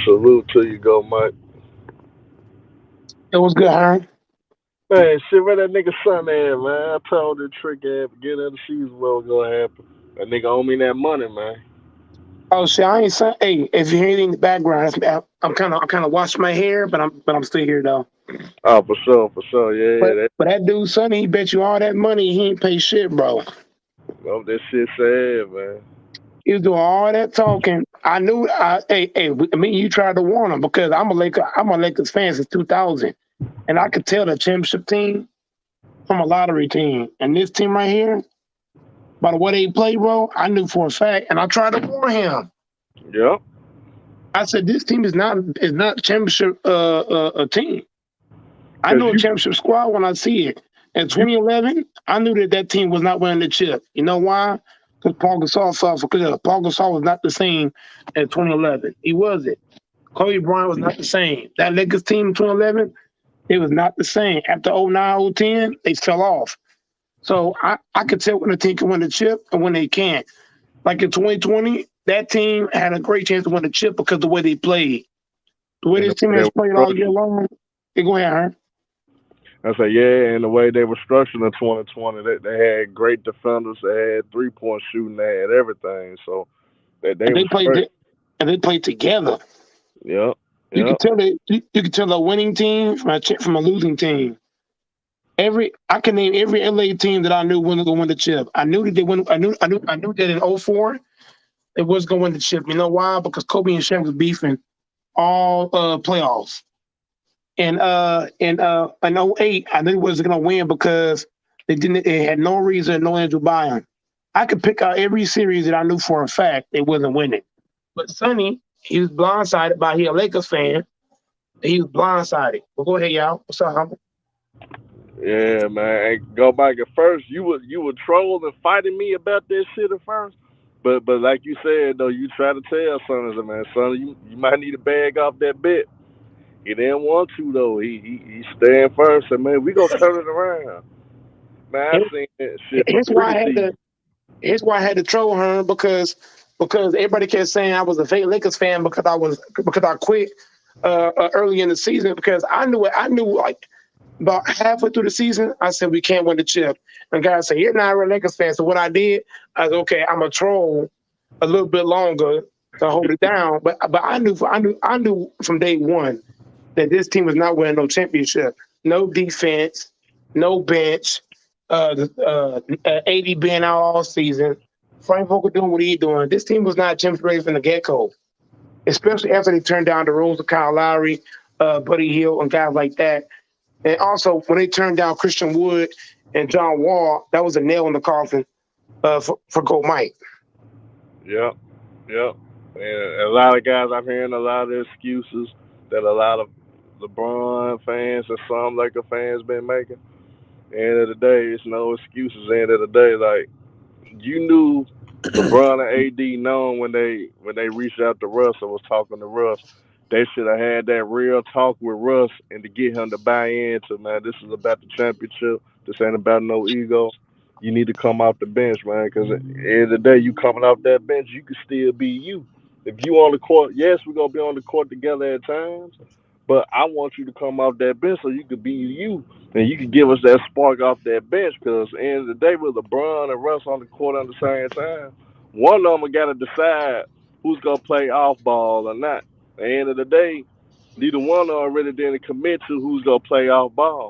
Salute to you, go, Mike. It was good, Harry. Man, shit, where that nigga son at, man? I told the trick at beginning of the season what was gonna happen. That nigga owe me that money, man. Oh shit, I ain't saying. Hey, if you hear anything in the background, I'm kind of washing my hair, but I'm still here though. Oh, for sure, yeah, But yeah. but that dude Sonny, he bet you all that money, he ain't pay shit, bro. Oh, that shit sad, man. He was doing all that talking. I knew. I mean, you tried to warn him because I'm a Lakers fan since 2000, and I could tell the championship team from a lottery team, and this team right here. by the way they play, bro, I knew for a fact, and I tried to warn him. Yep. I said this team is not championship a team. I Cause know a championship squad when I see it. In you 2011, I knew that team was not winning the chip. You know why? Because Paul Gasol suffered. Because Paul Gasol was not the same in 2011. He wasn't. Kobe Bryant was not the same. That Lakers team in 2011, it was not the same. After 09, 010, they fell off. So I could tell when a team can win the chip and when they can't. Like in 2020, that team had a great chance to win the chip because of the way they played. The way and the this team way they has were played all year structured. long, they go ahead, huh? I said, yeah, and the way they were structured in 2020, they had great defenders, they had 3-point shooting, they had everything. So they And were they played straight. and they played together. Yep. You Yep. could tell you could tell a winning team from a losing team. I can name every LA team that I knew was going to win the chip. I knew that they win. I knew that in '04 they was going to win the chip. You know why? Because Kobe and Shaq was beefing all playoffs. In '08, I knew it was going to win because they had no reason, no Andrew Bynum. I could pick out every series that I knew for a fact they wasn't winning. But Sonny, he was blindsided by he a Lakers fan. He was blindsided. Well, go ahead, y'all. What's up, Humble? Yeah, man. And go back at first. You were trolling, fighting me about that shit at first. But like you said though, you try to tell son, man, son, you might need to bag off that bet. He didn't want to though. He stand first and man, we gonna turn it around. Man, I Here- seen that shit from Here's why I had preseason. to. Here's why I had to troll her because everybody kept saying I was a fake Lakers fan because I quit early in the season because I knew like about halfway through the season I said we can't win the chip and guys said you're not a real Lakers fan so what I did I was okay I'm a troll a little bit longer to hold it down but I knew from day one that this team was not winning no championship. No defense, no bench. AD being out all season. Frank Vogel doing what he doing. This team was not championship ready from the get go, especially after they turned down the rules of Kyle Lowry, Buddy Hield, and guys like that. And also when they turned down Christian Wood and John Wall, that was a nail in the coffin for Gold Mike. Yep, yep. And a lot of guys, I'm hearing a lot of excuses that a lot of LeBron fans and some Laker fans been making. End of the day, it's no excuses. End of the day, like you knew LeBron and AD known when they reached out to Russ or was talking to Russ, they should have had that real talk with Russ and to get him to buy into man. This is about the championship. This ain't about no ego. You need to come off the bench, man, because at the end of the day, you coming off that bench, you can still be you. If you on the court, yes, we're gonna be on the court together at times, but I want you to come off that bench so you could be you and you can give us that spark off that bench because at the end of the day, with LeBron and Russ on the court at the same time, one of them got to decide who's going to play off ball or not. At the end of the day, neither one of them really didn't commit to who's going to play off ball.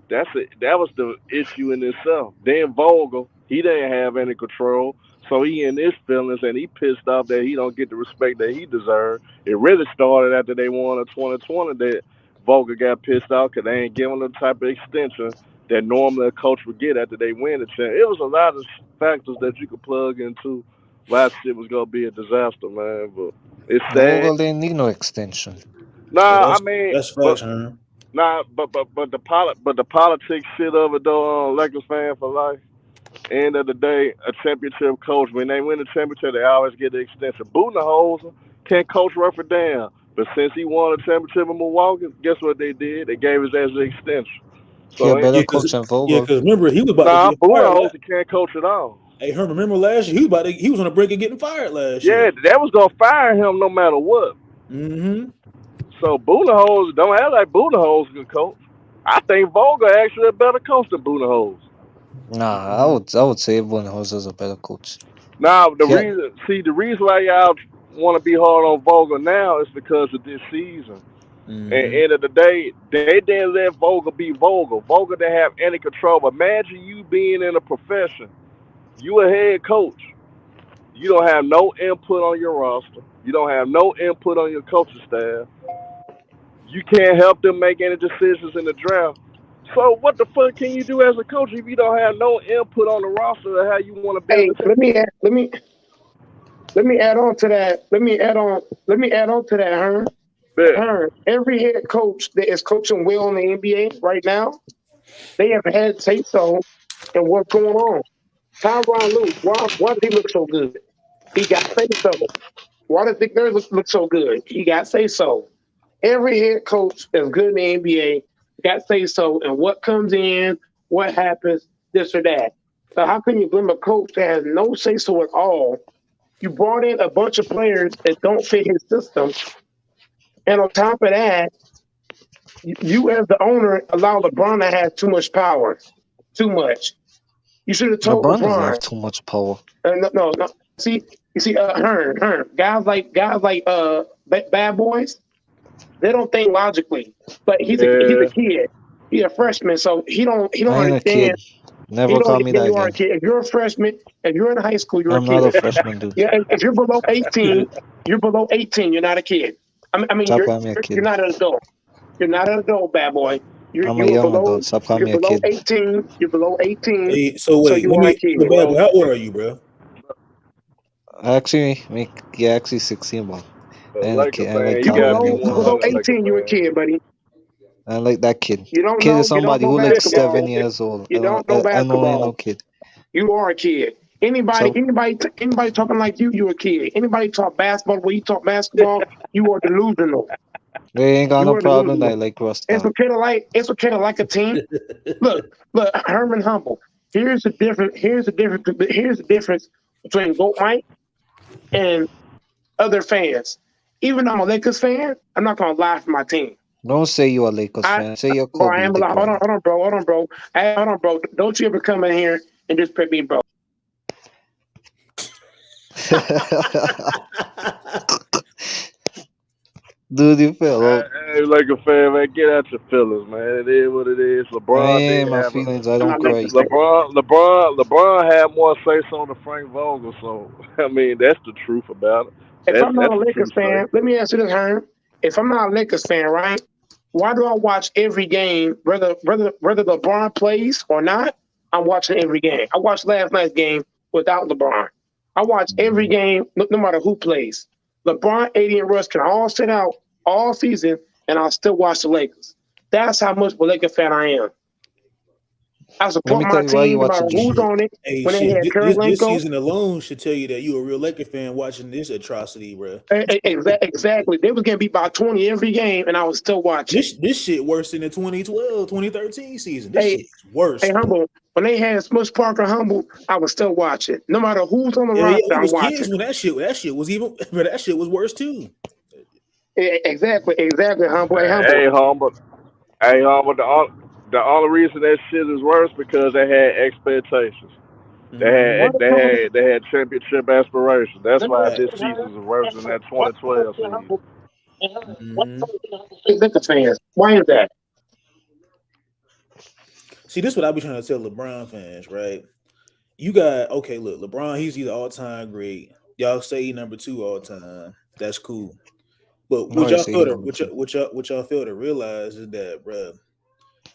That's it. That was the issue in itself. Then Vogel, he didn't have any control, so he in his feelings and he pissed off that he don't get the respect that he deserved. It really started after they won in 2020 that Vogel got pissed off because they ain't giving the type of extension that normally a coach would get after they win the championship. It was a lot of factors that you could plug into why shit was gonna be a disaster, man. But it's sad. Vogel didn't need no extension. Yeah, Nah, I that's mean, that's facts, Herm. nah, but the politics shit of it though, Lakers fan for life. End of the day, a championship coach, when they win a championship, they always get the extension. Budenholzer can't coach worth a damn. But since he won a championship in Milwaukee, guess what they did? They gave his ass the extension. He a So, better Yeah, cause coach than yeah, Vogel. cause remember he was about to nah, get fired. Budenholzer can't coach at all. Hey, Herm, remember last year he was on the brink of getting fired last Yeah, year. that was going to fire him no matter what. Mm-hmm. So, Budenholzer, don't act like Budenholzer can coach. I think Vogel actually a better coach than Budenholzer. Nah, Mm-hmm. I would say Budenholzer is a better coach. Now, Yeah, the reason why y'all want to be hard on Vogel now is because of this season. And Mm-hmm. end of the day, they didn't let Vogel be Vogel. Vogel didn't have any control. Imagine you being in a profession. You a head coach. You don't have no input on your roster. You don't have no input on your coaching staff. You can't help them make any decisions in the draft. So what the fuck can you do as a coach if you don't have no input on the roster of how you want to build Hey, the team? let me add on to that. Let me add on to that, Hearn. Bet. Hearn, every head coach that is coaching well in the NBA right now, they have had say so in what's going on. Tyronn Lue, why does he look so good? He got say so. Why does Nick Nurse look so good? He got say so. Every head coach that's good in the NBA got say so and what comes in, what happens, this or that. So how can you blame a coach that has no say so at all? You brought in a bunch of players that don't fit his system, and on top of that, you as the owner allow LeBron to have too much power, too much. You should have told LeBron doesn't LeBron. have too much power. No, no, no. See, you see, Hearn, guys like bad boys. They don't think logically. But he's a Yeah. kid. He's a freshman, so he don't I ain't a understand. kid. He Never don't call me understand that you are a again. kid. If you're a freshman, if you're in high school, you're a I'm not kid. a freshman, dude. Yeah, if you're below 18, you're below 18. You're not a kid. I mean, Stop you're calling me a you're, you're kid. not an adult. You're not an adult, bad boy. You're I'm a you are young below adult. Stop calling you're me a below kid. 18. You're below 18, Hey, so so wait, you let are a me. kid. So bad boy, how old are you, bro? Actually, yeah, actually 16, but A I ain't a Laker kid. I like fan, you You calling gotta my be below name you call. below 100 Laker 18. You're a fan. kid, buddy. I like that kid. You don't Kid is know. You don't somebody know who like basketball. 7 years old. You don't know I know ain't no basketball. kid. You are a kid. Anybody, So anybody, anybody talking like you a kid. Anybody talk basketball the way you talk basketball, you are delusional. they ain't got You no are problem that I delusional. like Russ It's now. okay to like. It's okay to like a team. Look, Herman Humble. Here's the difference. Here's the difference between Goat Mike and other fans. Even though I'm a Lakers fan, I'm not gonna lie for my team. Don't say you a Lakers I, fan. Say you're bro, I Kobe am like, hold on, DeBron. hold on, bro, hold on, bro. Hey, hold on, bro. Don't you ever come in here and just pick me, bro. Dude, you fell out. Hey, Laker fan, man, get out your feelings, man. It is what it is. I LeBron ain't didn't my have a feelings. I I'm don't not cry. Lakers fan. LeBron had more say so than Frank Vogel. So I mean, that's the truth about it. If I'm not That's a a Lakers true fan, statement. let me ask you this, Herm. If I'm not a Lakers fan, right? Why do I watch every game, whether LeBron plays or not? I'm watching every game. I watched last night's game without LeBron. I watch every game, no matter who plays. LeBron, AD, and Russ can all sit out all season, and I'll still watch the Lakers. That's how much of a Laker fan I am. I Let support me my tell you why you team no matter watching this who's shit. on it. Hey, When they shit, had this Kirilenko, season alone should tell you that you a real Laker fan watching this atrocity, bro. exactly. They was getting beat by 20 every game, and I was still watching. This shit worse than the 2012, 2013 season. This Hey, shit is worse, hey, bro. Humble. When they had Smush Parker Humble, I was still watching. No matter who's on the Yeah, roster, we I'm was watching. kids when that shit was even, but that shit was worse too. Exactly, Humble. Hey, Humble. Hey, humble. Hey, humble. The only reason that shit is worse because they had expectations. Mm-hmm. They had championship aspirations. That's Let me why ask you this this, Facts. season Humble. is worse than that 2012 season. What Mm-hmm. color do Humble say Lakers fans? Why is that? See, this is what I be trying to tell LeBron fans, right? You got okay. Look, LeBron, he's either all time great. Y'all say he number two all time. That's cool. But No, I say he number two. what y'all fail to realize is that, bro,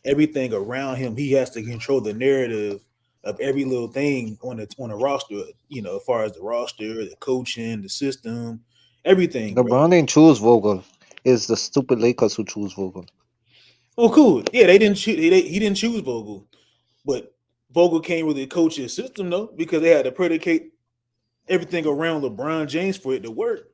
everything around him, he has to control the narrative of every little thing on the roster. You know, as far as the roster, the coaching, the system, everything, bro. LeBron didn't choose Vogel. It's the stupid Lakers who choose Vogel. Well, cool. Yeah, they didn't choose. He didn't choose Vogel, but Vogel can't really coach his system though because they had to predicate everything around LeBron James for it to work.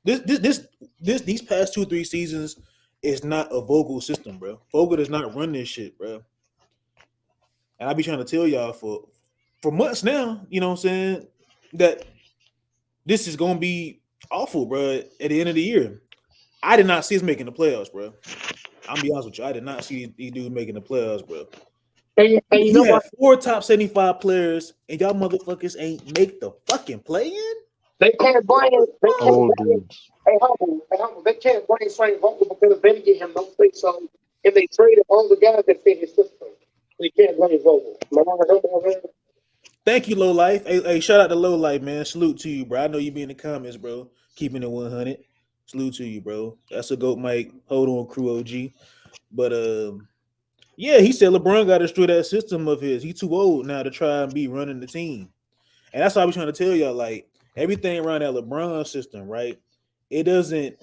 These past 2 3 seasons is not a Vogel system, bro. Vogel does not run this shit, bro. And I be trying to tell y'all for months now, you know what I'm saying, that this is gonna be awful, bro. At the end of the year, I did not see us making the playoffs, bro. I'm be honest with you, I did not see these dudes making the playoffs, bro. And you know You what? have 4 top 75 players, and y'all motherfuckers ain't make the fucking play in. They can't blame. They can't Old blame. dudes. Hey, Humble. They can't blame Frank Vogel because they didn't get him no say so, and they traded all the guys that fit his system. They can't blame Vogel. Am I wrong, Humble, man? Thank you, Low Life. Hey, shout out to Low Life, man. Salute to you, bro. I know you be in the comments, bro. Keeping it 100. Salute to you, bro. That's a goat, Mike. Hold on, crew OG. But Yeah, he said LeBron got to destroy that system of his. He's too old now to try and be running the team. And that's why I was trying to tell y'all, like, everything around that LeBron system, right? It doesn't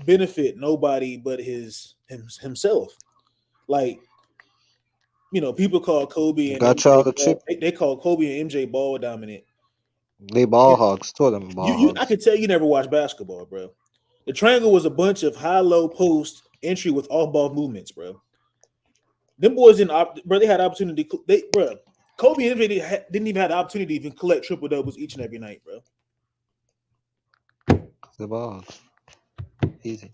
benefit nobody but himself. Like, people call Kobe and Got MJ y'all the ball, chip. they call Kobe and MJ ball dominant. They ball hogs. Two of them ball I hogs. could tell you never watched basketball, bro. The triangle was a bunch of high-low post entry with off-ball movements, bro. Them boys bro. They had opportunity. Bro. Kobe and MJ didn't even have the opportunity to even collect triple doubles each and every night, bro. The ball hogs. Easy.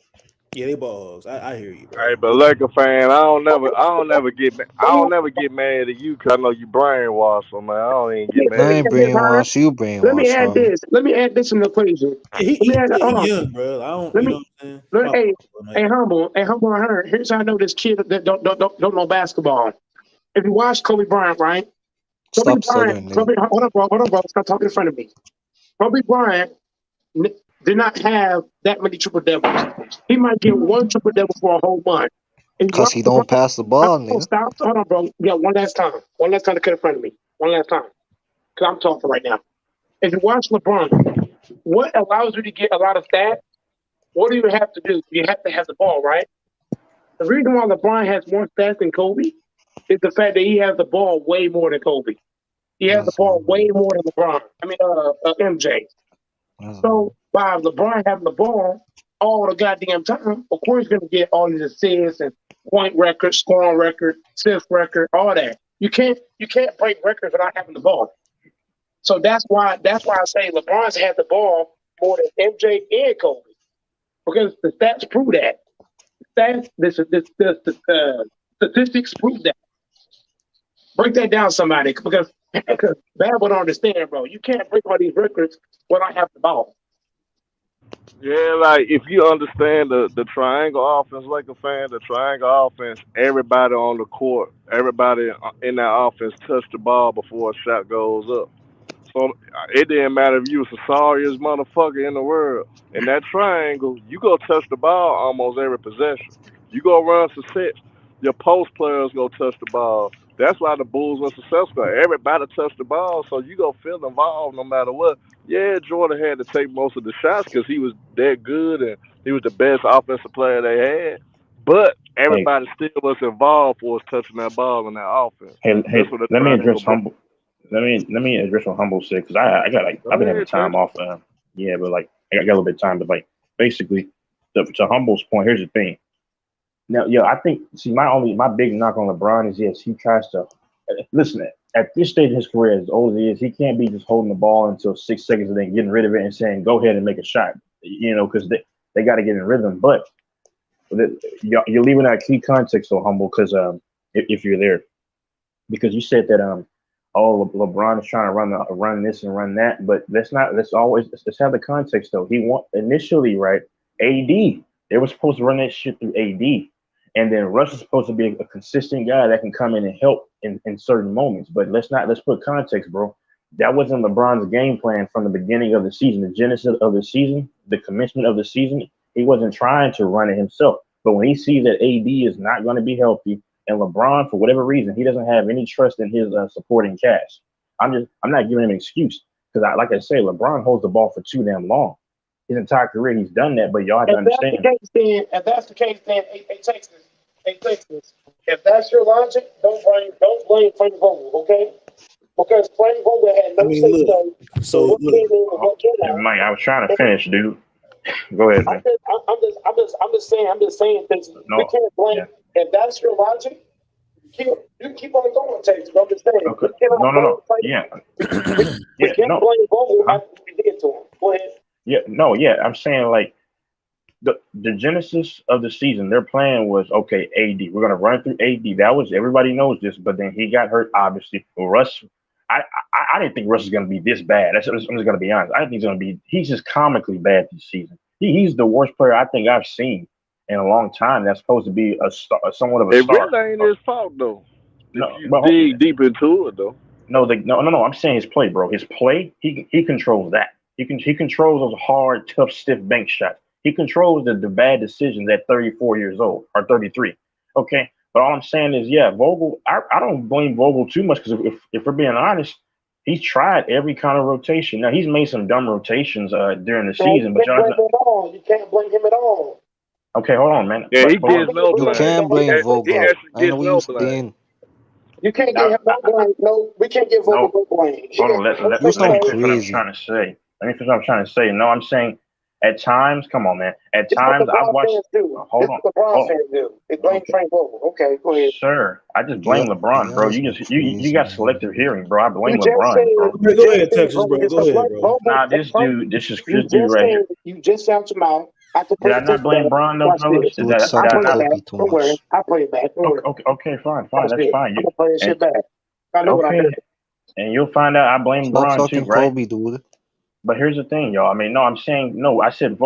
Yeah, they ball hogs. I hear you, bro. Hey, but Laker fan, I don't never get mad at you 'cause I know you brainwashed, so man, I don't even get I mad ain't at you. brainwashed. You Let me brainwashed, add homie. this. Let me add this in the equation. Yeah, Let me add. he Hold on. young, bro. I don't, Let you me. know what I'm saying? Let, My hey, fault, hey, man. humble and hurt. Here's how I know this kid that don't know basketball. If you watch Kobe Bryant, right? Kobe Stop Bryant. stuttering, nigga. Kobe, hold on, bro. Stop talking in front of me. Kobe Bryant did not have that many triple doubles. He might get one triple double for a whole month. If you Cause watch he don't LeBron, pass the ball, oh, nigga. stop. Hold on, bro. Yeah, one last time. One last time to cut in front of me. One last time. Because I'm talking right now. If you watch LeBron, what allows you to get a lot of stats? What do you have to do? You have to have the ball, right? The reason why LeBron has more stats than Kobe is the fact that he has the ball way more than Kobe. He has the That's ball humble. way more than LeBron. MJ. That's So humble. by LeBron having the ball all the goddamn time, of course he's gonna get all these assists and point record, scoring record, assist record, all that. You can't break records without having the ball. So that's why I say LeBron's had the ball more than MJ and Kobe because the stats prove that. Statistics prove that. Break that down, somebody, because bad don't understand, bro. You can't break all these records without having the ball. Yeah, like if you understand the triangle offense, like a fan, the triangle offense, everybody on the court, everybody in that offense touch the ball before a shot goes up. So it didn't matter if you was the sorriest motherfucker in the world. In that triangle, you go touch the ball almost every possession. You go run some sets, your post players go touch the ball. That's why the Bulls were successful. Everybody touched the ball, so you go feel involved no matter what. Yeah, Jordan had to take most of the shots because he was that good and he was the best offensive player they had. But Hey, everybody still was involved for us touching that ball in that offense. That's hey, what the let me triangle address brought. humble. Let me address what humble said because I got like Go I've been having ahead, time Chase. off. Yeah, but like I got a little bit of time, but like basically to humble's point, here's the thing. Now, yeah, I think see my big knock on LeBron is yes, he tries to listen at this stage of his career, as old as he is, he can't be just holding the ball until 6 seconds and then getting rid of it and saying go ahead and make a shot. Because they got to get in rhythm. But you're leaving out key context so humble because if you're there because you said that LeBron is trying to run this and run that, but let's have the context though. He want initially right AD. They were supposed to run that shit through AD, and then Russ is supposed to be a consistent guy that can come in and help in certain moments. But let's put context, bro. That wasn't LeBron's game plan from the beginning of the season, the genesis of the season, the commencement of the season. He wasn't trying to run it himself. But when he sees that AD is not going to be healthy, and LeBron, for whatever reason, he doesn't have any trust in his supporting cast. I'm not giving him an excuse because, like I say, LeBron holds the ball for too damn long. His entire career, he's done that. But y'all have to understand. Hey Texas, if that's your logic, don't blame Frank Vogel, okay? Because Frank Vogel had I no mean, say look. so in So what look, came in and Oh, what came never out. mind. I was trying to And finish, dude. Go ahead, man. I'm just saying things. We No, can't blame. yeah, If that's your logic, keep you keep on going, Texas. I'm just saying okay. we cannot blame No. Frank. Yeah, We yeah, can't no. blame Vogel Huh? after what we did to him. Go ahead. Yeah, no, yeah. I'm saying like the genesis of the season, their plan was okay. AD, we're gonna run through AD. That was everybody knows this, but then he got hurt. Obviously, Russ. I didn't think Russ was gonna be this bad. I'm just gonna be honest. I didn't think he's gonna be. He's just comically bad this season. He's the worst player I think I've seen in a long time. That's supposed to be a star, somewhat of a It star. really ain't his fault though. If No, you well, dig deep into it though. no. I'm saying his play, bro. His play, he controls that. He controls those hard, tough, stiff bank shots. He controls the bad decisions at 34 years old or 33. Okay, But all I'm saying is, yeah, Vogel. I don't blame Vogel too much because if we're being honest, he's tried every kind of rotation. Now he's made some dumb rotations during the No, season, you but can't blame him at all. You can't blame him at all. okay, hold on, man. Yeah, he But hold gets on. no You blame. can He, blame he Vogel. actually I know gets what no you're blame. saying. You can't give I, him no blame. No, we can't give Vogel no, no blame. hold on. Let, You let, let me sound finish what I'm crazy. trying to say. Let me finish what I'm trying to say. No, I'm saying at times, come on, man. At This is what times, I've LeBron watched. fans do. Hold This on. is what LeBron Oh, fans do. They blame okay. Frank Vogel. Okay, go ahead. Sir, I just blame Yeah, LeBron, bro. y'all You sound just you crazy, got man. selective hearing, bro. I You blame just LeBron, bro. said, you Go just ahead, said, Texas, bro, bro. it's Go the ahead, Frank bro. Vogel. Nah, this Frank, dude, this is you this dude just right said, here. you just out your mouth. I can Did play I the tape not blame back. Bron though, Watch fellas? this. Did Dude, that I did I sucking play it not? back. Kobe too Don't worry. much. I play it back. Don't worry. Okay, fine. Watch That's this. fine. I'm You gonna play this and shit back. I know what I did. okay, and you'll find out I blame Stop Bron too, sucking right? Kobe, dude. But here's the thing, y'all. I mean, no, I'm saying no. I said,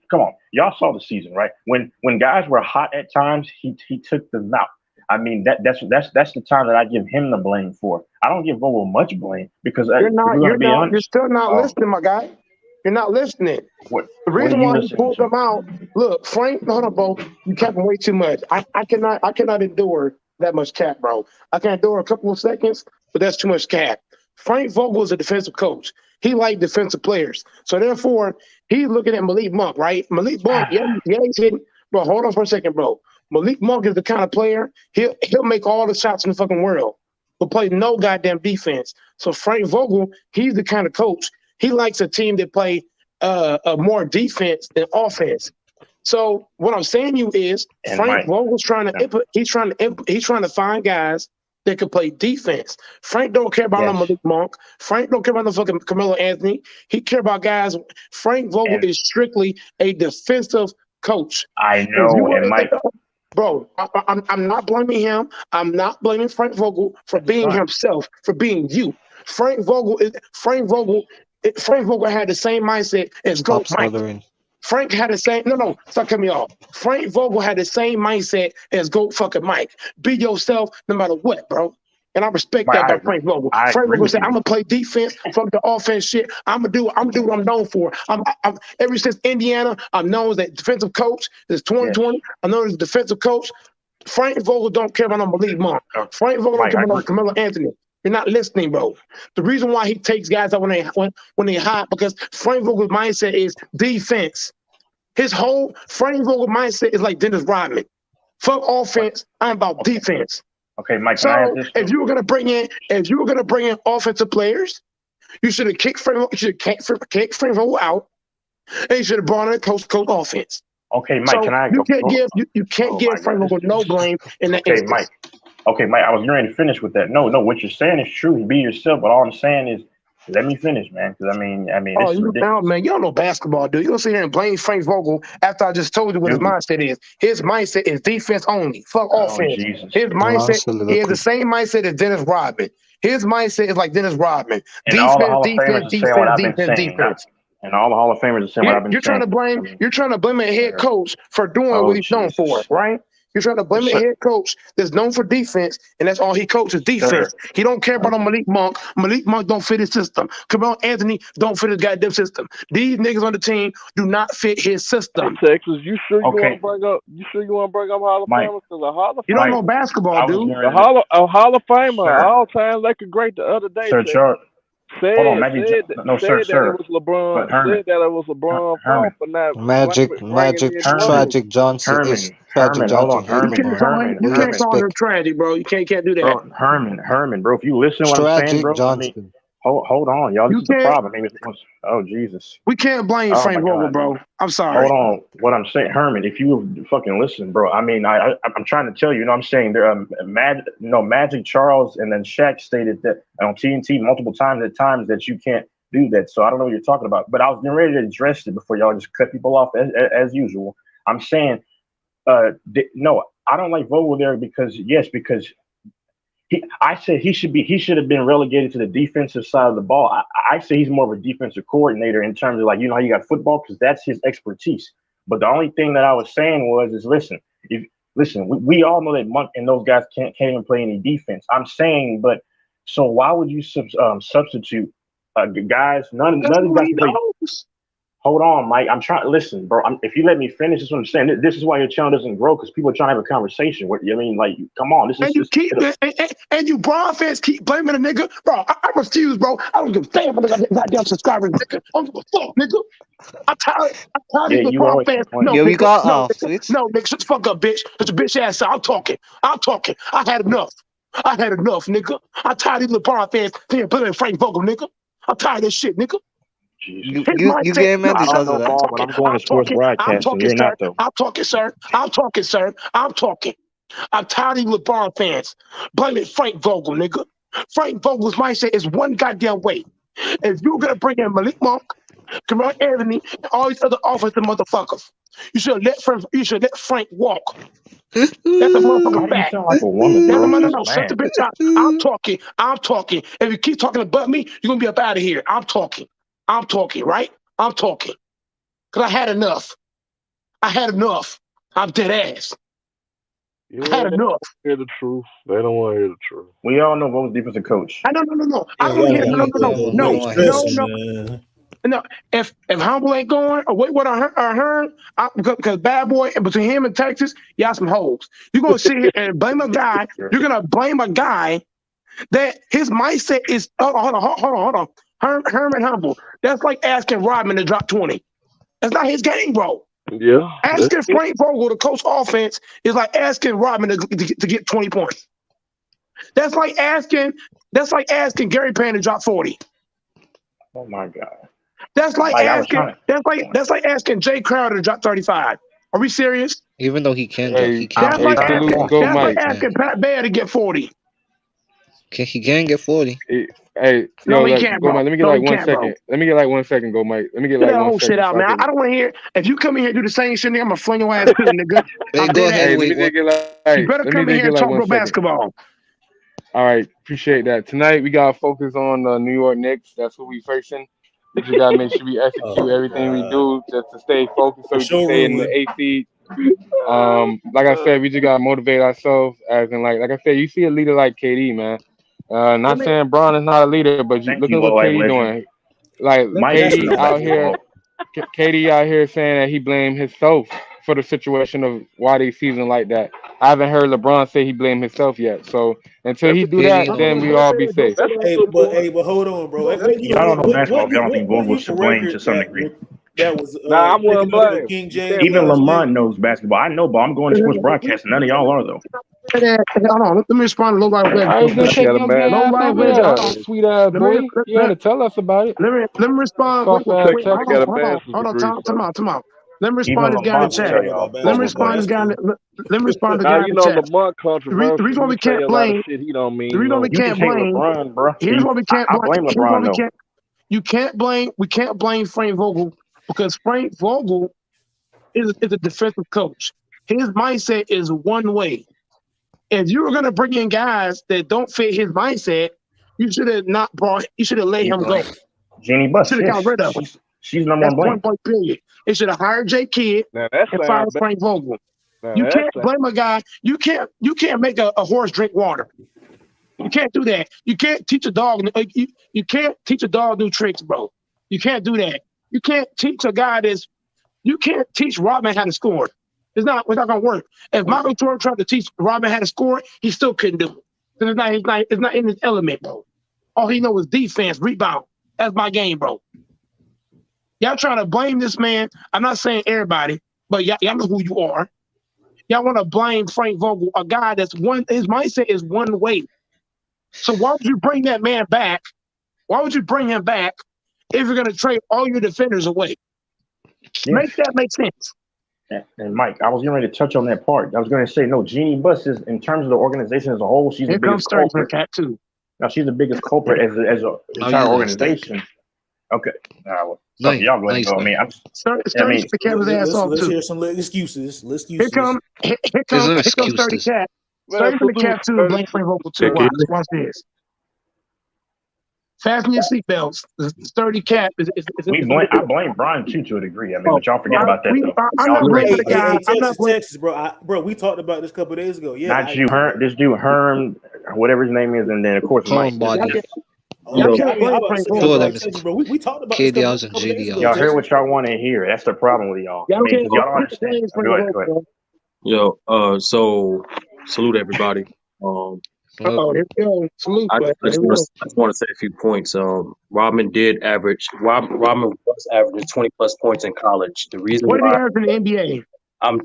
come on, y'all saw the season, right? When guys were hot at times, he took them out. I mean, that's the time that I give him the blame for. I don't give Vogel much blame because You're if not. we're gonna You're be not. You're honest, still not oh, listening, my guy. You're not listening. The what are reason you why he listening pulled to? them out, look, Frank, hold on, bro. You capping way too much. I cannot endure that much cap, bro. I can endure a couple of seconds, but that's too much cap. Frank Vogel is a defensive coach. He likes defensive players. So therefore, he's looking at Malik Monk, right? Malik Monk, yeah, he's hitting. Bro, hold on for a second, bro. Malik Monk is the kind of player, he'll make all the shots in the fucking world, but play no goddamn defense. So Frank Vogel, he's the kind of coach. He likes a team that play more defense than offense. So what I'm saying to you is And Frank Mike, Vogel's trying no, to he's trying to find guys that can play defense. Frank don't care about no yes, Malik Monk. Frank don't care about no fucking Carmelo Anthony. He care about guys. Frank Vogel and is strictly a defensive coach. I If you know, and Mike, bro, I'm not blaming him. I'm not blaming Frank Vogel for that's being fine. himself, for being you. Frank Vogel had the same mindset as Stop Goat Mike. stuttering. Frank had the same. No, stop cutting me off. Frank Vogel had the same mindset as Goat fucking Mike. Be yourself no matter what, bro. And I respect Mike, that by Frank Vogel. I Frank agree Vogel with said, "I'm you. gonna play defense, fuck the offense shit. I'm gonna do what I'm known for. I'm ever since Indiana, I'm known as a defensive coach. This Yes, 2020, I'm known as a defensive coach. Frank Vogel don't care about no Malik Monk. Frank Vogel don't Mike, care I about no agree. Carmelo Anthony. You're not listening, bro. The reason why he takes guys out when they hot because Frank Vogel's mindset is defense. His whole Frank Vogel mindset is like Dennis Rodman. Fuck What? offense. I'm about Okay, defense. okay, Mike, can I add So this if though? you were gonna bring in offensive players, you should have kicked Frank Vogel out, and you should have brought in a coach offense. Okay, Mike, So can I? you can't Oh, give oh my Frank God, this Vogel dude. no blame in that Okay, instance. Mike. Okay, Mike, I was getting ready to finish with that. No, what you're saying is true. Be yourself, but all I'm saying is, let me finish, man. Because Oh, this is ridiculous. man, you don't know basketball, dude. You don't sit here and blame Frank Vogel after I just told you what his Dude, mindset is. His mindset is defense only. Fuck oh offense. Jesus! His I'll mindset, answer he the has the question. same mindset as Dennis Rodman. His mindset is like Dennis Rodman. And all the Defense, Hall of Famers defense, are saying what defense, I've been defense, saying. Not, defense. and all the Hall of Famers are saying what You're, I've been you're trying saying. to blame you're trying to blame a head coach for doing what Oh he's known for, Jesus, right? You're trying to blame a sir, head coach that's known for defense, and that's all he coaches defense. sir. He don't care about Okay, no Malik Monk. Malik Monk don't fit his system. Carmelo Anthony don't fit his goddamn system. These niggas on the team do not fit his Hey system. Texas, you sure you want to okay, bring up? You sure you want to bring up Hall of Mike, Famers? Because a Hall of You don't Fame, know Mike. basketball, I was dude. getting ready to, a Hall of Famer, sir, all time Laker great the other day sir, said Charles. Hold on, said Magic. said No, sir, said that it sir. was LeBron. But Herman, Said that it was LeBron's fault Herman, for not bringing Magic, in Herman, Dwyane. Tragic Johnson is Tragic Hold Johnson on, hate LeBron. You With can't call him respect. tragic, bro. You can't do that. bro, Herman, bro. If you listen to what I'm saying, Tragic bro, Johnson. hold on, y'all. This You is the can't problem. Oh Jesus. we can't blame Oh my Frank Vogel, God. bro. I'm Hold sorry. on. What I'm saying, Herman, if you would fucking listen, bro. I'm trying to tell you. You know, what I'm saying there. Magic Charles and then Shaq stated that on TNT multiple times at times that you can't do that. So I don't know what you're talking about. But I was getting ready to address it before y'all just cut people off as usual. I'm saying, no, I don't like Vogel there because I said he should have been relegated to the defensive side of the ball. I say he's more of a defensive coordinator in terms of like how you got football because that's his expertise. But the only thing that I was saying is we all know that Monk and those guys can't even play any defense. I'm saying, but so why would you substitute guys? None of these guys He can play. knows. Hold on, Mike. I'm trying to listen, bro. If you let me finish, this is what I'm saying. This is why your channel doesn't grow because people are trying to have a conversation. What I mean, like, come on, this is And you just. keep and you Braun fans keep blaming a nigga, bro. I refuse, bro. I don't give a damn about the goddamn subscribers, nigga. I don't give a fuck, nigga. I'm tired of Yeah, these you LeBron always fans. complain. No, Yeah, we nigga. got No, off nigga. switch. No, nigga. Shut the fuck up, bitch. It's a bitch ass. I'm talking. I had enough. Nigga. I'm tired of these LeBron fans playing Frank Vogel, nigga. I'm tired of this shit, nigga. Jesus. His You mindset. getting No, mad I don't because of know that? ball, but I'm going to sports I'm broadcasting. talking, You're sir. not though. I'm talking, sir. I'm talking. I'm tired of you LeBron fans blaming Frank Vogel, nigga. Frank Vogel's mindset is one goddamn way. If you're gonna bring in Malik Monk, Kamal Anthony, and all these other offensive motherfuckers, you should let Frank walk. That's a motherfucking Why do you fact. sound like a woman, bro? No. She's a Shut the man. bitch up. I'm talking. If you keep talking about me, you're gonna be up out of here. I'm talking, right? I'm talking. Cause I had enough. I'm dead ass. Yeah, I had they enough. hear the truth. They don't want to hear the truth. We all know Vogel's defensive coach. No. I Yeah, don't want to hear. Yeah, we No. don't want to hear stressing, that. man. No, if Humble ain't going, or what I heard, because Bad Boy, and between him and Texas, y'all some hoes. You're gonna sit here and blame a guy. You're gonna blame a guy that his mindset is. Hold on. Herman Humble. That's like asking Rodman to drop 20. That's not his game, bro. Yeah, Asking Frank Vogel to coach offense is like asking Rodman to get 20 points. That's like asking Gary Payne to drop 40. Oh my God. That's like Like I was asking trying to. Jay Crowder to drop 35. Are we serious? Even though he can get, he Hey, can't That's get hey, like that. salute asking to Go Mike. asking Pat Bear to get 40. He can get 40. Hey, No, yo, he like, can't, Go bro. Mike. Let me get No, like he one can't, bro. second. Let me get like 1 second, Go Mike. Let me get Get like that one whole shit second out, so I man. can. I don't want to hear. If you come in here and do the same shit, nigga, I'm gonna fling your ass too, nigga. Hey, I'm go dead ahead, ass. Hey, let me wait. just What? get You like. better Let me come in just here get and like talk one real second. basketball. All right, appreciate that. Tonight we gotta focus on the New York Knicks. That's who we facing. We just gotta make sure we execute Oh everything we God, do just to stay focused so the we can stay in the showroom. A seed. Like I said, we just gotta motivate ourselves. As in, like I said, you see a leader like KD, man. Let Not me saying Braun is not a leader, but Thank look you, at what low life KD legend. doing. Like Mike let, doesn't KD know out here, basketball. KD out here saying that he blamed himself for the situation of why they season like that. I haven't heard LeBron say he blamed himself yet. So until that's he a do KD that, don't then know we that. all be safe. that's a good point. But hold on, bro. Y'all don't know basketball. If y'all don't think What Vogel's year to for blame to record some degree. that was Nah, I taken wouldn't over blame. King You James can't Even blame. last year? Lamont knows basketball. I know, but I'm going to sports broadcasting. None of y'all are though. Hold on. Let me respond to low life legend I real was quick. just I got taking a your gay bad Low ass life over legend. Hold there, on. sweet ass Let me boy. You had to tell us about it. let me respond Soft real ass quick. Texas Texas. got a bastter's Hold on. degree, so. Time out. Let me Even respond to this guy in the Lamont will Nigga chat. tell talking y'all about Let me Vogel's basketball. respond to better. this That's guy. cool. Let me respond to the Now guy in you the know chat. Lamont The controversial. reason why He we tell can't you a lot of blame shit he don't the mean. You reason why we know. You can can't take blame LeBron, bro. here's why we can't I blame blame here's why LeBron though. we can't blame Frank Vogel because Frank Vogel is a defensive coach. His mindset is one way. If you were gonna bring in guys that don't fit his mindset, you should have not brought you should have let He's him go. right. Jeannie You Buss, should have got yes, rid of him. she's number That's one blame. point blank period. They should have hired Jay Kidd Now that and fired sound bad. Frank Vogel. Now You that can't sound. blame a guy. You can't make a horse drink water. You can't do that. You can't teach a dog. You can't teach a dog new tricks, bro. You can't do that. You can't teach a guy that's. You can't teach Rodman how to score. It's not gonna work. If Michael Jordan tried to teach Rodman how to score, he still couldn't do it. Because it's not in his element, bro. All he knows is defense, rebound. That's my game, bro. Y'all trying to blame this man. I'm not saying everybody, but y'all know who you are. Y'all want to blame Frank Vogel, a guy that's his mindset is one way. So why would you bring that man back? Why would you bring him back if you're going to trade all your defenders away? Yeah. Make that make sense. And Mike, I was getting ready to touch on that part. I was going to say, no, Jeannie Buss is, in terms of the organization as a whole, she's the Here comes biggest Sturdy for culprit. Cat too. Now, she's the biggest culprit as an Now entire you gonna start. organization. Okay. Well, No, fuck it, y'all go now ahead you and go. start. I Sturdy mean, for Cat his ass off Let's too. hear some excuses. Here There's no comes Sturdy excuses. Cat. Man, Sturdy for the salute, Cat too. Curtis. Blame Frank Vogel too. Yeah, can Watch this. Fasten your seatbelts. The Sturdy Cat is in the I building. blame Brian too to a degree. I mean, Oh, but y'all forget about that though. I'm Y'all not crazy. blaming the guy. I'm not blaming. Texas, bro. Bro, we talked about this a couple of days ago. Yeah, Not you, Herm. This dude Herm, whatever his name is, and then of course Mike. Homebody. Oh, Y'all okay. can't I mean, I blame about to Frank say, Two I of Vogel. about them to is say, bro. We talked about this KD House a and couple JD days ago, Y'all House. heard Texas. what y'all want to hear. That's the problem with y'all. I Y'all mean, can't because y'all don't understand. blame Oh, Frank go ahead, Vogel, go ahead. bro. Yo, so salute everybody. Um, Look, Here we go. Salute, I, but I here just we want go. to I just want to say a few points. Rodman was averaging 20 plus points in college. The reason What did he why average in the NBA? I'm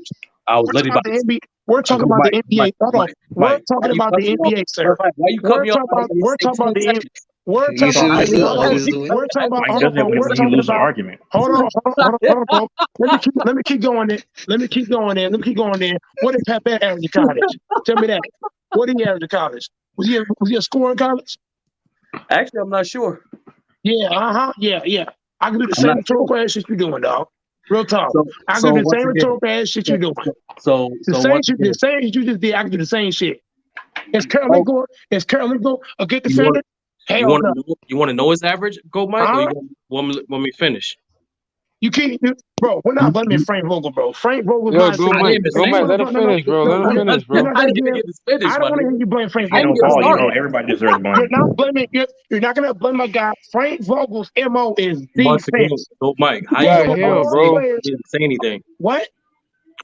I was We're literally talking about about the to NBA. We're talking go about the Mike, NBA. Hold on. We're Mike. Why talking you about cut the me off? NBA, sir. Why you cut We're me off talking when I about. was We're say talking about 10 the. seconds? We're you talking So see about what how the Mr. you NBA. gonna Hall Hold on. is keep doing? We're talking about. Mike Hold on, does that bro. We're when he talking loses an about. argument. Hold on. Let me keep going there. Let me keep going there. Let me keep going there. What did Pat average in college? Tell me that. What did he average in college? Was he a scorer in college? Actually, I'm not sure. Yeah. Yeah. I can do the I'm same not sure. rhetorical ass shit you doing, dog. Real talk. So I can so do the once same again, rhetorical ass shit you so doing. The so same once shit. The again, same shit you just did. I can do the same shit. Is oh, Carolyn Go a good you want defender? Hell no. you want to know his average, go Mike, or Huh? you want me to finish? You can't, bro. We're not You, blaming you, Frank Vogel, bro. Frank Vogel's Yo, not go saying. I didn't Mike. even Go say Mike. No, Let no, him nothing. no, no. finish, bro. Let him You're, finish, you're bro. not I gonna didn't even give. get this finish, I my don't want to nigga. hear you blame He Frank I get didn't no Vogel. get I'm ball. You sorry. know, everybody deserves You're blame. not blaming. You're not gonna blame a guy. Frank Vogel's mo is Once again, defense. go Mike. You How you Players gotta know on I hear him, wasn't all saying bro. players. I didn't say anything? What?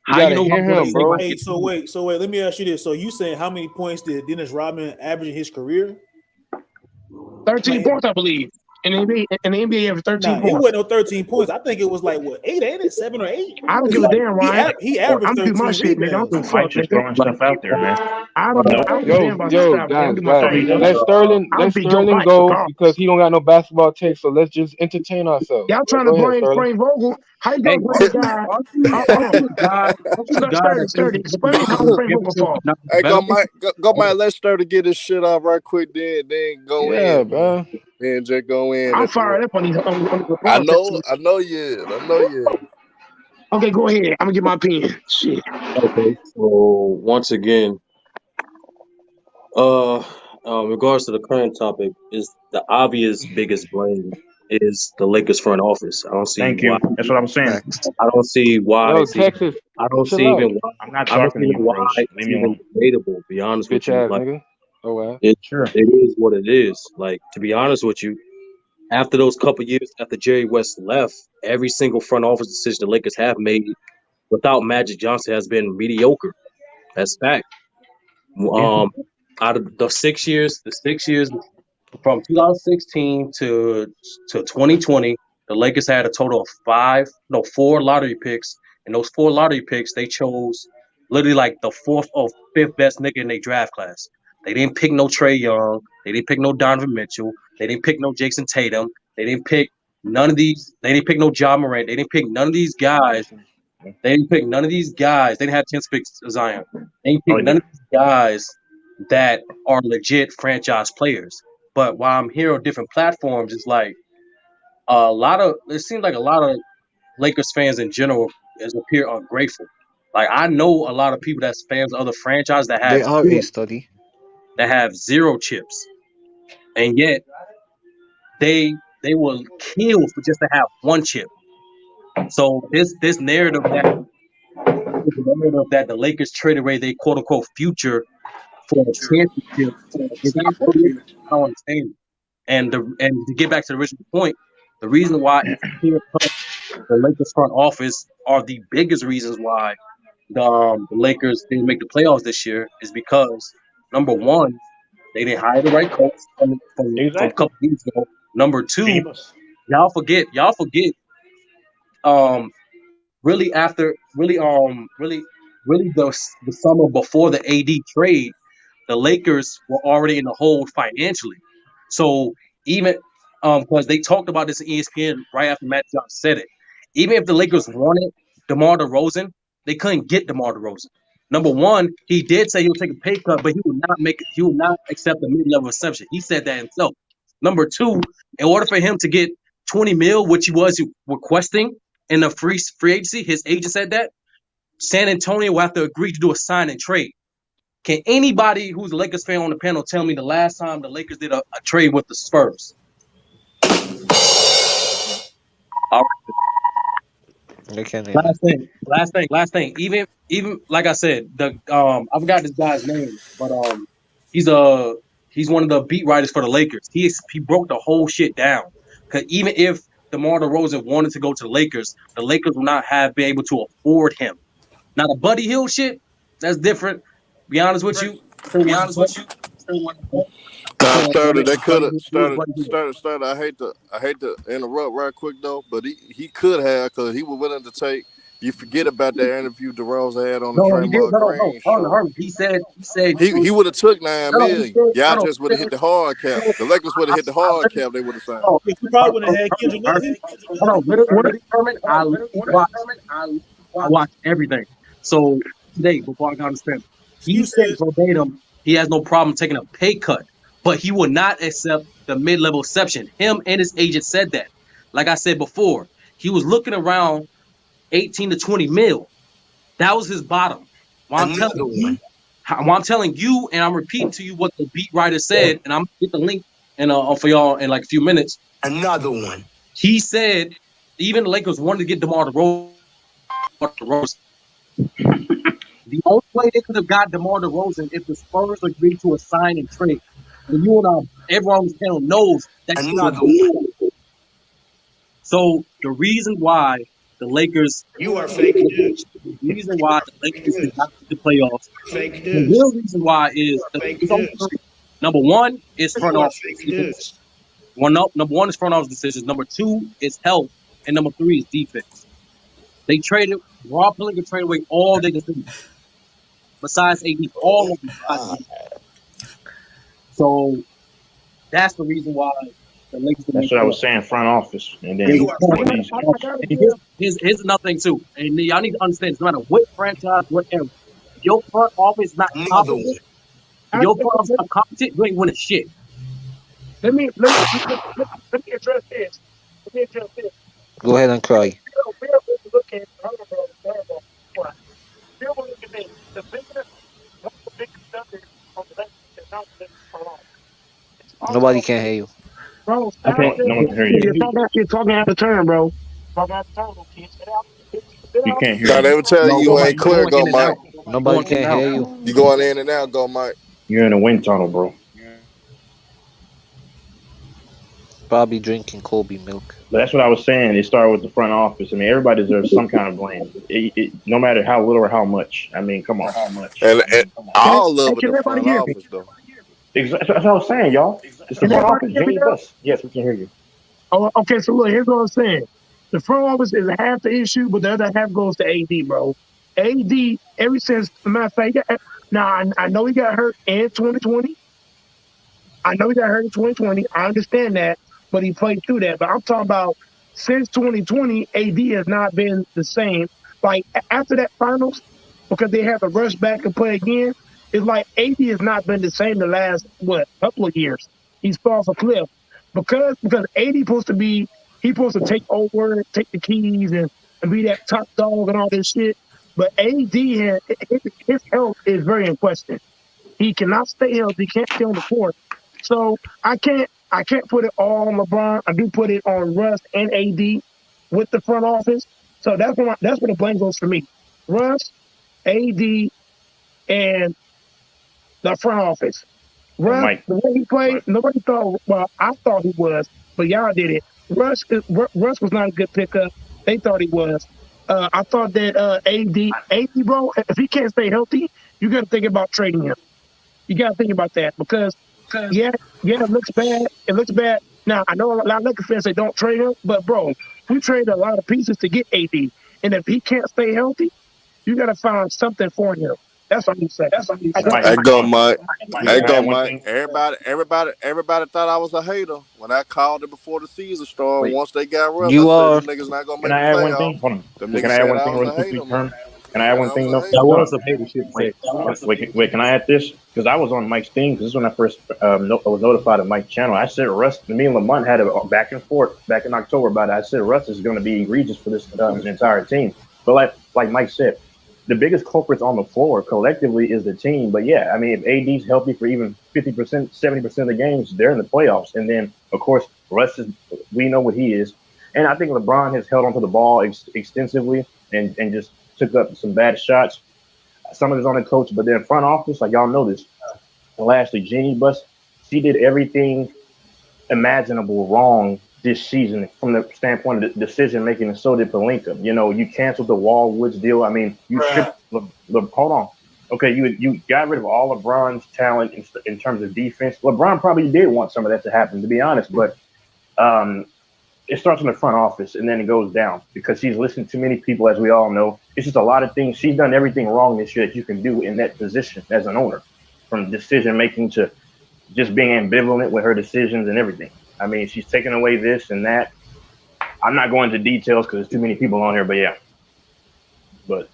You How you gotta know I hear wasn't him, saying my bro. Wait, shit? let me ask you this. So you saying how many points did Dennis Rodman average in his career? 13 Playing points, I believe. In the NBA averaged 13 Nah, it points. wasn't no 13 points. I think it was like what 8, ain't it? 7 or 8. I don't Because give a damn, Ryan. he Or, averaged I'm gonna do my 13 shit, nigga. I don't rebounds. give a fuck, Mike just nigga. throwing like, stuff out there, man. I Nope. don't give a Yo, damn about yo, freestyle, nigga. I'm guys, gonna do my guys. No, he thing, nigga. don't. I'll Let beat Joe Sterling Biden go regardless. because he don't got no basketball take. So let's just entertain ourselves. Y'all Bro. trying to Go ahead, blame Sterling. Frank Vogel? How you hey, gonna blame a guy? Hold aren't on. you the guy? Aren't you the guy that says Sturdy. the Explain me how Lakers Frank Vogel championship fall. is not Hey, go developing? Mike, go Okay. Mike. Let's start to get this shit off right quick. Then go Yeah, in, man. bro. Then just go in I'm at the. fired up on these I LeBron know, Texans. I know you is. I know you is. Okay, go ahead. I'm gonna get my opinion. Shit. Okay. So once again, uh, in regards to the current topic, is the obvious biggest blame is the Lakers front office. Thank you. That's what I'm saying. Facts. I don't see why Yo, it's even. Texas, I don't chill see out, even why. I'm not I don't talking see to even you, why bros. it's Leave me even alone. debatable. To be honest with bitch you, ass like nigga. Oh well. it, Sure. it is what it is. Like to be honest with you, after those couple years after Jerry West left, every single front office decision the Lakers have made without Magic Johnson has been mediocre. That's fact. Yeah. Out of the 6 years from 2016 to 2020, the Lakers had a total of four lottery picks, and those four lottery picks they chose literally like the fourth or fifth best nigga in their draft class. They didn't pick no Trey Young, they didn't pick no Donovan Mitchell, they didn't pick no Jason Tatum, they didn't pick none of these, they didn't pick no John Morant, they didn't pick none of these guys. They didn't pick none of these guys. They didn't have 10 picks Zion. They didn't Oh pick none yeah. of these guys that are legit franchise players. But while I'm here on different platforms, it's like it seems like a lot of Lakers fans in general is appear ungrateful. Like I know a lot of people that's fans of other franchises They are a study. that have zero chips, and yet they will kill for just to have one chip. So this narrative that the Lakers traded away their quote unquote future for a championship is absolutely I don't understand. And to get back to the original point, the reason why it's clear cut the Lakers front office are the biggest reasons why the Lakers didn't make the playoffs this year is because number one, they didn't hire the right coach from a Exactly. couple years ago. Number two, Beavis. y'all forget um really after really the summer before the AD trade, the Lakers were already in the hole financially. So even because they talked about this at ESPN right after Matt Johnson said it. Even if the Lakers wanted DeMar DeRozan, they couldn't get DeMar DeRozan. Number one, he did say he'll take a pay cut, but he would not accept a mid-level exception. He said that himself. Number two, in order for him to get 20 mil, which he was requesting in the free agency, his agent said that San Antonio will have to agree to do a sign and trade. Can anybody who's a Lakers fan on the panel tell me the last time the Lakers did a trade with the Spurs? All They can't right, name it. last thing. Even like I said, I forgot this guy's name, but he's a He's one of the beat writers for the Lakers. He broke the whole shit down. Because even if DeMar DeRozan wanted to go to the Lakers would not have been able to afford him. Now the Buddy Hield shit, that's different. Be honest with you, I still want Now started. They could Buddy have Hield. started. I hate to interrupt right quick though, but he could have because he was willing to take. You forget about that interview DeRozan had on the No, he did. Draymond No. Green show. He said, He would have took 9 million. Y'all no, just would have hit the hard cap. The Lakers would have hit the hard cap. They would have signed. no, Yeah, we probably would have had Kendrick Nunn. literally, I watched everything. So today, before I got on the stand, he Excuse said is verbatim he has no problem taking a pay cut, but he would not accept the mid-level exception. Him and his agent said that. Like I said before, he was looking around 18 to 20 mil. That was his bottom. While I'm telling you, and I'm repeating to you what the beat writer said, and I'm gonna get the link and for y'all in like a few minutes. Another one. He said even the Lakers wanted to get DeMar DeRozan. The only way they could have got DeMar DeRozan if the Spurs agreed to a sign and trade. And you and everyone on this panel knows that. Another one. So the reason why the Lakers, You are fake news. the reason why the Lakers did not get the playoffs, Fake the news. real reason why is Fake it's only news. three. Number one is front You are office. fake news. Number one is front office decisions. Number two is health, and number three is defense. They traded Rob Pelinka traded away all their decisions besides AD, all of them. Besides AD. So that's the reason why the Lakers. That's what I was saying. Front office, and then You are fake news. Here's another thing too, and y'all need to understand: no matter what franchise, whatever, if your front office not Another competent, one. if your front office not competent, you ain't winning shit. Let me address this. Go ahead and cry. We're looking. Still look at this. The biggest, one of the biggest studies on the left is not just front office. It's Nobody also, can hear you. bro, I can't. No one can hear you. you're talking out of turn, bro. Talking out of turn, little kids. You can't hear Now they me. would tell No, you ain't clear. Go, Mike. Nobody can hear you. You going in and out. Go, Mike. You're in a wind tunnel, bro. Probably drinking Kobe milk. But that's what I was saying. It started with the front office. I mean, everybody deserves some kind of blame. No matter how little or how much. I mean, come on. How much? And all of it Can the everybody front hear me? office though. Exactly. That's what I was saying, y'all. It's the Can front everybody office. hear me Jimmy now? Bus. Yes, we can hear you. Oh, okay, so look, here's what I'm saying. The front office is half the issue, but the other half goes to AD, bro. AD, ever since, matter of fact, now I know he got hurt in 2020. I know he got hurt in 2020. I understand that, but he played through that. But I'm talking about since 2020, AD has not been the same. Like after that finals, because they have to rush back and play again, it's like AD has not been the same the last couple of years. He's fallen off a cliff because AD he's supposed to take over, take the keys, and be that top dog and all this shit. But AD his health is very in question. He cannot stay healthy. He can't stay on the court. So I can't put it all on LeBron. I do put it on Russ and AD with the front office. So that's where the blame goes for me. Russ, AD, and the front office. Russ, Mike. the way he played, nobody thought. Well, I thought he was, but y'all did it. Russ was not a good pickup. They thought he was. I thought that AD, bro, if he can't stay healthy, you got to think about trading him. You got to think about that because yeah, it looks bad. It looks bad. Now I know a lot of Lakers fans say don't trade him, but bro, we traded a lot of pieces to get AD, and if he can't stay healthy, you got to find something for him. That's what I'm saying. Mike, Hey, go, Mike. Mike, Hey, can I go, add one Mike. thing? Everybody thought I was a hater when I called it before the season started. Wait. Once they got Russ, I You said are. them niggas not gonna Can make I the add one playoffs. thing? Hold on. Them Can niggas I add said one I thing was really a quickly, hater, Herm? man. Can I add one I thing was a though? hater. That Hold was on. some hater shit to say. Wait, can I add this? Because I was on Mike's thing. Because this is when I first I was notified of Mike's channel. I said Russ. Me and Lamont had a back and forth back in October about it. I said Russ is going to be egregious for this entire team. But like Mike said, the biggest culprits on the floor collectively is the team. But yeah, I mean, if AD's healthy for even 50%, 70% of the games, they're in the playoffs. And then of course Russ we know what he is. And I think LeBron has held onto the ball extensively and just took up some bad shots. Some of it's on the coach, but then front office, like y'all know this. And lastly, Genie Bus, she did everything imaginable wrong this season from the standpoint of the decision making, and so did Pelinka. You know, you canceled the Wall Woods deal. I mean, you stripped. Hold on. Okay, you got rid of all LeBron's talent in terms of defense. LeBron probably did want some of that to happen, to be honest, but it starts in the front office and then it goes down because she's listened to many people, as we all know. It's just a lot of things. She's done everything wrong this year that you can do in that position as an owner, from decision making to just being ambivalent with her decisions and everything. I mean, she's taken away this and that. I'm not going into details because there's too many people on here, but yeah. But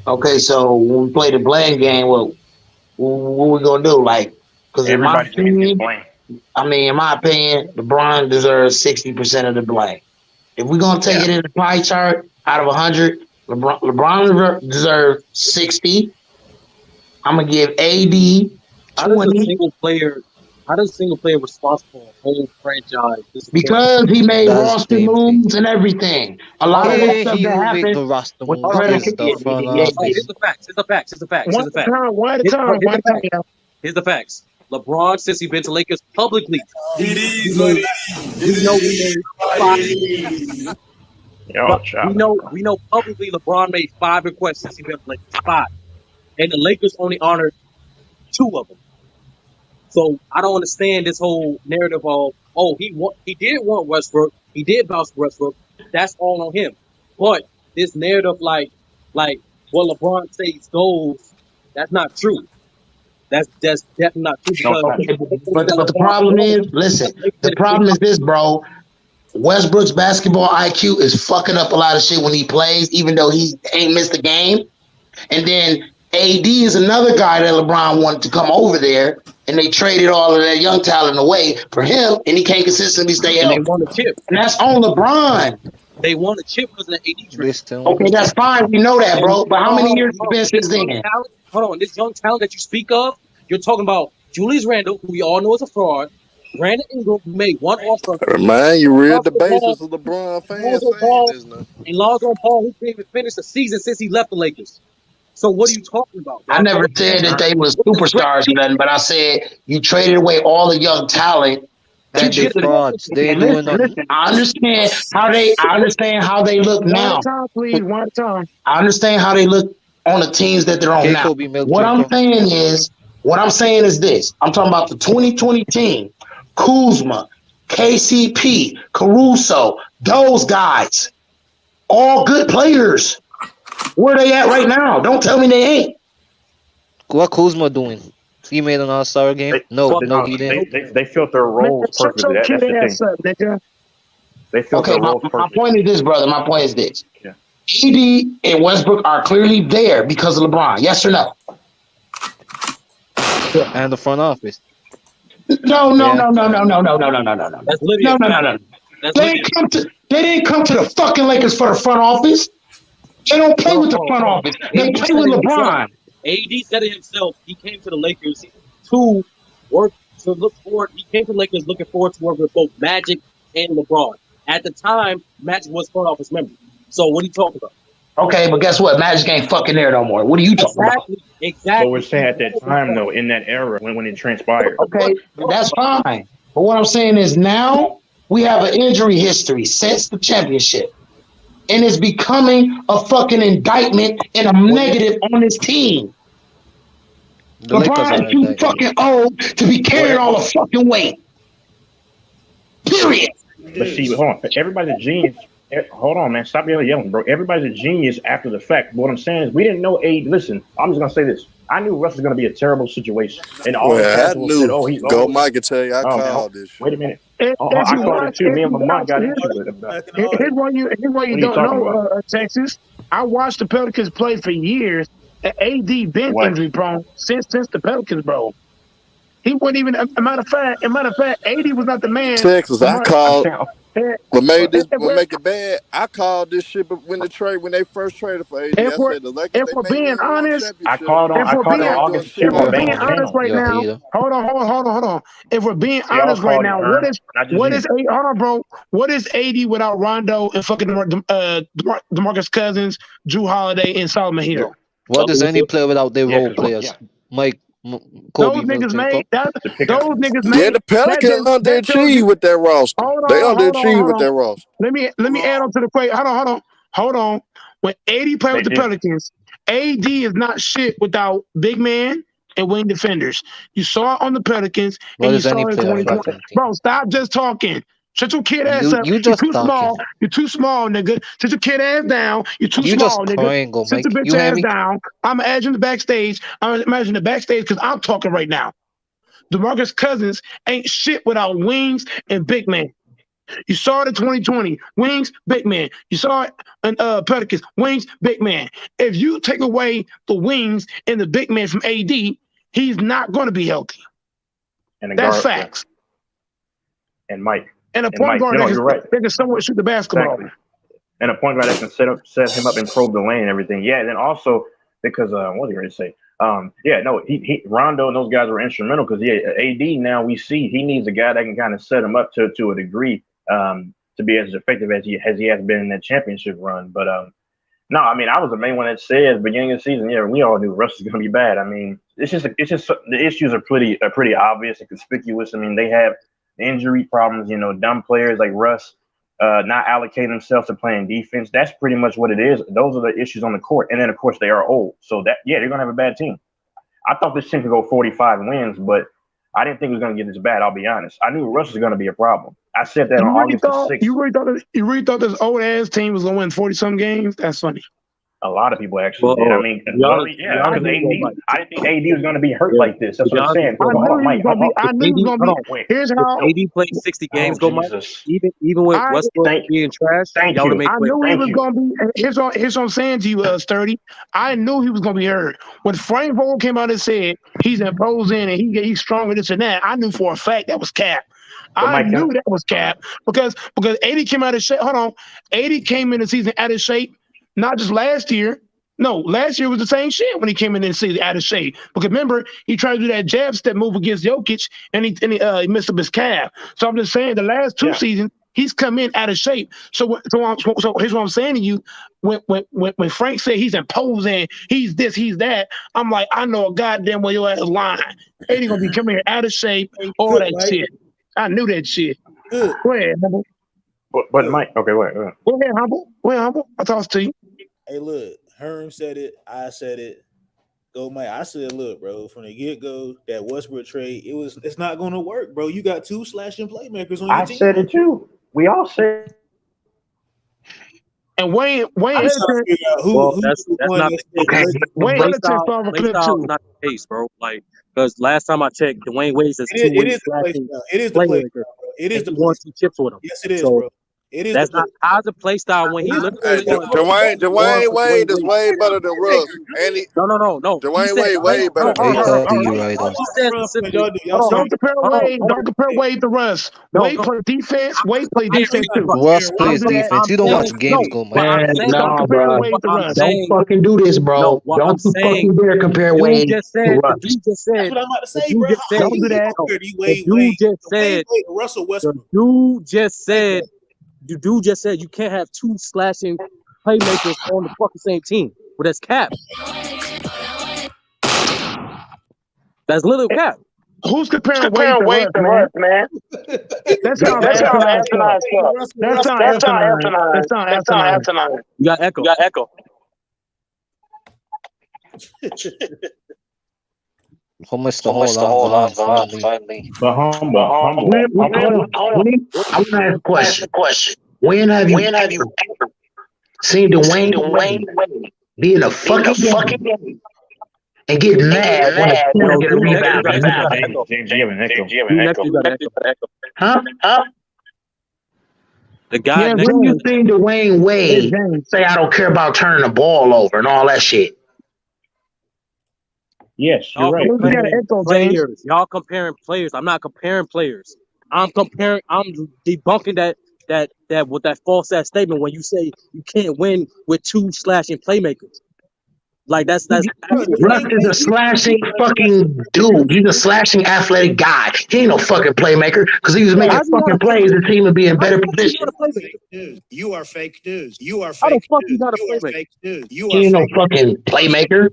Okay, so when we play the blame game, what we gonna do? Like, because in my everybody to me gets opinion, blamed. in my opinion, LeBron deserves 60% of the blame. If we're gonna take it in the pie chart out of 100, LeBron deserves 60. I'm gonna give AD How does a 20 single player? How does a single player responsible for a whole franchise disappoint? because he made That's roster same thing. moves and everything. A lot of that Yeah, stuff he that will make the happened roster was moves. It's the predicated. front Oh, office. here's the facts. Here's the facts. Here's the facts. One Here's the at a facts. time, one at a Here's time, here's one the at a facts. time. Here's the facts. LeBron, since he been to Lakers publicly, It we is what know it we is. know It he is made what five. it is. Oh, child. We know publicly LeBron made 5 requests since he been to Lakers. 5, and the Lakers only honored 2 of them. So I don't understand this whole narrative of he did want Westbrook, he did bounce Westbrook. That's all on him. But this narrative like what LeBron says goes, that's not true. That's definitely not true No, it's because not. Okay, people but that the LeBron problem is, alone, listen, they the said it problem is this, bro. Westbrook's basketball IQ is fucking up a lot of shit when he plays, even though he ain't missed a game. And then AD is another guy that LeBron wanted to come over there, and they traded all of that young talent away for him, and he can't consistently stay and they healthy. want a chip. And that's on LeBron. They want a chip because of the AD trade. Listen, Okay, that's fine. We know that, And bro. But how many years has it been since this young then? talent, hold on, this young talent that you speak of, you're talking about Julius Randle, who we all know is a fraud. Brandon Ingram, who made 1 All-Star. Man, you read the Lonzo Ball, basis of LeBron fans Lonzo saying Ball, this now. and Lonzo Ball, who can't even finish the season since he left the Lakers. So what are you talking about, I bro? never said that they was What is great? superstars or nothing, but I said you traded away all the young talent that they you could. frauds. They And doing listen, nothing. I understand how they look One at now. a time, please. One at a time. I understand how they look on the teams that they're on now. Kobe milk What I'm drinker. saying is this. I'm talking about the 2020 team. Kuzma, KCP, Caruso, those guys. All good players. Where they at right now? Don't tell me they ain't. What Kuzma doing? He made an All-Star game? No, he didn't. They filled their roles Shut perfectly. your That's kid the ass thing. up, nigga. They filled Okay, their my roles perfectly. point is this, brother. My point is this. Yeah. AD and Westbrook are clearly there because of LeBron. Yes or no? And the front office. No. That's literally a fact. No. That's They literally didn't come to the fucking Lakers for the front office. They don't play with the front office. They play with LeBron. AD said it himself. He came to the Lakers to work to look forward. He came to the Lakers looking forward to work with both Magic and LeBron. At the time, Magic was front office member. So what are you talking about? Okay, but guess what? Magic ain't fucking there no more. What are you talking about? Exactly. But we're saying at that time, though, in that era, when it transpired. Okay, that's fine. But what I'm saying is now we have an injury history since the championship. And it's becoming a fucking indictment and a negative on this team. The Lakers LeBron are is too like, fucking old to be carrying all the fucking weight. Period. But see, hold on. Everybody's a genius. Hold on, man. Stop yelling, bro. Everybody's a genius after the fact. But what I'm saying is we didn't know Listen, I'm just going to say this. I knew Russ was going to be a terrible situation. And all the Well, I casuals said, knew. he's Go old. Mike and tell you I Oh, man, called this shit. wait a minute. If I you called it watch, too. Me if and you Lamont watch, got into it about it. here's why you What are you don't talking know, about? Texas. I watched the Pelicans play for years. And AD been What? injury prone since the Pelicans, bro. He wasn't even a matter of fact. AD was not the man. Texas, I called. What make it bad? I called this shit when they first traded for AD. I said the Lakers if they we're may being win one honest, championship. I called on August if we're on being Bang's honest channel. right now, hold on. If we're being We all honest right called it, now, Ern, not just you. hold on, bro? What is AD without Rondo and fucking DeMarcus Cousins, Drew Holiday, and Solomon Hill? what is any player without their role players? Yeah. Mike Kobe Those niggas Milton Cup. made that. To pick Those up. niggas Yeah, made the Pelicans that tells you. underachieved with that roster. They underachieved with Hold on. that roster. Let me add on to the equation. Hold on. When AD played They with the did. Pelicans, AD is not shit without big man and wing defenders. You saw it on the Pelicans, What and you does any saw it in player have 2020. with anything? Bro, stop just talking. Shut your kid ass up. You You're just too talking. small. You're too small, nigga. Shut your kid ass down. You're too You just small, nigga. crying, go Sit your Mike. bitch You hear ass me? down. I'm imagining the backstage. I'm imagining the backstage because I'm talking right now. DeMarcus Cousins ain't shit without wings and big man. You saw it in 2020. Wings, big man. You saw it in Pelicans. Wings, big man. If you take away the wings and the big man from AD, he's not going to be healthy. And the That's guard, yeah. facts. And Mike. And a point guard No, you're right. that can somewhat shoot the basketball. Exactly. And a point guard that can set him up and probe the lane and everything. Yeah, and then also because what was I going to say? He Rondo and those guys were instrumental because AD now we see he needs a guy that can kind of set him up to a degree to be as effective as he has been in that championship run. But no, I mean I was the main one that said at the beginning of the season, yeah, we all knew Russ was going to be bad. I mean, it's just the issues are pretty obvious and conspicuous. I mean, they have injury problems, dumb players like Russ. Not allocating themselves to playing defense. That's pretty much what it is. Those are the issues on the court. And then, of course, they are old. So, they're going to have a bad team. I thought this team could go 45 wins, but I didn't think it was going to get this bad, I'll be honest. I knew Russ was going to be a problem. I said that on August the 6th. You really thought this old-ass team was going to win 40-some games? That's funny. A lot of people actually did. I mean, because I didn't think AD was going to be hurt like this. That's what I'm saying. I knew he was going to be. Here's how. AD played 60 games, go Mike. Even with Westbrook being trash, y'all would make I knew he was going to be. Here's what I'm saying to you, Sturdy. I knew he was going to be hurt. When Frank Vogel came out and said he's imposing and he's stronger this and that, I knew for a fact that was cap. I knew that was cap because AD came out of shape. Hold on, AD came in the season out of shape. Not just last year. No, last year was the same shit when he came in and see out of shape. Because remember, he tried to do that jab step move against Jokic and he missed up his calf. So I'm just saying the last two seasons he's come in out of shape. So here's what I'm saying to you: when Frank said he's imposing, he's this, he's that, I'm like, I know a goddamn well your ass is lying. Ain't gonna be coming here out of shape, all that shit. I knew that shit. Go ahead, Humble. But Mike, okay, wait. Go ahead, Humble. I'll talk to you. Hey, look, Herm said it. I said it. Go, Mike. I said, look, bro, from the get-go, that Westbrook trade, it's not going to work, bro. You got two slashing playmakers on your team. I said it too. We all said. And Wayne that's not the case. Wayne Playstyle's not the case, bro. Like, because last time I checked, Dwyane Wade says it is the play. It is the play. Two chips with him. Yes, it is, bro. It is. That's not how's the play style when he looks. Dwyane Wade is way better than Russ. No. Dwyane Wade way better than Russ. He said specifically. Don't compare Wade to Russ. Wade play defense. Wade play defense too. Russ plays defense. You don't watch games, go Mike. No, bro. Don't fucking do this, bro. Don't fucking dare compare Wade to Russ. You just said. That's what I'm about to say, bro. Don't do that. The dude just said you can't have two slashing playmakers on the fucking same team. Well, that's cap. That's literal cap. Who's comparing Wade to Russ, man? That's not asinine. That's not asinine. You got echo. How much the whole lot finally? But humble. I want to ask a question. When have you ever seen Dwyane Wade be in a fucking game and get mad when a get a rebound? James, you have an echo. Huh? The guy when you seen Dwyane Wade say, I don't care about turning the ball over and all that shit. Yes, you're right. Players. Y'all comparing players. I'm not comparing players. I'm debunking that with that false ass statement when you say you can't win with two slashing playmakers. Like that's Russ is a slashing fucking dude. He's a slashing athletic guy. He ain't no fucking playmaker because he was making fucking plays. The team would be in better position. You are fake news. You are How the fake fuck news. you not a You are playmaker? fake news. He ain't no fucking playmaker.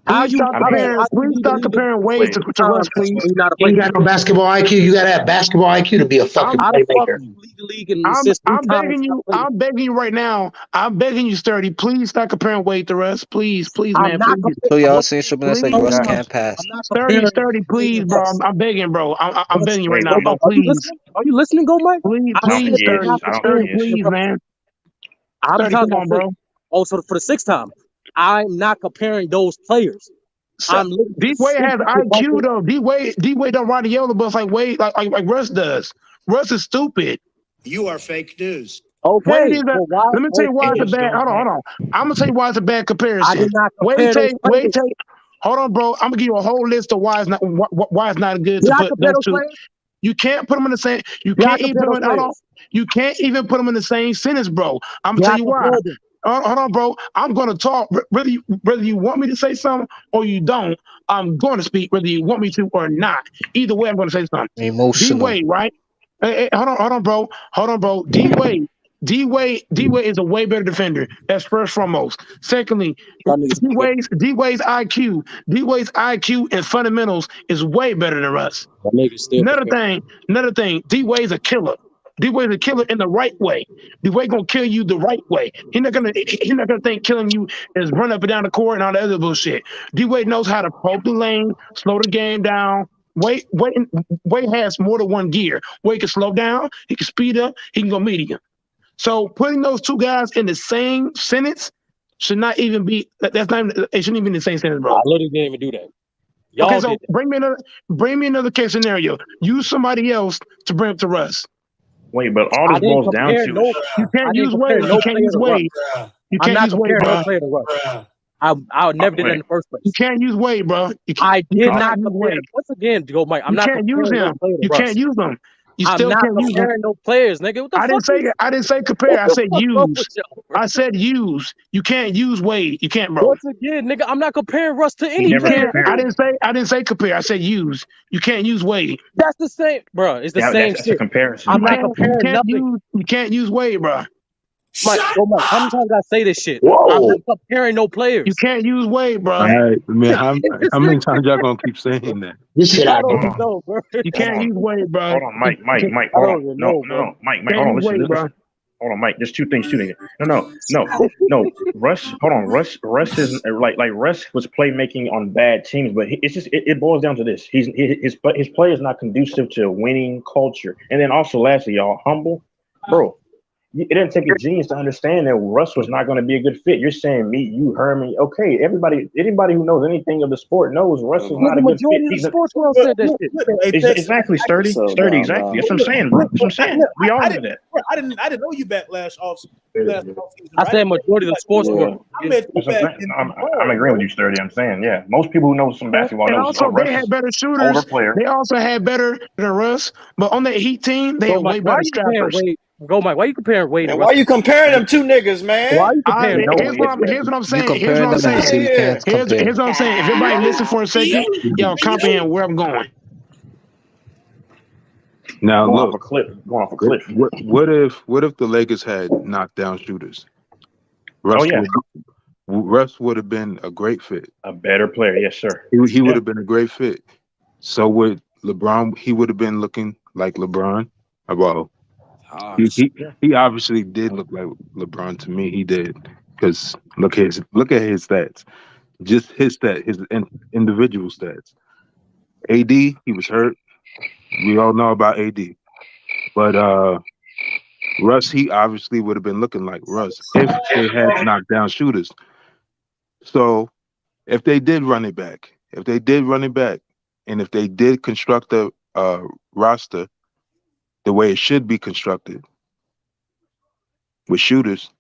How Please you stop I how, mean, comparing. how you Please lead the stop league in comparing Wade wait, six to Russ, times please. when you're not a You ain't playmaker? got no basketball IQ. You gotta have basketball IQ to be a fucking I'm How the fuck playmaker. do you lead the league in I'm assists three I'm times begging and not you. a playmaker? I'm begging you right now. I'm begging you, Sturdy. Please stop comparing Wade to Russ. Please, please, I'm man. not Please, comparing. So y'all Once saying again, something that's like so Russ please. much. can't pass. I'm not Sturdy, comparing Sturdy, Wade please, and bro. Russ. I'm begging, bro. I'm Once begging you right again, now, Go bro. Mike, are you Please, listening? Are you listening, Go Mike? please, I I don't think said please, he I'm is. Sturdy, not I don't think Sturdy, he comparing is. Wade and please, Russ. man. I'm Sturdy, telling come you, I on, said bro. also for the sixth time. I'm not comparing those players. I'm looking D Wade has specifically, IQ Michael. though. D Wade don't ride the yellow bus like Wade, like Russ does. Russ is stupid. You are fake news. Wade Okay, is a. well, why? Let me tell you He why it's a Okay, just bad. don't think. Hold on. I'm gonna tell you why it's a bad I comparison. did not Wade compare those take. Wade players. take. Hold on, bro. I'm gonna give you a whole list of why it's not good Did to I put compare those those two. players? You can't put them in the same. You Did I can't even compare put them those in. Hold on. players? You can't even put them in the same sentence, bro. I'm gonna Did tell I you why. compare them? Hold on, bro. I'm gonna talk. Whether you want me to say something or you don't, I'm going to speak. Whether you want me to or not. Either way, I'm gonna say something. D Emotional. Wade, right? Hey, hold on, bro. Hold on, bro. D Wade is a way better defender. That's first foremost. Secondly, Y'all niggas nigga. D Wade's IQ and fundamentals is way better than Russ. Y'all niggas still Another compare. thing, D Wade's a killer. D Wade's a killer in the right way. D Wade gonna kill you the right way. He's not gonna think killing you is run up and down the court and all the other bullshit. D Wade knows how to probe the lane, slow the game down. Wade has more than one gear. Wade can slow down, he can speed up, he can go medium. So putting those two guys in the same sentence should not even be. That's not. Even, it shouldn't even be in the same sentence, I bro. literally didn't even do that. Okay, Y'all so did that. bring me another case scenario. Use somebody else to bring up to Russ. Wait, but all I this didn't boils down compare to no. is You I can't didn't use compare Wade. You no can't player use to Russ. Wade. You I'm can't not use Wade, comparing no bro. player to Russ. I would never did that in wait. the first You place. can't use Wade, bro. I You did Uh, cannot not use compare. Wade. Once again, go Mike. I'm You not can't use comparing no him. player to You can't Russ. use them. You I'm still not can't use them. comparing no players, nigga. What the I fuck didn't say is? I didn't say What compare. I the said fuck wrong use. with y'all, bro? I said use. You can't use Wade. You can't, bro. Once again, nigga, I'm not comparing Russ to he any You never player, can't. nigga. compared. I didn't say compare. I said use. You can't use Wade. That's the same, bro. It's the same That's a shit. comparison, I'm You not Mike. can't. You comparing can't nothing. use. You can't use Wade, bro. Mike, Shut go Mike. How many up! times did I say this shit? I'm Whoa. not comparing no You players. can't use Wade, All bro. right, man. How This many nigga, times y'all gonna keep saying that? This shit I out don't of Hold even on. control. know, bro. You Hold can't on. use Wade, bro. Hold on, Mike. I Hold don't on. even No, know, no, bro. no. Mike. Can't Hold on. use Listen, Wade, bro. listen. Hold on, Mike. There's two things. No. Russ. Hold on. Russ is like Russ was playmaking on bad teams, but it's just it boils down to this. His play is not conducive to winning culture. And then also, lastly, y'all, humble, bro. It didn't take a genius to understand that Russ was not going to be a good fit. You're saying me, you, Herman. Okay, anybody who knows anything of the sport knows Russ is not Nigga, a good fit. majority of the He's a sports world Look, said that look, shit. look, hey, Tex, exactly I, sturdy, So sturdy. dumb, Exactly. That's dog. what I'm look, saying, bro. look, That's what I'm saying. look, We all I know didn't, that. I didn't know you back last off season, I right? I said didn't know majority you of the back sports then. world. Yeah. I met you That's what I'm back saying. in the I'm fall, agreeing with bro. you, sturdy. I'm saying, yeah. Most people who know some basketball And knows. Oh, also, they Russ had is better older shooters. player. They also had better than Russ. But on that Heat team, they Go had Mike. way Why are better you comparing scrappers. Wade? Go Mike. Why are you comparing Wade and Man, why Russ? you comparing them two niggas, Why man? are you comparing no No, it's Here's what I'm You saying. Here's what comparing I'm them Get and out you of saying. say you here. can't compare. Here's what I'm saying. If everybody listen for a second, y'all comprehend where I'm going. Now going off look, a cliff. Going off a cliff. what if the Lakers had knockdown shooters? Oh Russ yeah, would have been a great fit. a better player. Yes, sir. He would Yeah. have been a great fit. So would LeBron. He would have been looking like LeBron. Well, he Harsh. he, Yeah. he obviously did look like LeBron to me. He did because look at his stats. Just his individual stats. AD, he was hurt. We all know about AD. But Russ, he obviously would have been looking like Russ if they had knockdown shooters. So if they did run it back, and if they did construct a roster the way it should be constructed with shooters,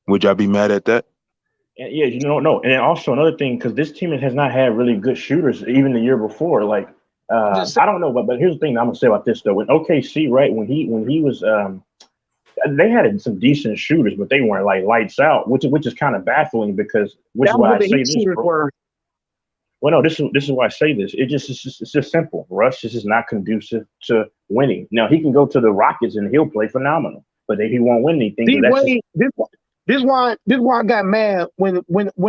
would y'all be mad at that? And yeah, no. And then also another thing, because this team has not had really good shooters even the year before. Like, I'm just saying. I don't know, but here's the thing I'm gonna say about this though. When OKC, right, when he was, they had some decent shooters, but they weren't like lights out, which is kind of baffling because which That is was why what I the say Heat this, shooters bro. were. Well, no, this is why I say this. It's just simple. Russ is just not conducive to winning. Now he can go to the Rockets and he'll play phenomenal, but he won't win anything D because that's just Wade, this This why I got mad when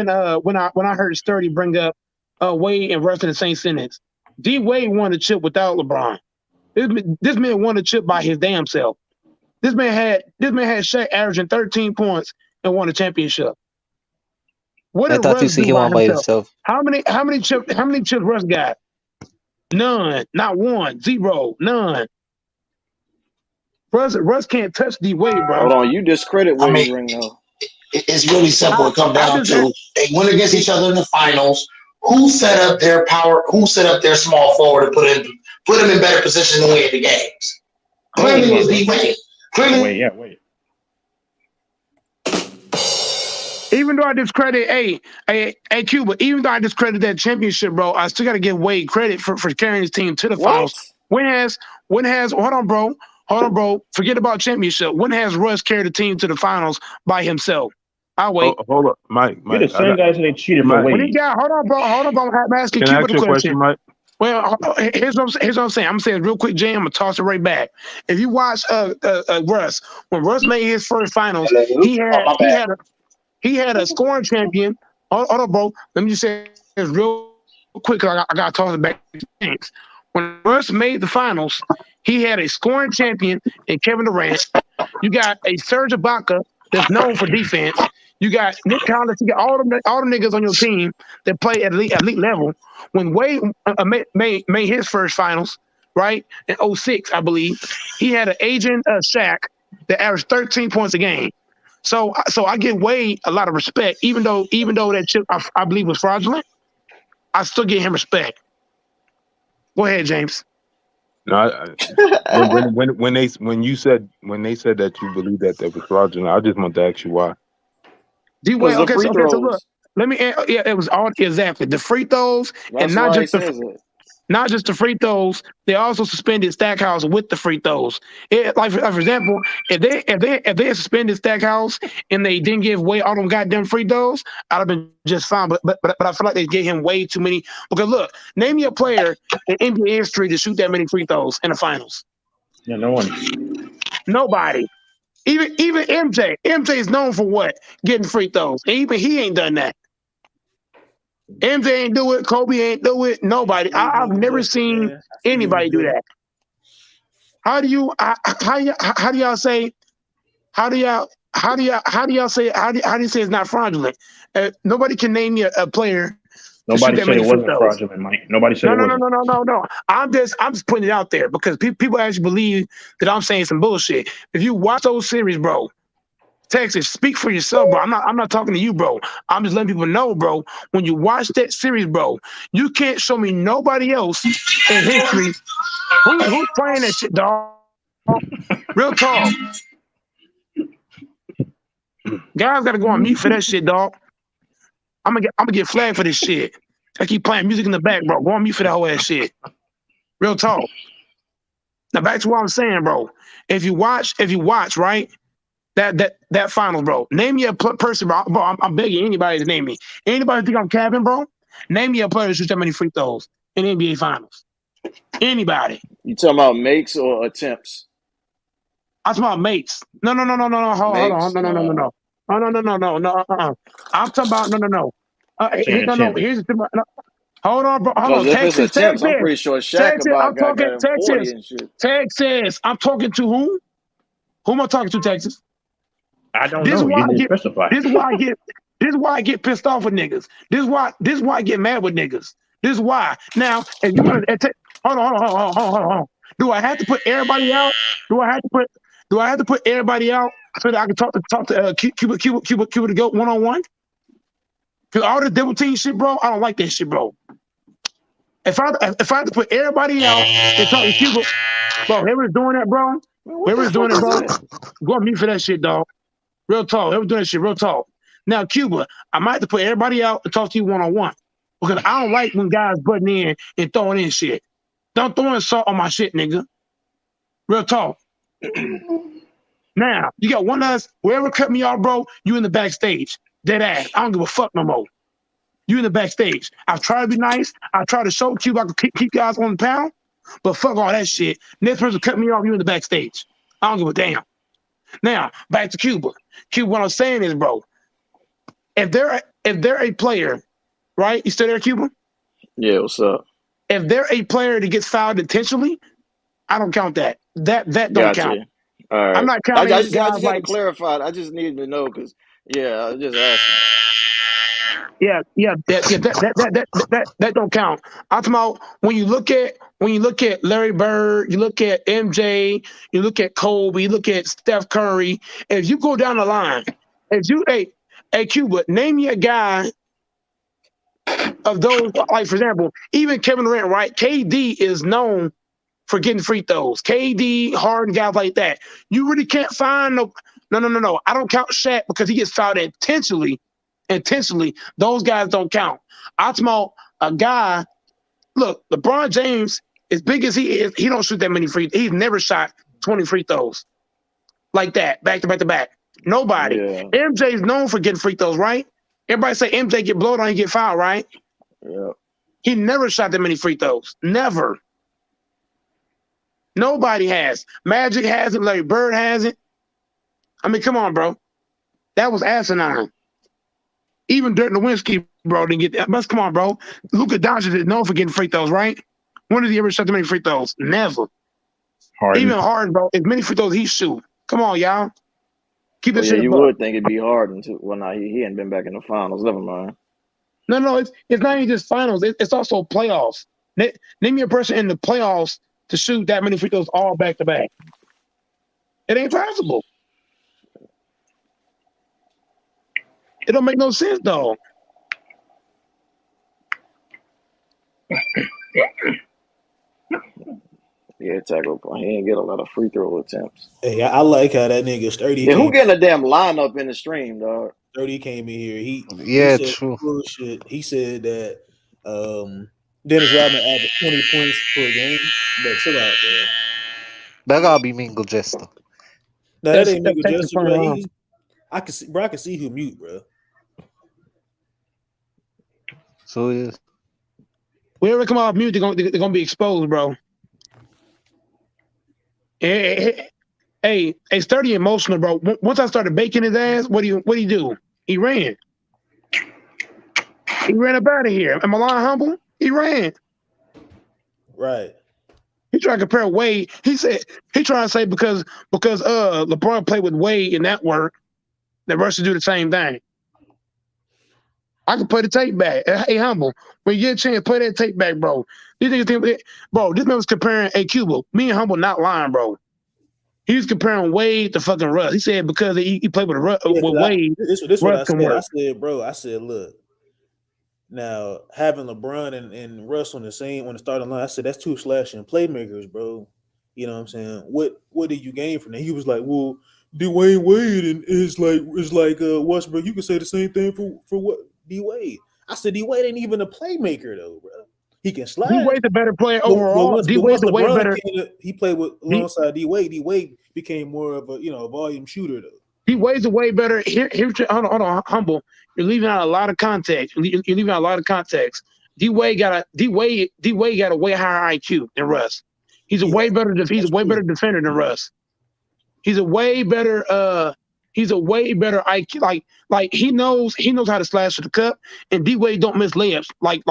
I heard Sturdy bring up Wade and Russ in the same sentence. D Wade won the chip without LeBron. This man won the chip by his damn self. This man had Shaq averaging 13 points and won a championship. What I did thought you Russ see do him by all by himself? himself. How many chips Russ got? None. Not one. Zero. None. Russ can't touch D Wade, bro. Hold on, you discredit I mean, Wade's ring though. it's really simple. I, It comes I down just to they went against each other in the finals. Who set up their power? Who set up their small forward to put them in better position to win the games? Clearly, it was D Wade. Clearly, Wait. even though I discredit Cuba, even though I discredit that championship, bro, I still gotta give Wade credit for carrying his team to the What? finals. When has hold on, bro. Forget about championship. When has Russ carried the team to the finals by himself? I'll wait. Hold up, Mike. You're the same guys that cheated for Mike, When he Wade. got hold on, bro. I'm asking can I Cuba ask the you a question. question, Mike? Well, here's what I'm saying. I'm saying real quick, Jay. I'm gonna toss it right back. If you watch Russ, when Russ made his first finals, he had a scoring champion. Hold on, bro. Let me just say this real quick. 'Cause I got to toss it back to James. When Russ made the finals, he had a scoring champion in Kevin Durant. You got a Serge Ibaka that's known for defense. You got Nick Collins. You got all the niggas on your team that play at elite level. When Wade made his first finals, right in 06, I believe, he had an agent Shaq that averaged 13 points a game. So I give Wade a lot of respect, even though that chip I believe was fraudulent. I still give him respect. Go ahead, James. No, when they said that you believe that was fraudulent, I just want to ask you why. D Wade. Because the Okay, free so look. throws. Let me. Yeah, it was all exactly the free throws, and That's why he says it. not just the free throws. They also suspended Stackhouse with the free throws. For example, if they had suspended Stackhouse and they didn't give Wade all them goddamn free throws, I'd have been just fine. But I feel like they gave him way too many. Because look, name me a player in NBA history to shoot that many free throws in the finals. Yeah, no one. Nobody. Even MJ. MJ is known for what? Getting free throws. And even he ain't done that. MJ ain't do it. Kobe ain't do it. Nobody. I've never seen anybody do that. How do you? How do y'all say? How do y'all say? How do you say it's not fraudulent? Nobody can name me a player to shoot Nobody that said many it free wasn't throws. fraudulent, Mike. Nobody said No, it no, no, wasn't. no, no, no, no. I'm just putting it out there because people actually believe that I'm saying some bullshit. If you watch those series, bro, Texas, speak for yourself, bro. I'm not talking to you, bro. I'm just letting people know, bro. When you watch that series, bro, you can't show me nobody else in history who's playing that shit, dog. Real talk. Guys gotta go on mute for that shit, dog. I'm gonna get flagged for this shit. I keep playing music in the back, bro. Go on mute for that whole ass shit. Real talk. Now back to what I'm saying, bro. If you watch, right, that finals, bro. Name me a person, bro. I'm begging anybody to name me. Anybody think I'm capping, bro? Name me a player that shoots that many free throws in NBA finals. Anybody. You talking about makes or attempts? I'm talking about mates. No. Hold on. Makes? No. Nah. No. I'm talking about no. Saying attempts. Here's the thing. No. Hold on, bro. Hold Because on. if it's Texas. attempts, I'm pretty sure Shaq I'm about got talking goddamn 40 Texas. and shit. Texas. I'm talking to who? Who am I talking to, Texas? I don't This is know. why You I didn't get. specify. This is why I get. This is why I get pissed off with niggas. This is why I get mad with niggas. This is why. Now, if you want to, hold on. Do I have to put everybody out? Do I have to put everybody out so that I can talk to Cuba to go 1-on-1? Cause all this double team shit, bro, I don't like that shit, bro. If I have to put everybody out and talk to Cuba, bro, whoever's doing that, bro, Man, what the fuck is that? go on mute for that shit, dog. Real talk. Whoever's doing that shit, real talk. Now, Cuba, I might have to put everybody out and talk to you 1-on-1 because I don't like when guys butting in and throwing in shit. Don't throw in salt on my shit, nigga. Real talk. Now, you got one of us, whoever cut me off, bro, you in the backstage. Dead ass. I don't give a fuck no more. You in the backstage. I've tried to be nice. I try to show Cuba I can keep guys on the pound, but fuck all that shit. Next person cut me off, you in the backstage. I don't give a damn. Now back to Cuba. Cuba, what I'm saying is, bro, if they're a player, right? You still there, Cuba? Yeah, what's up? If they're a player that gets fouled intentionally, I don't count that. That don't count. Gotcha. All I'm right. not I counting just I guys just had to like clarify. I just needed to know because I was just asking. that don't count. I'm talking about when you look at Larry Bird, you look at MJ, you look at Kobe, you look at Steph Curry. If you go down the line, if you hey Cuba, name me a guy of those, like for example, even Kevin Durant, right? KD is known for getting free throws. KD, Harden, guys like that. You really can't find no. I don't count Shaq because he gets fouled intentionally. Intentionally, those guys don't count. I'm talking about a guy. Look, LeBron James, as big as he is, he don't shoot that many free. He's never shot 20 free throws like that, back to back to back. Nobody. Yeah. MJ's known for getting free throws, right? Everybody say MJ get blown on, he get fouled, right? Yeah. He never shot that many free throws. Never. Nobody has. Magic has it. Larry Bird has it. I mean, come on, bro. That was asinine. Even Dirk Nowitzki, bro, didn't get that. But come on, bro. Luka Doncic is known for getting free throws, right? When did he ever shot that many free throws? Never. Harden. Even Harden, bro, as many free throws he shoot. Come on, y'all. Keep Well, this yeah, shit you above. would think it'd be Harden too. Well, no, he hadn't been back in the finals. Never mind. No, it's not even just finals. It's also playoffs. Name me a person in the playoffs to shoot that many free throws all back to back. It ain't possible. It don't make no sense, though. Yeah, tackle. He didn't get a lot of free throw attempts. Hey, I like how that nigga Sturdy Yeah, who came. getting a damn lineup in the stream, dog? Sturdy came in here. He Yeah, said true. bullshit. He said that Dennis Rodman averaged 20 points per game. But chill out, bro. That gotta be Mingle Jester. No, that ain't That's Miguel Texas Justin, front bro. line. I can see who mute, bro. So it is. Whenever they come off mute, they're gonna be exposed, bro. Hey, Sturdy emotional, bro. Once I started baking his ass, what do you do? He ran. He ran up out of here. Am I lying, humble? He ran. Right. He tried to compare Wade. He trying to say because LeBron played with Wade in that work, that Russ should do the same thing. I can play the tape back. Hey, humble. When you get a chance, play that tape back, bro. These niggas think, bro, this man was comparing a Cuba. Me and humble not lying, bro. He was comparing Wade to fucking Russ. He said because he played with Wade, this what I Russ can said. work. I said, bro, look. Now having LeBron and Russ on the starting line, I said that's two slashing playmakers, bro. You know what I'm saying? What did you gain from that? He was like, well, Dwyane Wade and is like Westbrook. You can say the same thing for what D Wade. I said D Wade ain't even a playmaker though, bro. He can slide. D Wade's the better player But overall. once D Wade's the way LeBron better. he played with alongside D Wade. D Wade became more of a volume shooter though. D Wade's a way better. Here, hold on, humble. You're leaving out a lot of context. You're leaving out a lot of context. D Wade got a way higher IQ than Russ. He's a way better defender than Russ. He's a way better IQ. Like he knows how to slash for the cup, and D Wade don't miss layups like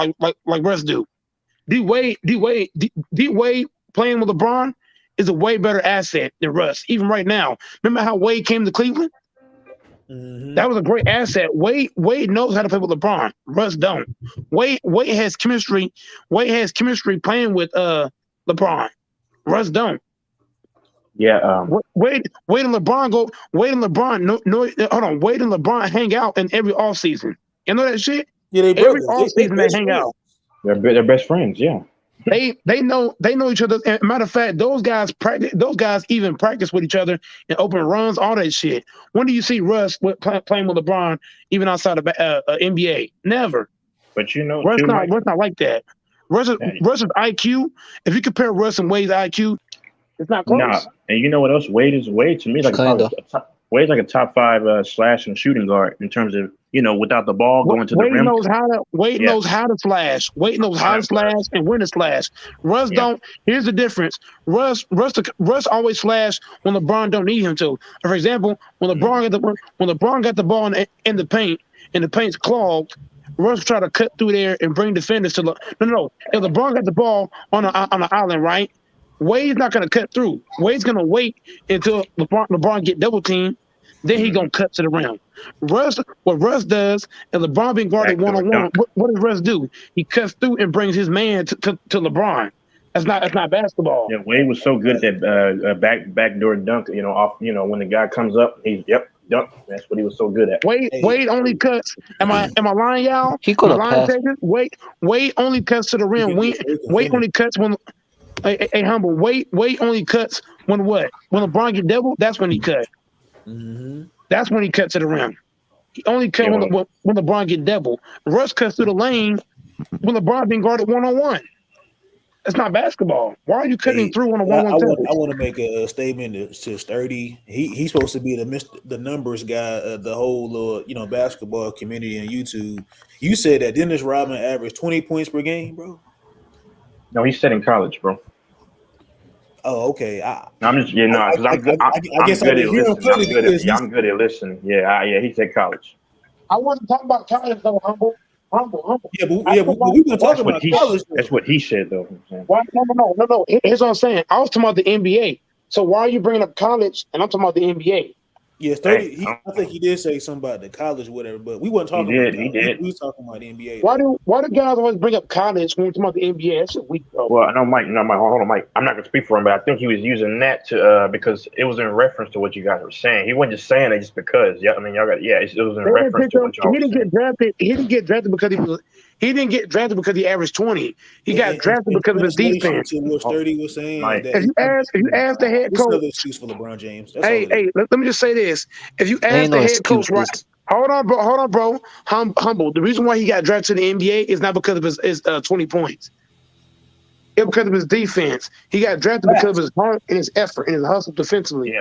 Russ do. D Wade playing with LeBron is a way better asset than Russ, even right now. Remember how Wade came to Cleveland? Mm-hmm. That was a great asset. Wade knows how to play with LeBron. Russ don't. Wade has chemistry. Wade has chemistry playing with LeBron. Russ don't. Yeah. Wade and LeBron Wade and LeBron hang out in every offseason. You know that shit? Yeah, every offseason they hang out. They're best friends. Yeah. They know each other. And matter of fact, those guys even practice with each other and open runs, all that shit. When do you see Russ playing with LeBron even outside of NBA? Never. But Russ not like that. Russ's IQ. If you compare Russ and Wade's IQ, it's not close. Nah, and you know what else? Wade to me like Wade's like a top 5 slash and shooting guard in terms of without the ball going to the Wade rim. knows how to. Wade Yeah, knows how to slash. Wade knows how to slash and when to slash. Russ yeah. don't. Here's the difference. Russ always slash when LeBron don't need him to. For example, when LeBron got the ball in the paint and the paint's clogged, Russ try to cut through there and bring defenders to no. If LeBron got the ball on the island, right? Wade's not going to cut through. Wade's going to wait until LeBron get double teamed. Then he gonna cut to the rim. What Russ does, and LeBron being guarded Backdoor 1-on-1. dunk. What does Russ do? He cuts through and brings his man to LeBron. That's not basketball. Yeah, Wade was so good at that backdoor dunk. Off. When the guy comes up, he's dunk. That's what he was so good at. Wade only cuts. Am I lying, y'all? He could Am have I lying, passed. Texas? Wade only cuts to the rim. Wade only cuts when. Hey, humble. Wade only cuts when what? When LeBron get double, that's when he cut. Mm-hmm. That's when he cut to the rim. He only cut when LeBron get double. Russ cuts through the lane when LeBron being guarded 1-on-1. That's not basketball. Why are you cutting through on a 1-1 coverage? I want to make a statement to Sturdy. He's supposed to be the numbers guy of the whole basketball community on YouTube. You said that Dennis Rodman averaged 20 points per game, bro. No, he's set in college, bro. Oh, okay. I'm just because I'm good. I'm good at listening. I'm good at listening. Yeah, he said college. I wasn't talking about college though, humble. Yeah, but we were talking about college. That's what he said though. Why? No. Here's what I'm saying. I was talking about the NBA. So why are you bringing up college? And I'm talking about the NBA. Yes, 30. I think he did say something about the college, or whatever. But we weren't talking. He did. We were talking about the NBA. Why do guys always bring up college when we're talking about the NBA? That's a weak, bro. Well, no, Mike. Hold on, Mike. I'm not gonna speak for him, but I think he was using that to because it was in reference to what you guys were saying. He wasn't just saying it just because. Yeah, I mean, y'all got. Yeah, it was in reference to what y'all were saying. He didn't get drafted because he didn't get drafted because he averaged 20. He got drafted because of his defense. To what Sturdy was saying, if you ask the head coach, another excuse for LeBron James. Hey, let me just say this: if you ask the head coach, right? Hold on, bro. Humble. The reason why he got drafted to the NBA is not because of his 20 points. It's because of his defense. He got drafted because of his heart and his effort and his hustle defensively.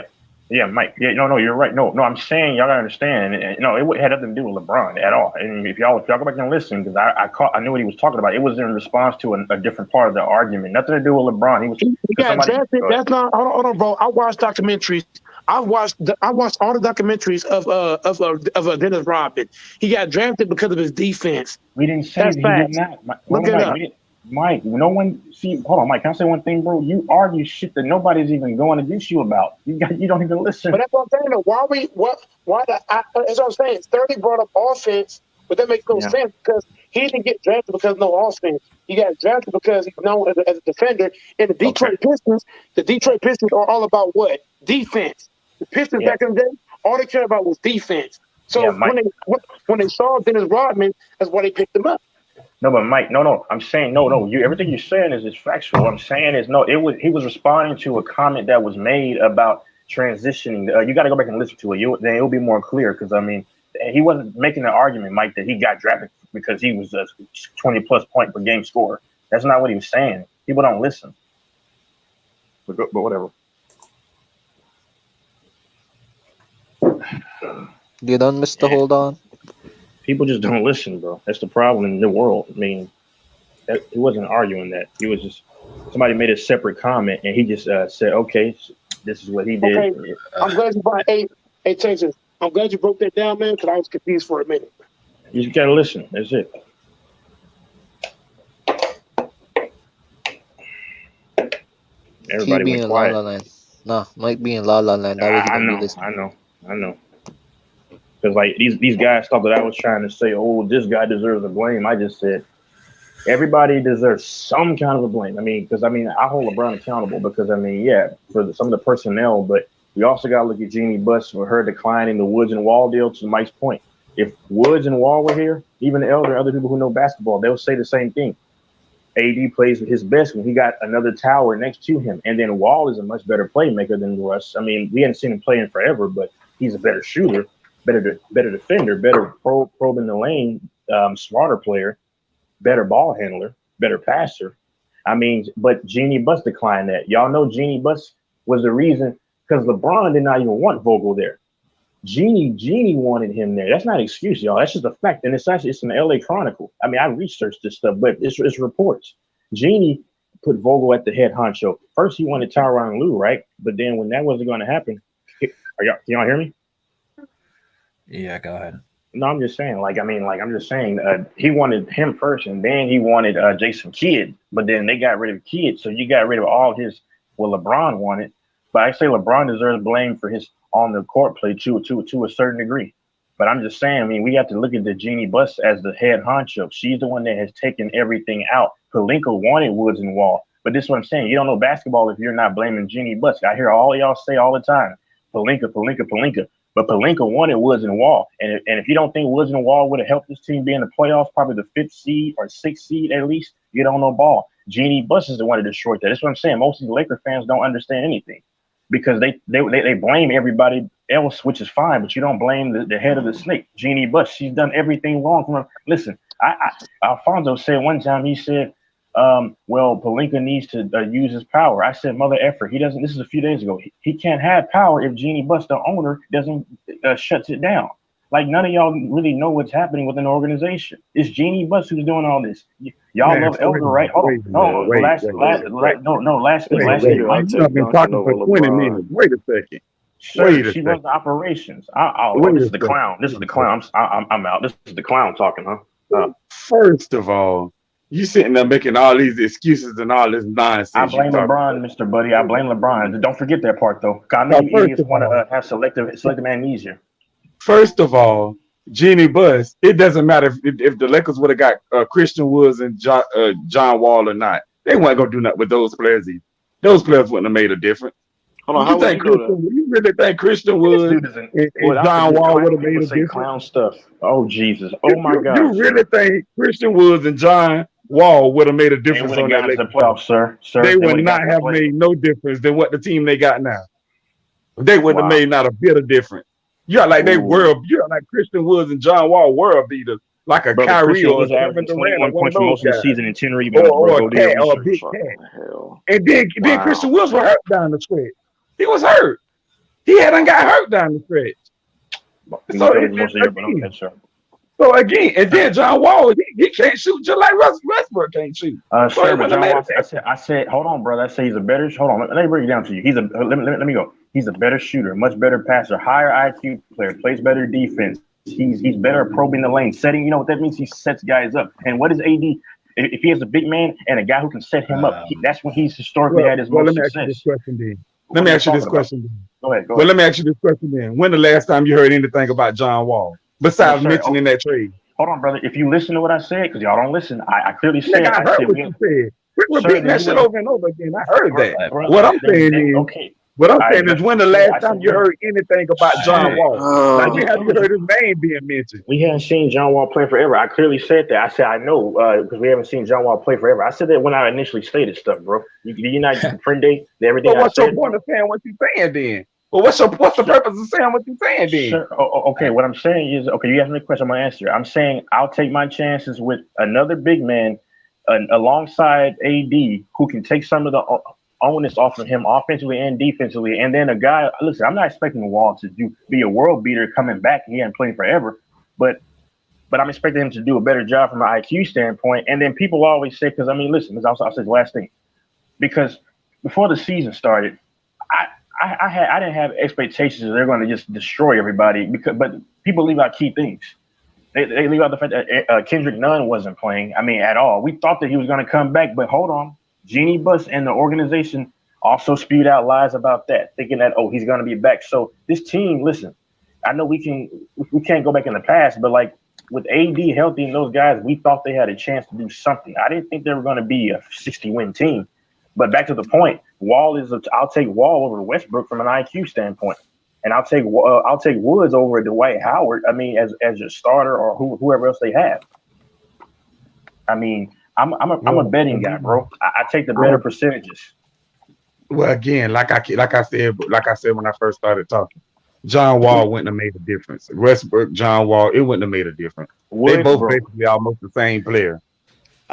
Yeah, Mike. Yeah, no, you're right. No, I'm saying y'all gotta understand. And, it had nothing to do with LeBron at all. And if y'all go back and listen, because I knew what he was talking about. It was in response to a different part of the argument. Nothing to do with LeBron. He got drafted. That's not. Hold on, bro. I watched documentaries. I watched all the documentaries of Dennis Rodman. He got drafted because of his defense. We didn't say that he did not. Look it up. Mike, no one hold on, Mike. Can I say one thing, bro? You argue shit that nobody's even going against you about. You don't even listen. But that's what I'm saying. That's what I'm saying. 30 brought up offense, but that makes no sense because he didn't get drafted because of no offense. He got drafted because he's known as a defender. And the Detroit Pistons are all about what? Defense. The Pistons back in the day, all they cared about was defense. So when they saw Dennis Rodman, that's why they picked him up. No, but Mike, no. I'm saying no. Everything you're saying is factual. What I'm saying is he was responding to a comment that was made about transitioning. You got to go back and listen to it. Then it'll be more clear because he wasn't making an argument, Mike, that he got drafted because he was a 20+ point per game scorer. That's not what he was saying. People don't listen. But whatever. You done, Mr. Hold On? People just don't listen, bro. That's the problem in the world. I mean, he wasn't arguing that. He was just somebody made a separate comment, and he just said, "Okay, this is what he did." Okay. I'm glad you brought hey Texas. I'm glad you broke that down, man, because I was confused for a minute. You just gotta listen. That's it. Everybody went quiet. La La Land. No, Mike being La La Land. I know. Because like these guys thought that I was trying to say, oh, this guy deserves a blame. I just said everybody deserves some kind of a blame. I hold LeBron accountable because for some of the personnel, but we also got to look at Jeannie Buss for her declining the Woods and Wall deal. To Mike's point, if Woods and Wall were here, even the elder, other people who know basketball, they'll say the same thing. AD plays his best when he got another tower next to him, and then Wall is a much better playmaker than Russ. We hadn't seen him play in forever, but he's a better shooter. Better defender, better probe in the lane, smarter player, better ball handler, better passer. But Jeannie Buss declined that. Y'all know Jeannie Buss was the reason because LeBron did not even want Vogel there. Jeannie wanted him there. That's not an excuse, y'all. That's just a fact, and it's an LA Chronicle. I mean, I researched this stuff, but it's reports. Jeannie put Vogel at the head honcho. First, he wanted Tyronn Lue, right? But then when that wasn't going to happen, can y'all hear me? Yeah, go ahead. No, I'm just saying. I'm just saying. He wanted him first, and then he wanted Jason Kidd. But then they got rid of Kidd, so you got rid of all his. Well, LeBron wanted, but I say LeBron deserves blame for his on the court play to a certain degree. But I'm just saying. I mean, we have to look at the Jeannie Buss as the head honcho. She's the one that has taken everything out. Pelinka wanted Woods and Wall, but this is what I'm saying. You don't know basketball if you're not blaming Jeannie Buss. I hear all y'all say all the time, Pelinka. But Pelinka wanted Woods and Wall. And if you don't think Woods and Wall would have helped this team be in the playoffs, probably the 5th seed or 6th seed at least, you don't know ball. Jeannie Buss is the one that destroyed that. That's what I'm saying. Most of the Laker fans don't understand anything because they blame everybody else, which is fine, but you don't blame the head of the snake, Jeannie Buss. She's done everything wrong. Listen, Alfonso said one time, he said, well, Pelinka needs to use his power. I said, mother effer, he doesn't. This is a few days ago. He can't have power if Jeannie Buss, the owner, doesn't shuts it down. Like none of y'all really know what's happening within the organization. It's Jeannie Buss who's doing all this. Y'all love Elder, right? Hold on. Last thing. I've been talking for 20 minutes. Wait a second. Sir, she runs the operations. This is the clown. This is the clown. I'm out. This is the clown talking, huh? First of all, you sitting there making all these excuses and all this nonsense. I blame LeBron, Mr. Buddy. I blame LeBron. Don't forget that part, though. I know you idiots want to have selective amnesia. First of all, Jeannie Buss, it doesn't matter if the Lakers would have got Christian Woods and John Wall or not. They weren't going to do nothing with those players either. Those players wouldn't have made a difference. Hold on, you really think Christian Woods and John Wall would have made a difference? Clown stuff. Oh, Jesus. Oh, my God. You really think Christian Woods and John Wall would have made a difference on that Lakers playoffs, sir? They would not have made no difference than what the team they got now. They wouldn't have made not a bit of difference. You're like you're like Christian Woods and John Wall world beaters, like a Kyrie or Kevin Durant or one of those most of the season and 10 rebounds, or a big cat. And then Christian Woods was hurt down the stretch. He was hurt. He hadn't got hurt down the stretch. So again, and then John Wall, he can't shoot just like Westbrook can't shoot. Sir, but John Wall, I said, hold on, brother. I say he's a better. Hold on, let me break it down to you. Let me go. He's a better shooter, much better passer, higher IQ player, plays better defense. He's better at probing the lane, setting. You know what that means? He sets guys up. And what is AD? If he has a big man and a guy who can set him up, that's when he's historically had his most success. Let me ask you this question then. Go ahead. Let me ask you this question then. When the last time you heard anything about John Wall besides mentioning that trade? Hold on, brother. If you listen to what I said, because y'all don't listen, I clearly said. I heard what you said. We're repeating that shit over and over again. I heard that. What I'm saying is, is when the last time you heard anything about John Wall? Have you heard his name being mentioned? We haven't seen John Wall play forever. I clearly said that. I said I know because we haven't seen John Wall play forever. I said that when I initially stated stuff, bro. You not friend day everything. So what's your point of saying what you're saying then? Well, what's the purpose of saying what you're saying then? Sure. Okay, what I'm saying is, you asked me a question, I'm going to answer. I'm saying I'll take my chances with another big man alongside AD who can take some of the onus off of him offensively and defensively. And then a guy, listen, I'm not expecting Wall to be a world beater coming back. He hadn't played forever. But I'm expecting him to do a better job from an IQ standpoint. And then people always say, because, I mean, listen, I'll say the last thing. Because before the season started, I didn't have expectations that they're going to just destroy everybody but people leave out key things. They leave out the fact that Kendrick Nunn wasn't playing. I mean, at all. We thought that he was going to come back, but hold on. Jeannie Buss and the organization also spewed out lies about that, thinking that he's going to be back. So this team, listen, I know we can't go back in the past, but like with AD healthy and those guys, we thought they had a chance to do something. I didn't think they were going to be a 60-win team. But back to the point, I'll take Wall over Westbrook from an IQ standpoint, and I'll take Woods over Dwight Howard. I mean, as your starter or whoever else they have. I mean, I'm a betting guy, bro. I take the better percentages. Well, again, like I said when I first started talking, John Wall wouldn't have made a difference. Westbrook, John Wall, it wouldn't have made a difference. They both basically almost the same player.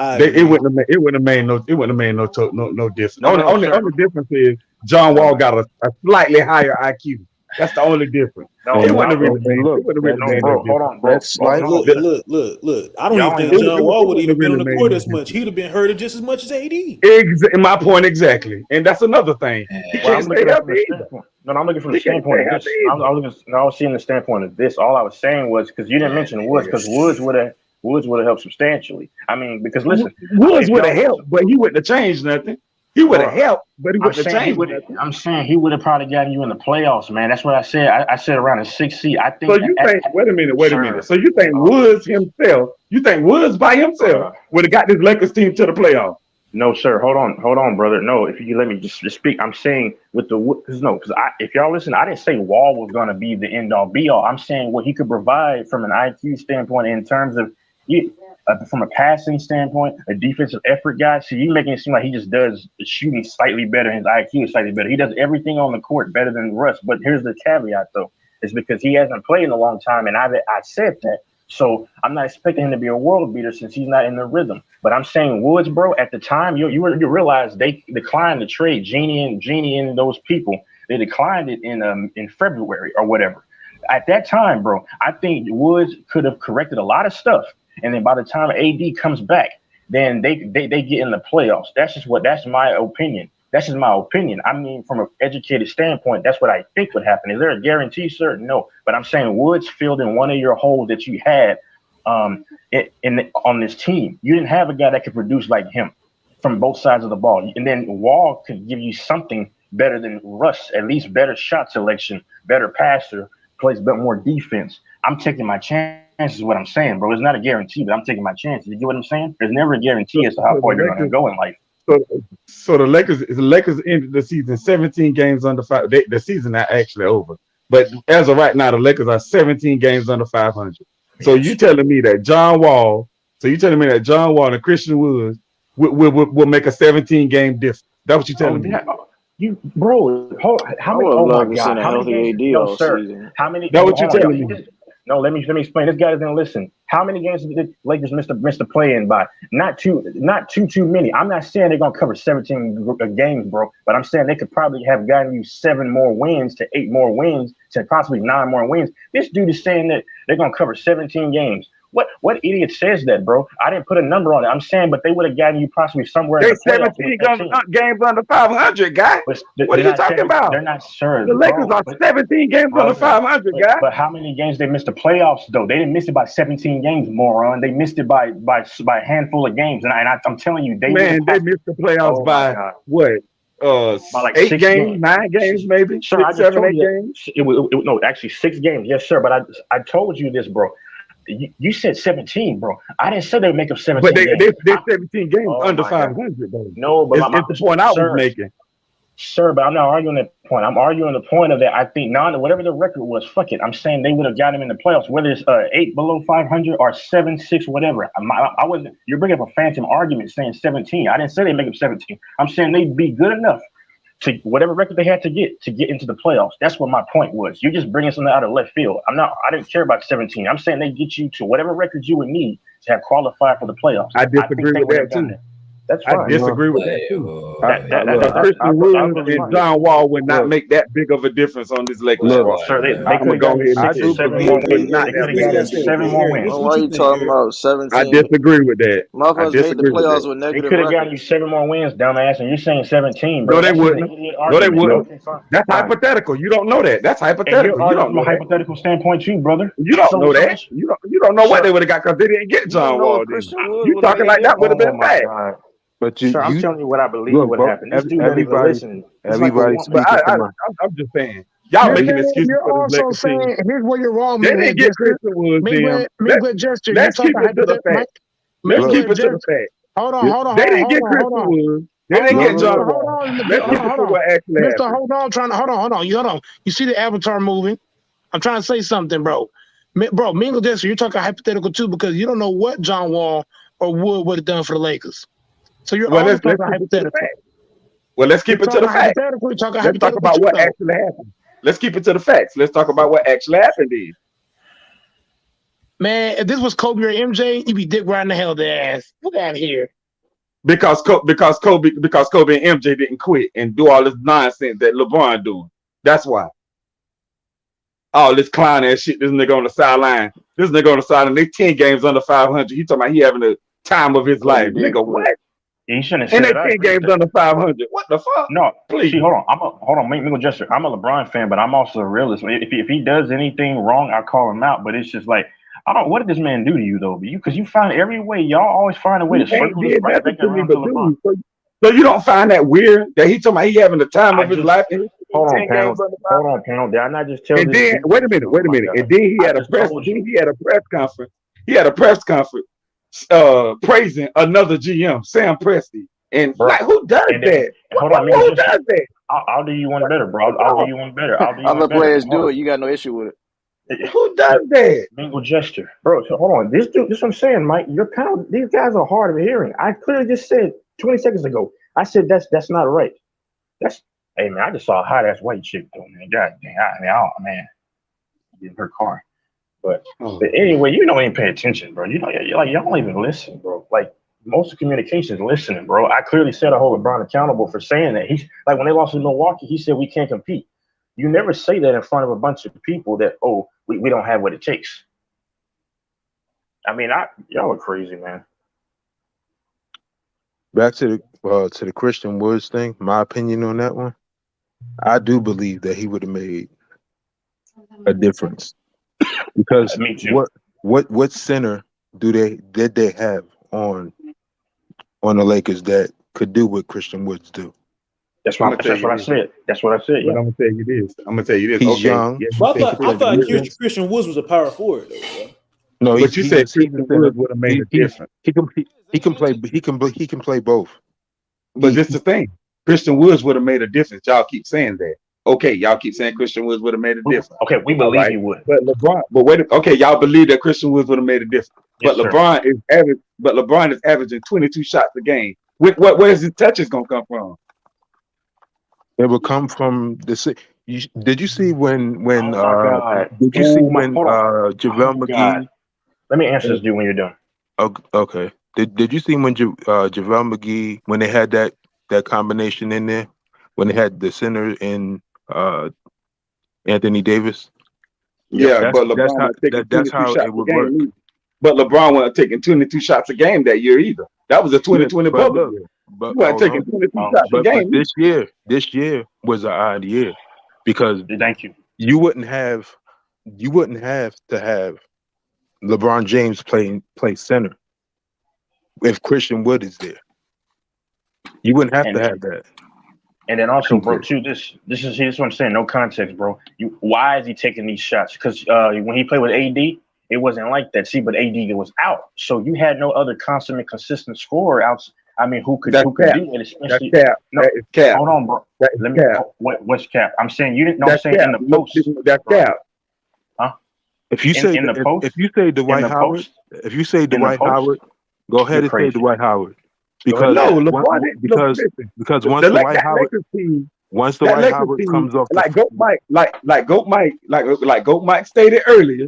It wouldn't have made no difference. Only difference is John Wall got a slightly higher IQ That's the only difference. No, It And, wasn't really and made. look, It wouldn't that really no, made and no bro. Hold difference. on, that bro. slight Hold on. Look. I don't even Y'all think ain't John It Wall would wouldn't even been on really the made court no as much. difference. He'd have been hurted just as much as AD. My point exactly, and that's another thing. He Well, can't I'm stay looking at it from healthy the either. standpoint. No, I'm looking from the He can't stay standpoint of healthy this. either. I was seeing the standpoint of this. All I was saying was because you didn't mention Woods, because Woods would have helped substantially. I mean, because listen, Woods if would have y'all helped, but he wouldn't have changed nothing. He would have bro, helped, but he wouldn't have changed nothing. I'm saying he would have probably gotten you in the playoffs, man. That's what I said. I said around a 6 seed. I So think you think? Wait a minute. sure, So you think Woods himself? You think Woods by himself uh, would have got this Lakers team to the playoffs? no, sir. Hold on, brother. No, if you let me just speak, I'm saying with the because if y'all listen, I didn't say Wall was going to be the end all be all. I'm saying what he could provide from an IQ standpoint in terms of you. From a passing standpoint, a defensive effort guy. So you making it seem like he just does the shooting slightly better, his IQ is slightly better. He does everything on the court better than Russ. But here's the caveat, though, is because he hasn't played in a long time, and I said that. So I'm not expecting him to be a world beater since he's not in the rhythm. But I'm saying Woods, bro. At the time, you realize they declined the trade. Genie and those people, they declined it in February or whatever. At that time, bro, I think Woods could have corrected a lot of stuff. And then by the time AD comes back, then they get in the playoffs. That's my opinion. That's just my opinion. I mean, from an educated standpoint, that's what I think would happen. Is there a guarantee, sir? No. But I'm saying Woods filled in one of your holes that you had on this team. You didn't have a guy that could produce like him from both sides of the ball. And then Wall could give you something better than Russ, at least better shot selection, better passer, plays a bit more defense. I'm taking my chances, is what I'm saying, bro. It's not a guarantee, but I'm taking my chances. You get what I'm saying? There's never a guarantee as to how far you're going to go in life. So the Lakers ended the season 17 games under five. The season not actually over, but as of right now, the Lakers are 17 games under 500. So you telling me that John Wall? So you telling me that John Wall and Christian Woods will make a 17 game difference? That's what you telling me? You, bro, how many? Oh my God, how many games? No, sir. Season. How many? That's what you telling me? No, let me explain. This guy doesn't listen. How many games did the Lakers miss the play in by? Not too many. I'm not saying they're gonna cover 17 games, bro. But I'm saying they could probably have gotten you 7 more wins to 8 more wins to possibly 9 more wins. This dude is saying that they're gonna cover 17 games. What idiot says that, bro? I didn't put a number on it. I'm saying, but they would have gotten you possibly somewhere in the playoffs. 17 games under 500, guy. What are you talking about? They're not sure. The Lakers are 17 games under 500, guy. But how many games they missed the playoffs though? They didn't miss it by 17 games, moron. They missed it by a handful of games, and I'm telling you, they missed the playoffs by what? By like 8 games, 9 games, maybe. Sure, 6, 7, 8 games. No, actually 6 games. Yes, sir. But I told you this, bro. You said 17, bro. I didn't say they would make up 17 but games. They're 17 games under 500, though. No, but it's the point I was making. Sir, but I'm not arguing that point. I'm arguing the point of that. I think whatever the record was, fuck it. I'm saying they would have got him in the playoffs, whether it's 8 below 500 or 7, 6, whatever. I wasn't. You're bringing up a phantom argument saying 17. I didn't say they make up 17. I'm saying they'd be good enough to whatever record they had to get into the playoffs. That's what my point was. You're just bringing something out of left field. I didn't care about 17. I'm saying they get you to whatever records you would need to have qualified for the playoffs. I disagree with that too. That's fine. I disagree with that too. Christian Woods and John Wall would not make that big of a difference on this Lakers squad. Sir, they could have gotten 7 more wins. They could have gotten 7 more wins. Why are you talking about 17? I disagree with that. Motherfuckers made the playoffs with negative They could have gotten you 7 more wins, dumbass, and you're saying 17, No, bro. they wouldn't. No, they wouldn't. That's hypothetical. You don't know that. That's hypothetical. You don't know from a hypothetical standpoint too, brother. You don't know that. You don't know what they would have got because they didn't get John Wall. You talking like that would have been bad. But I'm telling you what I believe would happen. This dude doesn't even listen. Everybody speaking I'm just saying. Y'all making excuses you're for this also Lakers team. Here's where you're wrong, They man. didn't get Christian Woods. Let's keep it to the fact. Let's keep it to the fact. Hold on. They didn't get Christian Woods. They didn't get John Wall. Let's keep it to what actually happened. Mister, hold on. You see the avatar moving? I'm trying to say something, bro. Bro, Mingle Dexter, you're talking hypothetical too because you don't know what John Wall or Wood would have done for the Lakers. So you're always talking hypothetical. Well, let's keep it to the facts. Let's talk about what actually happened. Let's keep it to the facts. Let's talk about what actually happened then. Man, if this was Kobe or MJ, you'd be dick riding the hell their ass. Get out of here. Because Kobe and MJ didn't quit and do all this nonsense that LeBron doing. That's why. all this clown ass shit. This nigga on the sideline. This nigga on the sideline. They 10 games under 500. He talking about he having the time of his Because he life. didn't Nigga, quit. what? Yeah, he shouldn't have And said they it. I 10 agree with games that. under 500. What the fuck? No, Please. see, hold on. Make me go gesture. I'm a LeBron fan, but I'm also a realist. If he does anything wrong, I call him out. But it's just like I don't. What did this man do to you though? Because you find every way. Y'all always find a way He to ain't circle this did right nothing back to me around to but LeBron. lose. So you don't find that weird that he talking about he having the time I of his just life and he's hold 10 on, panel. games under Hold 500? on, panel. Did I not just tell And this? then wait a minute. Oh my God! And then he I had a just press. told Then you. he had a press conference. He had a press conference, praising another GM, Sam Presti. And Bro, like, who does and that? hold on, Who does that? I'll do you one What better, the bro. fuck I'll do wrong? you one better. I'll do you one Other better. players Hold do on. it. You got no issue with it. Who does that? Mingle gesture, bro. So hold on. This what I'm saying, Mike. Your panel. These guys are hard of hearing. I clearly just said 20 seconds ago. I said that's not right. That's hey man. I just saw a hot ass white chick though, man. God dang. Man, in her car. But anyway, you don't even pay attention, bro. You know, you're like y'all don't even listen, bro. Like most of communication is listening, bro. I clearly said I hold LeBron accountable for saying that. He's like when they lost in Milwaukee, he said we can't compete. You never say that in front of a bunch of people that we don't have what it takes. I mean, y'all are crazy, man. Back to the Christian Woods thing. My opinion on that one, I do believe that he would have made a difference because Me too. what center did they have on the Lakers that could do what Christian Woods do? That's what I said. That's what I said. But Yeah. I'm gonna tell you this. He's Okay, young. yeah, But He I can play thought defense. Christian Woods was a power forward though, bro. No, but you said Christian Woods would have made a difference. He can play both. But this is the thing. Christian Woods would have made a difference. Y'all keep saying that. Okay, y'all keep saying Christian Woods would have made a difference. Okay, we believe he would. But y'all believe that Christian Woods would have made a difference. Yes, But LeBron is averaging 22 shots a game. Where's his touches gonna come from? It would come from the. Did you see when Oh my God. did you see when JaVale McGee? God. Let me answer this, dude, when you're done. Okay. Did you see when JaVale McGee, when they had that combination in there, when they had the center in Anthony Davis? Yeah, but LeBron was taking 22 how shots it a would game. work. Either. But LeBron wasn't taking 22 shots a game that year either. That was a 2020 but bubble look, year. but He wasn't hold taking on. 22 shots a But game. this year was an odd year because thank you. You wouldn't have to have LeBron James play center if Christian Wood is there. You wouldn't have to have that. And then also, bro, too, this is what I'm saying. No context, bro. Why is he taking these shots? Because when he played with AD, it wasn't like that. See, but AD was out, so you had no other consummate, consistent scorer out. I mean, who could do that? Especially, that's cap. No, that is cap. Hold on, bro. Let me. Cap. What's cap? I'm saying you didn't. No, That's I'm saying cap. in the post. That's cap. Huh? If you say Dwight Howard, go ahead and say Dwight Howard. Because no, LeBron didn't. Because once Dwight Howard comes off like Goat Mike stated earlier,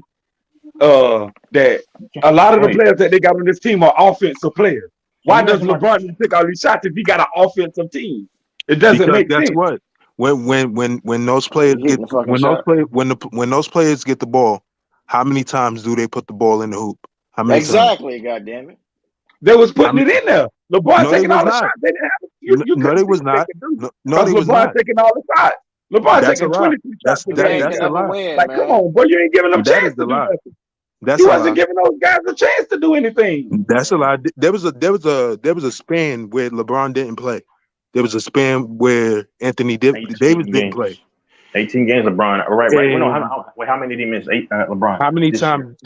that a lot of the players that they got on this team are offensive players. Why does LeBron take all these shots if he got an offensive team? It doesn't make sense. Guess what? When those players get when those players get the ball, how many times do they put the ball in the hoop? How many exactly, times? God damn it. They was putting it in there. LeBron taking all the shots. They didn't have No, they was not. No, they was LeBron not. taking all the shots. LeBron taking 22 shots a game. That's a lie. Like, come on, boy, you ain't giving them chance to do nothing. He wasn't giving those guys a chance to do anything. That's a lie. There was a span where LeBron didn't play. There was a span where Anthony Davis didn't play. 18 games, LeBron. Right. How many did he miss? 8, LeBron.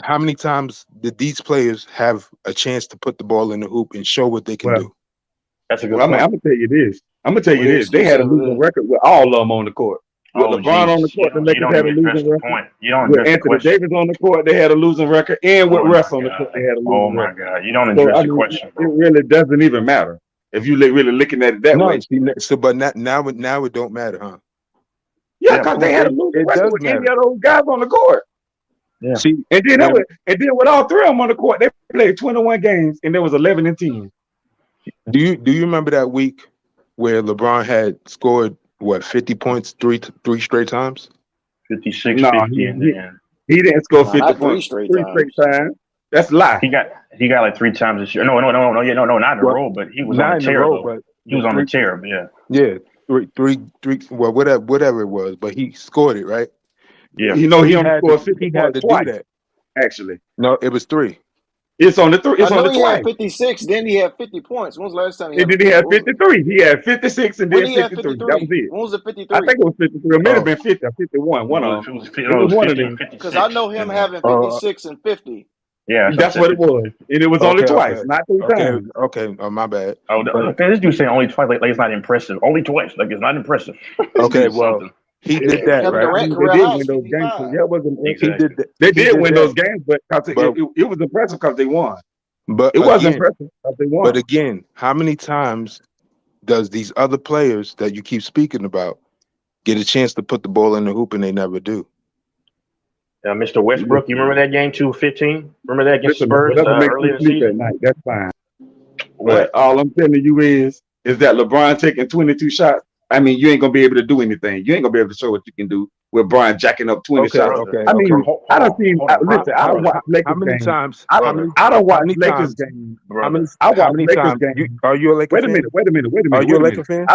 How many times did these players have a chance to put the ball in the hoop and show what they can do? That's a good point. I'm gonna tell you this. They had a losing record with all of them on the court. With LeBron on the court, the Lakers had a losing record. With Anthony Davis on the court, they had a losing record, and with Russ on the court, they had a losing record. Oh my God! You don't address the question, bro. It really doesn't even matter if you really looking at it that way. But now it don't matter, huh? Yeah, because they had a losing record with any of those guys on the court. Yeah. See, and then with all three of them on the court, they played 21 games, and there was 11 and 10. Do you remember that week where LeBron had scored 50 points three straight times? 56, No, 50, and then he didn't score 50 Not three points straight 3 straight times. times. That's a lie. he got like 3 times this year. No, not in a Well, row, but he was on a not in a tear row, though. He but was on a three. tear, yeah. Yeah, three. Well, whatever it was, but he scored it right. Yeah. You know, he He only had to. scored 50 He had points to do twice, that. actually. No, it was 3. It's on the three. I It's on know the he had twice. 56. Then he had 50 points. When was the last time he And had a then he 50? had 53. He had 56 and When then he had 53. That was 53? it. When was the I 53? think it was 53. It may have Oh, been 50 or 51. One of them. It It was was one of 50 or them. Because I 56, know him and then having uh, 56 and 50. yeah, that's what I That's said. what it 50, was. 50. And it was only twice, not 3 times. okay. Oh, my bad. Oh, But okay, this dude saying only twice, like it's not impressive. Only twice, like it's not impressive. This okay, dude's well, something. he Yeah, did that Kevin right. I Durant mean, they career did high is win those games. So 55. that wasn't. He Exactly. did that. They He did did win that. those games, but But it was impressive because they won. but It was again, impressive because they but won. again, how many times does these other players that you keep speaking about get a chance to put the ball in the hoop and they never do? Mr. Westbrook, you remember that game 2-15? Remember that against the Listen, man, Spurs whatever makes early you in the sleep at season? night, that's fine. What? But all I'm telling you is that LeBron taking 22 shots. I mean, you ain't gonna be able to do anything. You ain't gonna be able to show what you can do with Brian jacking up 20 Okay, shots. Brother, okay, I okay. mean, hold I don't on, see. hold on, How brother, Listen, I don't how watch how Lakers many games. times? I How don't. many? brother, I don't How watch many Lakers times? games. brother. How I watch many Lakers times? games. Are you a Laker Wait a fan? minute. Wait a minute. Wait a Are minute. you a Wait a Laker minute. fan?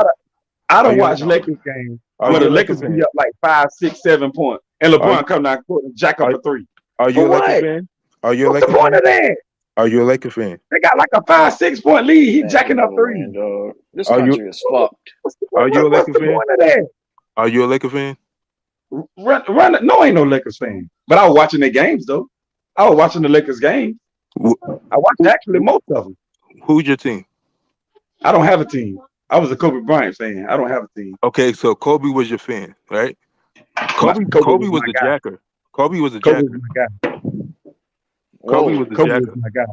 I Are don't you a watch Laker fan? Lakers games Are where you the a Laker Lakers be fan? up like 5, 6, 7 points, and Are LeBron come down court and jack up are a three. are you For a Laker what? fan? Are you a What's the Laker point fan? of that? Are you a Laker fan? They got like a 5, 6 point lead. He Man, jacking up never three. win, dog. This Are you country is fucked. are you a What's Laker the fan? point of that? Are you a Laker fan? Run. No, I ain't no Lakers fan. But I was watching their games though. I was watching the Lakers games. Wh- I watched Who, actually most of them. who's your team? I don't have a team. I was a Kobe Bryant fan. I don't have a team. Okay, so Kobe was your fan, right? Kobe Kobe Kobe was was my the guy. jacker. Kobe was the Kobe was jacker. my guy. Kobe Whoa. was the Kobe was jacker. my guy.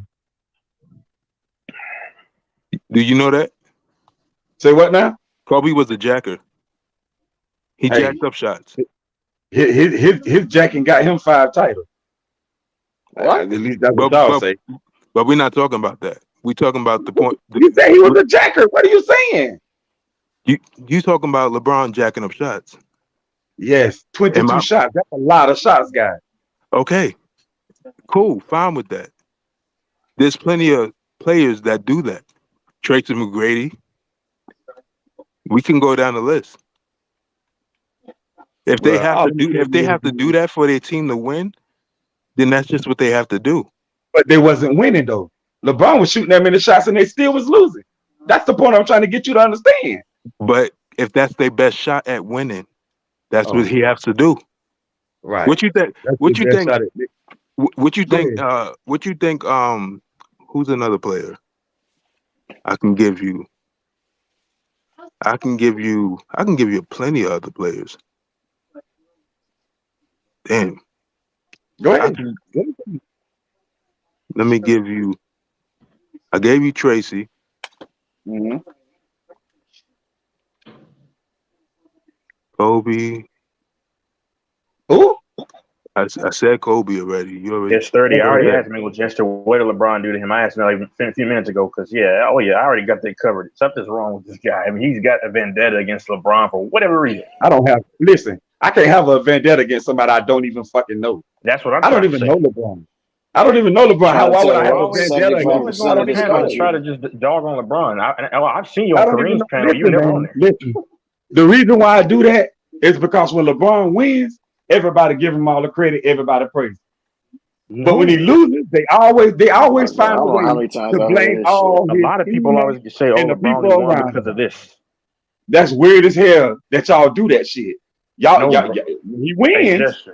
Do you know that? Say what now? Kobe was the jacker. He Hey, jacked up shots. his jacking got him 5 titles. What? At least that's what But y'all but say. but we're not talking about that. We're talking about the point. You say he was a jacker. What are you saying? You talking about LeBron jacking up shots? Yes, Am 22 I shots. That's a lot of shots, guys. okay? Cool, fine with that. There's plenty of players that do that. Tracy McGrady. We can go down the list. If they Well, have all to I'm do if telling they you have to do is, that for their team to win, then that's just what they have to do. but they wasn't winning though. LeBron was shooting that many shots and they still was losing. That's the point I'm trying to get you to understand. But if that's their best shot at winning, that's what Oh, he has to do. right. What you think? That's the What you best think? shot at it. What you Go think? ahead. What you think? Who's another player? I can give you. I can give you. I can give you plenty of other players. Damn. Go I ahead. can. Let me give you. I gave you Tracy. Mm-hmm. Kobe. Who? I said Kobe already. You already. It's 30. I You already already. asked Mingle Jester, what did LeBron do to him? I asked him like a few minutes ago because, I already got that covered. Something's wrong with this guy. I mean, he's got a vendetta against LeBron for whatever reason. I don't have. Listen, I can't have a vendetta against somebody I don't even fucking know. That's what I'm I don't trying to even say. know LeBron. I don't even know LeBron. Trying to Why would tell I You have a you always, vendetta you always against go on 75% of them this somebody I panels don't and know? try country. to just dog on LeBron. I've seen your I don't even Kareem's know. panel. You were Listen, never on man. there. Listen. The reason why I do that is because when LeBron wins, everybody give him all the credit. Everybody praise. But when he No. loses, they Oh my always God. I find a don't know how way many times to I heard blame this shit. all A his lot of people teammates always say, and oh, the LeBron, people he won around because him. of this. That's weird as hell that y'all do that shit. No, bro. When he Hey, wins, Jester.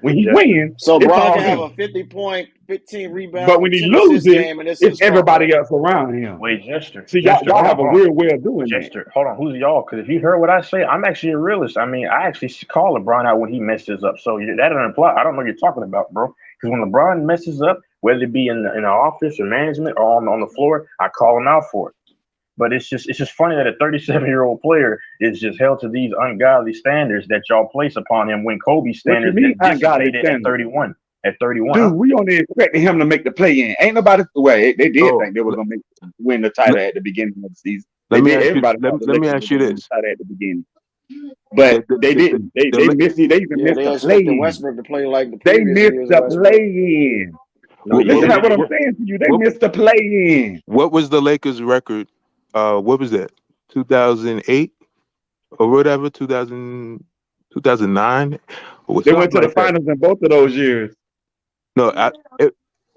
So it's Bron all can have him. a 50-point, 15 But when rebound, he 10 assist loses, game, and it's it's his fault, right? everybody else around him. Wait, Jester. See, Jester, y'all hold on, have a hold on. weird way of doing that. Jester, hold on. Who's y'all? Because if you heard what I say, I'm actually a realist. I mean, I actually call LeBron out when he messes up. So that doesn't apply. I don't know what you're talking about, bro. Because when LeBron messes up, whether it be in the office or management or on the floor, I call him out for it. But it's just funny that a 37-year-old player is just held to these ungodly standards that y'all place upon him when Kobe's What you standards mean that ungodly dissipated at standards? 31. At 31, Dude, we only expected him to make the play in. Ain't nobody they did Oh, think they were gonna win the title at the beginning of the season. They let me did. ask you. Everybody thought the Let me Lakers ask were you gonna win the this. title at the beginning. But they didn't. They missed it. They even Yeah, missed they the play expected in. Westbrook to play like the They previous missed years. the Westbrook. play in. No, Listen yeah, to what I'm saying to you. They missed the play in. What was the Lakers record? What was that? 2008 or whatever, 2009 or They something went to the like that. finals in both of those years. No,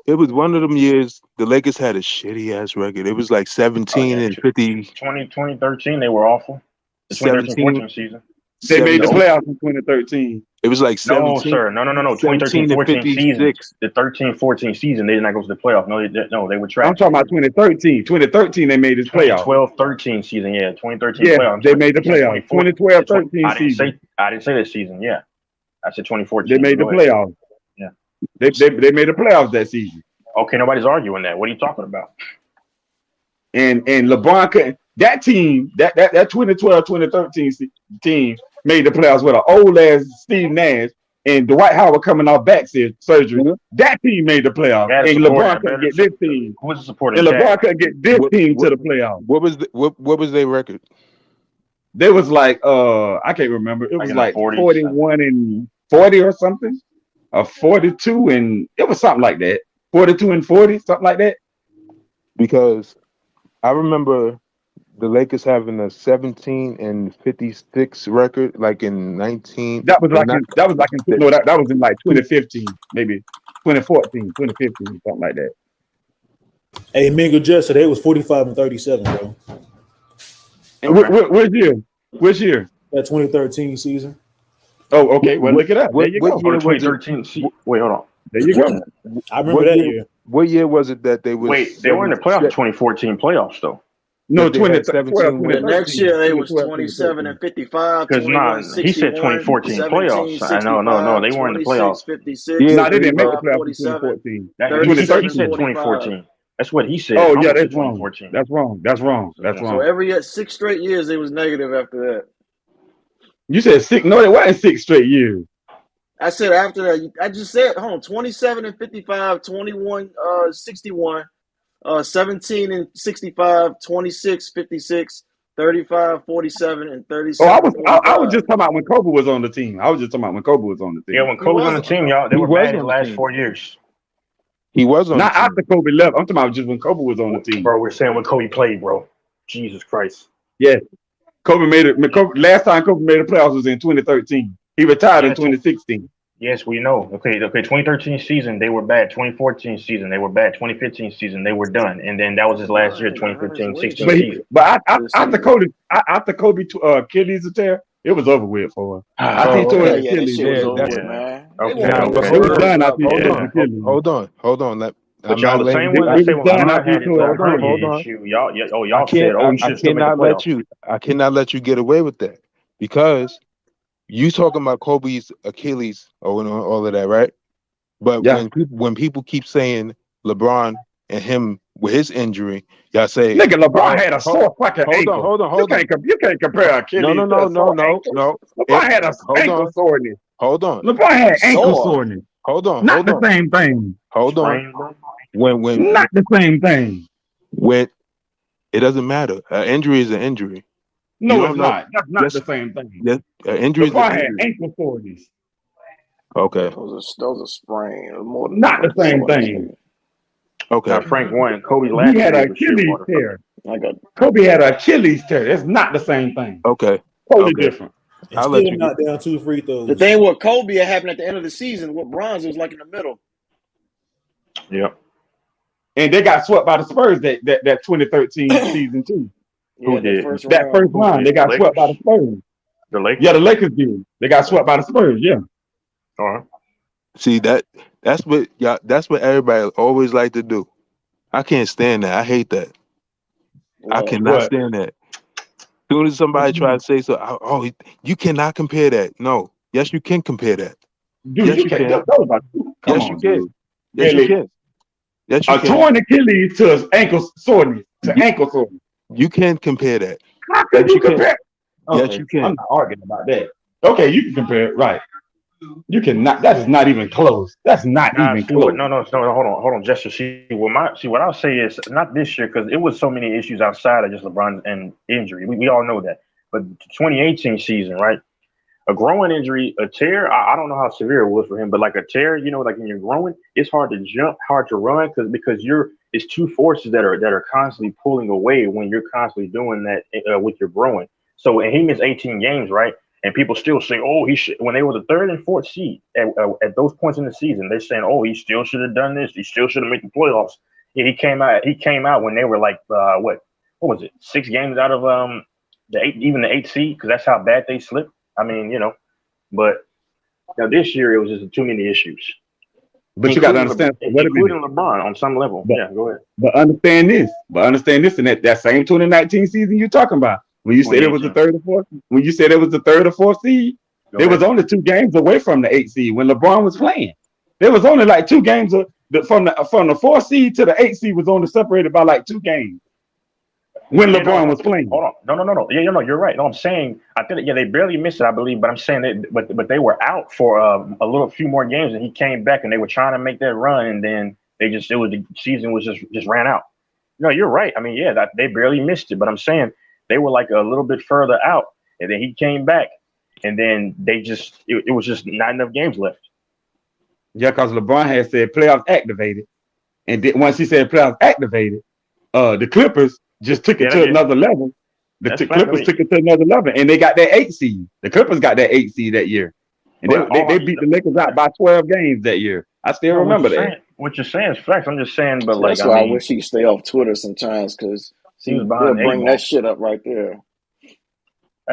it was one of them years the Lakers had a shitty ass record. It was like 17 and 50. 2013, they were awful. The 2013-14 season. They made the 17 playoffs in 2013. It was like No, 17. sir. No. 17 and 2013-14 season. 56. The 13-14 season, they did not go to the playoff. No, they were trash. I'm talking about 2013. 2013, they made this playoff. 2012-13 season, yeah. 2013 Yeah, playoff. they made the playoff. 2012-13 season. I didn't say that season, yeah. I said 2014. They made the playoffs. Yeah. They made the playoffs that season. Okay, nobody's arguing that. What are you talking about? And LeBron couldn't. That team, that 2012-2013 team made the playoffs with an old ass Steve Nash and Dwight Howard coming off back surgery. Mm-hmm. That team made the playoffs. And LeBron couldn't get this team. Who was the supporter? And LeBron couldn't get this team to the playoffs. What was their record? They was like I can't remember. It was like 41 and 40 or something. 42 and it was something like that. 42 and 40, something like that. Because I remember the Lakers having a 17 and 56 record, like in 19. That was like in 2015, maybe 2014, 2015, something like that. Hey, Mingo Jester, they was 45 and 37, bro. And which year? That 2013 season. Oh, okay. Well, look it up. There you go. 2013. Wait, hold on. There you go. I remember that year. What year was it that they was? Wait, they were in the playoffs. 2014 playoffs though. No, 2017. The next year they was 27 and 55. Because he said 2014 playoffs. No, they weren't in the playoffs. 56. No, they didn't make the playoffs in 2014. He said 2014. That's what he said. Oh yeah, that's wrong. That's wrong. So every year, 6 straight years, they was negative after that. You said 6? No, it wasn't 6 straight years. I said after that. I just said, 27 and 55, 21, 61, 17 and 65, 26, 56, 35, 47, and 37. I was just talking about when Kobe was on the team. Yeah, when Kobe was on the team, y'all, they were bad in the last 4 years. He was on not after Kobe left. I'm talking about just when Kobe was on the team. Bro, we're saying when Kobe played, bro. Jesus Christ. Yeah. Kobe made it. Last time Kobe made the playoffs was in 2013. He retired in 2016. Yes, we know. Okay. 2013 season, they were bad. 2014 season, they were bad. 2015 season, they were done. And then that was his last year, 2015-16 season. But after Kobe Achilles tear, it was over with for him. I think tore his Achilles. Man. Okay. It was done after he tore his Achilles. Hold on. But y'all the same way. I say when I had it, hold on. Y'all said, I cannot let you get away with that because you talking about Kobe's Achilles and all of that, right? But when people keep saying LeBron and him with his injury, y'all say, "Nigga, LeBron had a sore fucking ankle." Hold on. You can't compare Achilles. No. LeBron had a ankle soreness. Hold on. LeBron had ankle soreness. Hold on. Not the same thing. Hold on. When not the same thing. When it doesn't matter. An injury is an injury. No, it's not. That's not the same thing. Injuries. LeBron had ankle soreness. Okay. Those are sprain. Not the same thing. Okay. Now, Frank won. Kobe last He had year an Achilles tear. Kobe had an Achilles tear. It's not the same thing. Okay. Totally different. I'll let you knock down 2 free throws. The thing with Kobe happened at the end of the season. With Bronze, it was like in the middle. Yep. And they got swept by the Spurs that 2013 season too. Who did? That first round, they got swept by the Spurs. The Lakers? Yeah, the Lakers did. They got swept by the Spurs, yeah. All right. See that's what everybody always like to do. I can't stand that. I hate that. I cannot stand that. As soon as somebody tries to say so, you cannot compare that. No. Yes, you can compare that. Dude, yes, you can. Yes, you can. Yes, you can. Yes, you can. Torn Achilles to ankle soreness. You can compare that. How could you compare? Okay, yes, you can. I'm not arguing about that. Okay, you can compare it, right? You cannot. That is not even close. That's not even close. No. Hold on, Jester. What I'll say is not this year because it was so many issues outside of just LeBron and injury. We all know that. But the 2018 season, right? A growing injury, a tear. I don't know how severe it was for him, but like a tear, like when you're growing, it's hard to jump, hard to run because it's two forces that are constantly pulling away when you're constantly doing that with your growing. So and he missed 18 games, right? And people still say, oh, he should. When they were the third and fourth seed at those points in the season, they're saying, oh, he still should have done this. He still should have made the playoffs. Yeah, he came out. He came out when they were like what was it? 6 games out of even the 8th seed because that's how bad they slipped. I mean, but now this year it was just too many issues. But you got to understand, including LeBron on some level. Yeah, go ahead. But understand this. In that same 2019 season you're talking about, when you said it was the third or fourth seed, there was only 2 games away from the 8th seed when LeBron was playing. There was only like 2 games from the 4th seed to the 8th seed was only separated by like 2 games. When LeBron was playing. Hold on. No. Yeah, you're right. No, I'm saying I think they barely missed it, I believe, but I'm saying but they were out for a few more games, and he came back, and they were trying to make that run, and then the season was just ran out. No, you're right. I mean, yeah, they barely missed it, but I'm saying they were like a little bit further out, and then he came back, and then it was just not enough games left. Yeah, because LeBron had said playoffs activated, and then once he said playoffs activated, the Clippers just took it to another level. The Clippers took it to another level, and they got that 8th seed. The Clippers got that 8th seed that year, and they beat the Lakers out by 12 games that year. I still remember that. What you're saying is facts. I'm just saying, but that's why I wish he'd stay off Twitter sometimes because he'll bring that shit up right there.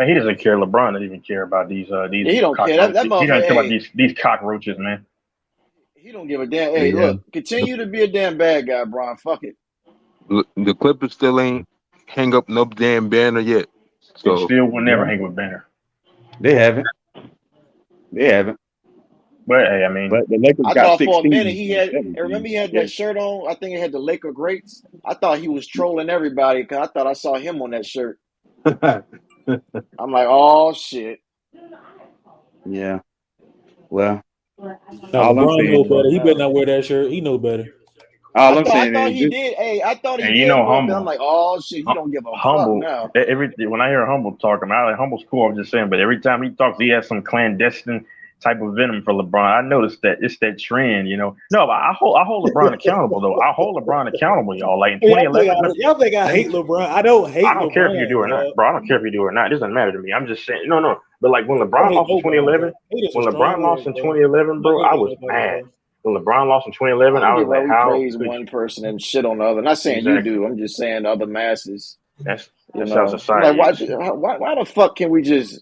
He doesn't care. LeBron doesn't even care about these. He don't care. That he doesn't care about these cockroaches, man. He don't give a damn. Hey, look, continue to be a damn bad guy, Bron. Fuck it. The Clippers still ain't hang up no damn banner yet. So they still will never hang up banner. They haven't. But hey, I mean, but the Lakers I got thought 16. For a minute he had. Remember he had that shirt on. I think it had the Laker greats. I thought he was trolling everybody because I thought I saw him on that shirt. I'm like, oh shit. Yeah. Well, LeBron know better. He better not wear that shirt. He know better. I thought he did. Hey, I thought he did. Humble. I'm like, oh shit, he don't give a Humble. fuck now. When I hear Humble talking, Humble's cool. I'm just saying, but every time he talks, he has some clandestine type of venom for LeBron. I noticed that it's that trend, No, but I hold LeBron accountable though. I hold LeBron accountable, y'all. Like in 2011, y'all think I hate LeBron? I don't hate. I don't care if you do or not, bro. I don't care if you do or not. It doesn't matter to me. I'm just saying, no. But like when LeBron lost in 2011, bro, I was mad. When LeBron lost in 2011, I was like, how praise one person and shit on the other. Not saying you do. I'm just saying other masses. That's how society. Like, why the fuck can we just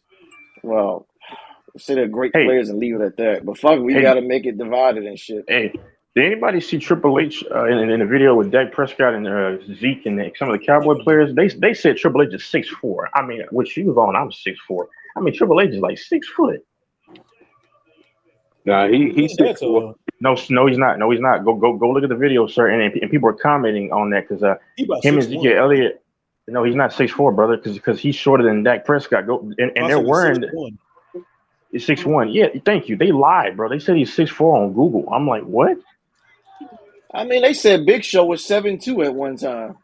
say they're great players and leave it at that? But fuck, we got to make it divided and shit. Hey, did anybody see Triple H in the video with Dak Prescott and Zeke and some of the Cowboy players? They said Triple H is 6'4". I mean, with shoes on, I'm 6'4". I mean, Triple H is like 6 foot. Nah, he's 6'4". No, he's not. No, he's not. Go look at the video, sir. And people are commenting on that because him and Zeke Elliott. No, he's not 6'4", brother, because he's shorter than Dak Prescott. And they're wearing 6'1". Yeah, thank you. They lied, bro. They said he's 6'4" on Google. I'm like, what? I mean, they said Big Show was 7'2" at one time.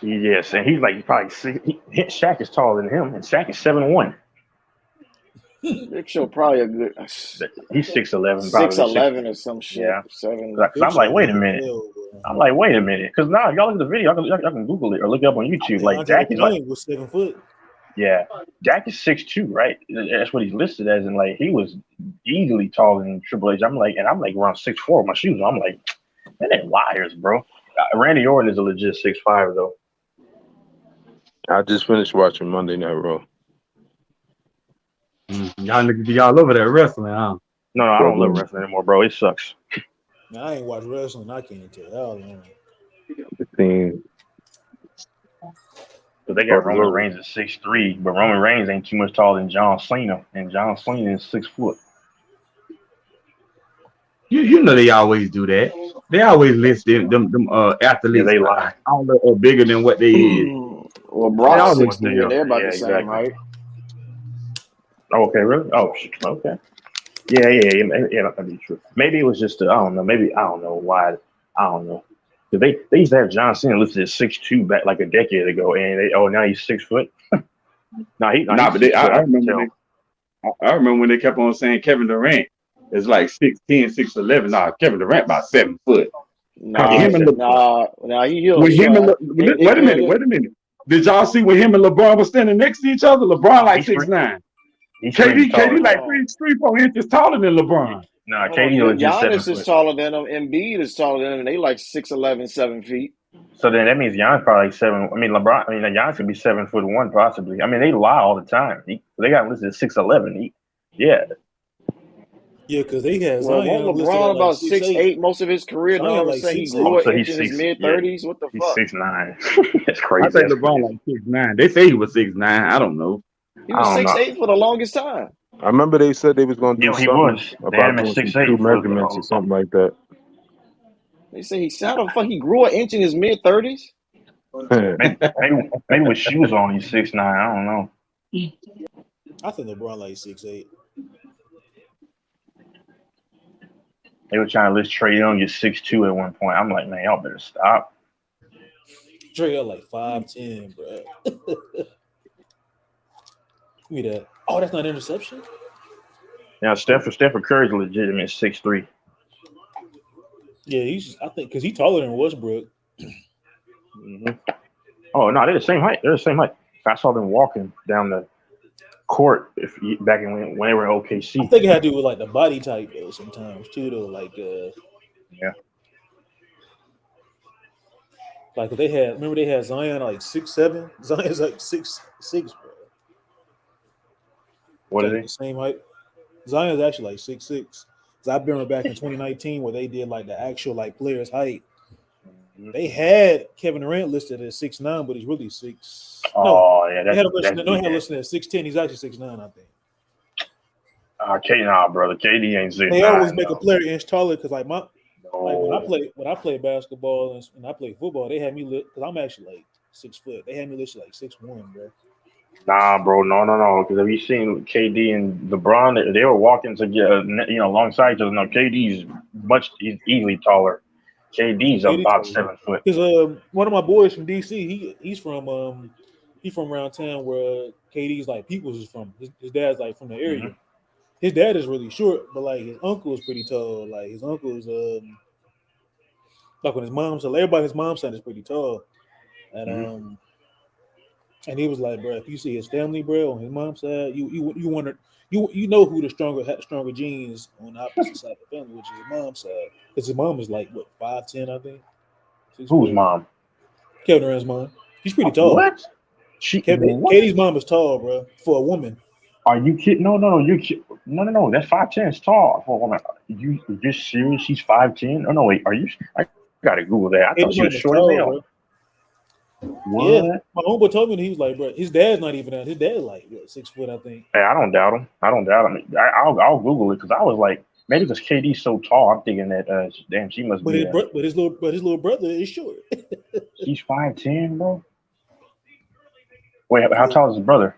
Yes, and he's like probably Shaq is taller than him, and Shaq is 7'1". Big Show probably a good. He's 6'11", 6'11" or some shit. Yeah, 7. I'm like, wait a minute. Because now y'all look at the video, y'all can Google it or look it up on YouTube. Like Dak is like was 7 foot. Yeah, Dak is 6'2", right? That's what he's listed as, and like he was easily taller than Triple H. I'm like around 6'4" with my shoes on. I'm like, man, they liars, bro. Randy Orton is a legit 6'5" though. I just finished watching Monday Night Raw. Y'all niggas be all over that wrestling, huh? No, I don't love wrestling anymore, bro. It sucks. Now, I ain't watch wrestling. I can't tell. But they got Roman Reigns at 6'3", but Roman Reigns ain't too much taller than John Cena, and John Cena is 6 foot. You know they always do that. They always list them athletes. Yeah, they lie. All bigger than what they is. Well, Brock's 6'3", they're about the same height. Oh, okay, really? Oh, okay. Yeah, that'd be true. Maybe it was just I don't know. Maybe I don't know why. I don't know. They used to have John Cena listed at 6'2" back like a decade ago, and now he's 6 foot. Nah, but I remember when they kept on saying Kevin Durant is like 6'10", 6'11". Nah, Kevin Durant about 7 foot. Nah, he a little With him and short. wait a minute. Did y'all see when him and LeBron was standing next to each other? LeBron like 6'9". KD like 3-4 inches taller than LeBron. Nah, KD legit 7 Giannis is foot. taller than him. Embiid is taller than him. And they like 6'11", 7 feet. So then that means Giannis probably like 7. I mean, Giannis could be 7'1" possibly. I mean, they lie all the time. They got him listed at 6'11". Yeah, because they had Zion LeBron like about 6'8" most of his career. Then all of a sudden he grew an inch in his mid-30s. What the fuck? He's 6'9". That's crazy. I think LeBron like 6'9". They say he was 6'9". I don't know. He was 6'8" for the longest time. I remember they said they was going to do something about doing 2 measurements or something like that. They say he grew an inch in his mid-30s. maybe with shoes on, he's 6'9". I don't know. I think LeBron like 6'8". They were trying to list Trae Young at 6'2" at one point. I'm like, man, y'all better stop. Trae Young like 5'10", bro. Give me that. Oh, that's not an interception? Now, Stephen Curry's legitimate 6'3". Yeah, I think because he's taller than Westbrook. Mm-hmm. Oh, no, they're the same height. I saw them walking down the court back when they were in OKC. I think it had to do with like the body type though sometimes too though. Like yeah. Like they had Zion like 6'7". Zion's like 6'6", bro. What is he? The same height. Zion's actually like 6'6". So I remember back in 2019 where they did like the actual like player's height. They had Kevin Durant listed at 6'9", but he's really 6. Oh yeah, they had him listed at 6'10". He's actually 6'9", I think. Brother, KD ain't 6'9". They always make a player inch taller because like when I played basketball and I played football, they had me because I'm actually like 6 foot. They had me listed like 6'1", bro. Nah, bro, no. Because have you seen KD and LeBron? They were walking alongside each other. No, he's easily taller. KD's about 7 foot. Because one of my boys from DC, he's from around town where KD's like Peoples is from. His dad's like from the area. Mm-hmm. His dad is really short, but like his uncle is pretty tall. Like his uncle's like when his mom's son is pretty tall, and and he was like, bro, if you see his family, bro, on his mom's side, you wonder you know who the stronger genes on the opposite side of the family, which is his mom's side, because his mom is like what 5'10", I think. Whose mom? Kevin Durant's mom. She's pretty tall. What? Katie's mom is tall, bro, for a woman. Are you kidding? No. No. That's 5'10" is tall for a woman. You're serious? She's 5'10"? Oh no, wait. Are you? I gotta Google that. I thought she was short as hell. What? Yeah, my homeboy told me that he was like, bro, his dad's not even out. His dad's like 6 foot, I think. Hey, I don't doubt him. I'll Google it because I was like, maybe because KD's so tall, I'm thinking that damn, she must be. But his little brother is short. He's 5'10", bro. Wait, how tall is his brother?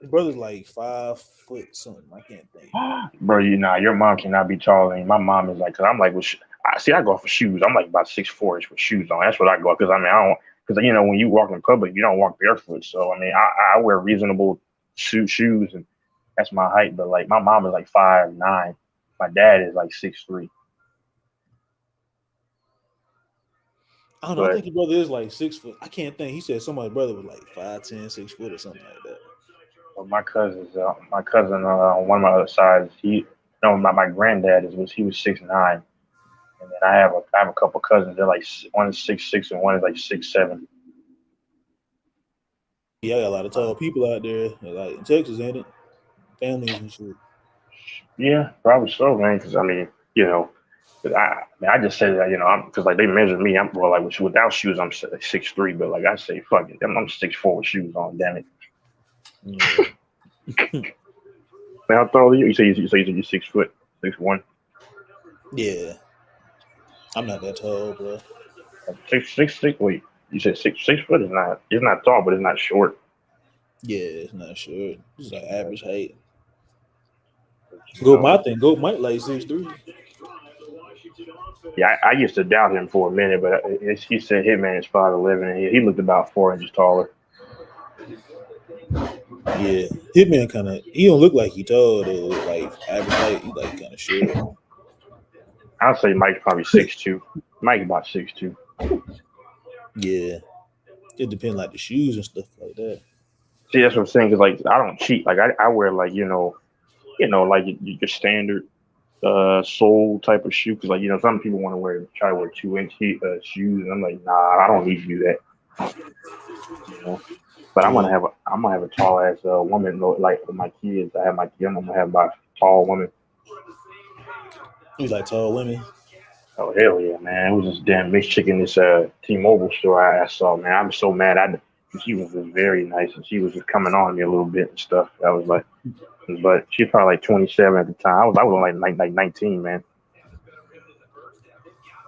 His brother's like 5 foot something. I can't think. Bro, your mom cannot be taller than me. My mom is like, because I'm like, I go for shoes. I'm like about 6'4" with shoes on. That's what I go because I don't. Because when you walk in public, you don't walk barefoot. So I mean, I wear reasonable shoes, and that's my height. But like, my mom is like 5'9". My dad is like 6'3". I don't know. I think his brother is like 6 foot. I can't think. He said somebody's brother was like 5'10", 6 foot or something like that. Well, my cousin on one of my other sides, my granddad he was 6'9". And then I have a couple cousins. They're like one is 6'6" and one is like 6'7". Yeah, I got a lot of tall people out there, like in Texas, ain't it? Families and shit. Yeah, probably so, man. Because I mean, I just say that because like they measure me. I'm without shoes, I'm 6'3", but like I say, fuck it, I'm 6'4" with shoes on. Damn it. Man, how tall are you? You say you're 6 foot, 6'1". Yeah. I'm not that tall, bro. 6'6". Wait, you said 6 foot is not. It's not tall, but it's not short. Yeah, it's not short. It's like average height. Goat might like 6'3". Yeah, I used to doubt him for a minute, but he said Hitman is 5'11", and he looked about 4 inches taller. Yeah, Hitman kind of. He don't look like he tall though. Like average height, he like kind of short. I'd say Mike's probably 6'2". Mike about 6'2". Yeah, it depends like the shoes and stuff like that. See, that's what I'm saying. Cause like I don't cheat. Like I wear like like your standard sole type of shoe. Cause like some people want to try to wear 2-inch shoes, and I'm like, nah, I don't need to do that. You know. But Yeah, I'm gonna have a tall ass woman like with my kids. I have my kids. I'm gonna have my tall woman. he's like tall women. Oh hell yeah, man! It was this damn mixed chick in this T-Mobile store I saw. Man, I'm so mad. She was just very nice, and she was just coming on me a little bit and stuff. I was like, but she's probably like 27 at the time. I was only like 19, man.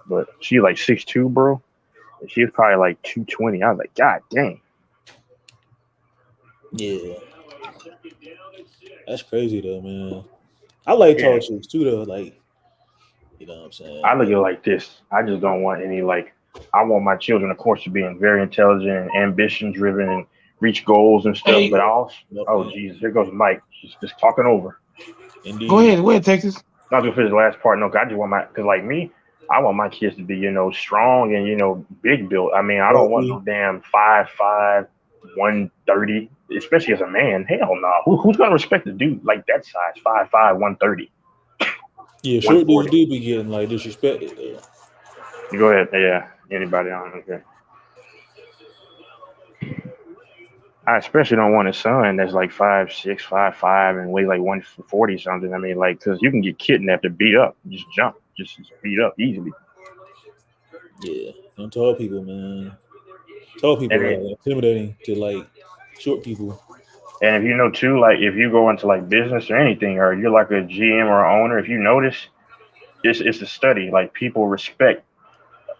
But she like 6'2", bro. And she was probably like 220. I was like, God dang. Yeah, that's crazy though, man. I like Yeah. tall chicks too though. Like, you know what I'm I saying? look at But it like this. I just don't want any like. I want my children, of course, to be very intelligent and ambition driven and reach goals and stuff. But I Hey, also, oh okay, Jesus, here goes Mike, just talking over. indeed. go ahead, Texas. Not gonna finish the last part. No, 'cause I just want because like me, I want my kids to be strong and big built. I mean, I don't want no Hopefully, damn 5'5", 130, especially as a man. Hell no. Who's gonna respect a dude like that size, 5'5", 130, yeah, short dudes 140? do be getting like disrespected though. You go ahead. Yeah. Anybody on? Okay. I especially don't want a son that's like 5'6", 5'5", and weigh like 140 something. I mean, like, because you can get kidnapped or beat up. Just jump, just beat up easily. Yeah, them tall people, man. Tall And people then, are intimidating to like short people. and if you know too, like if you go into like business or anything, or you're like a GM or owner, if you notice, it's a study. Like people respect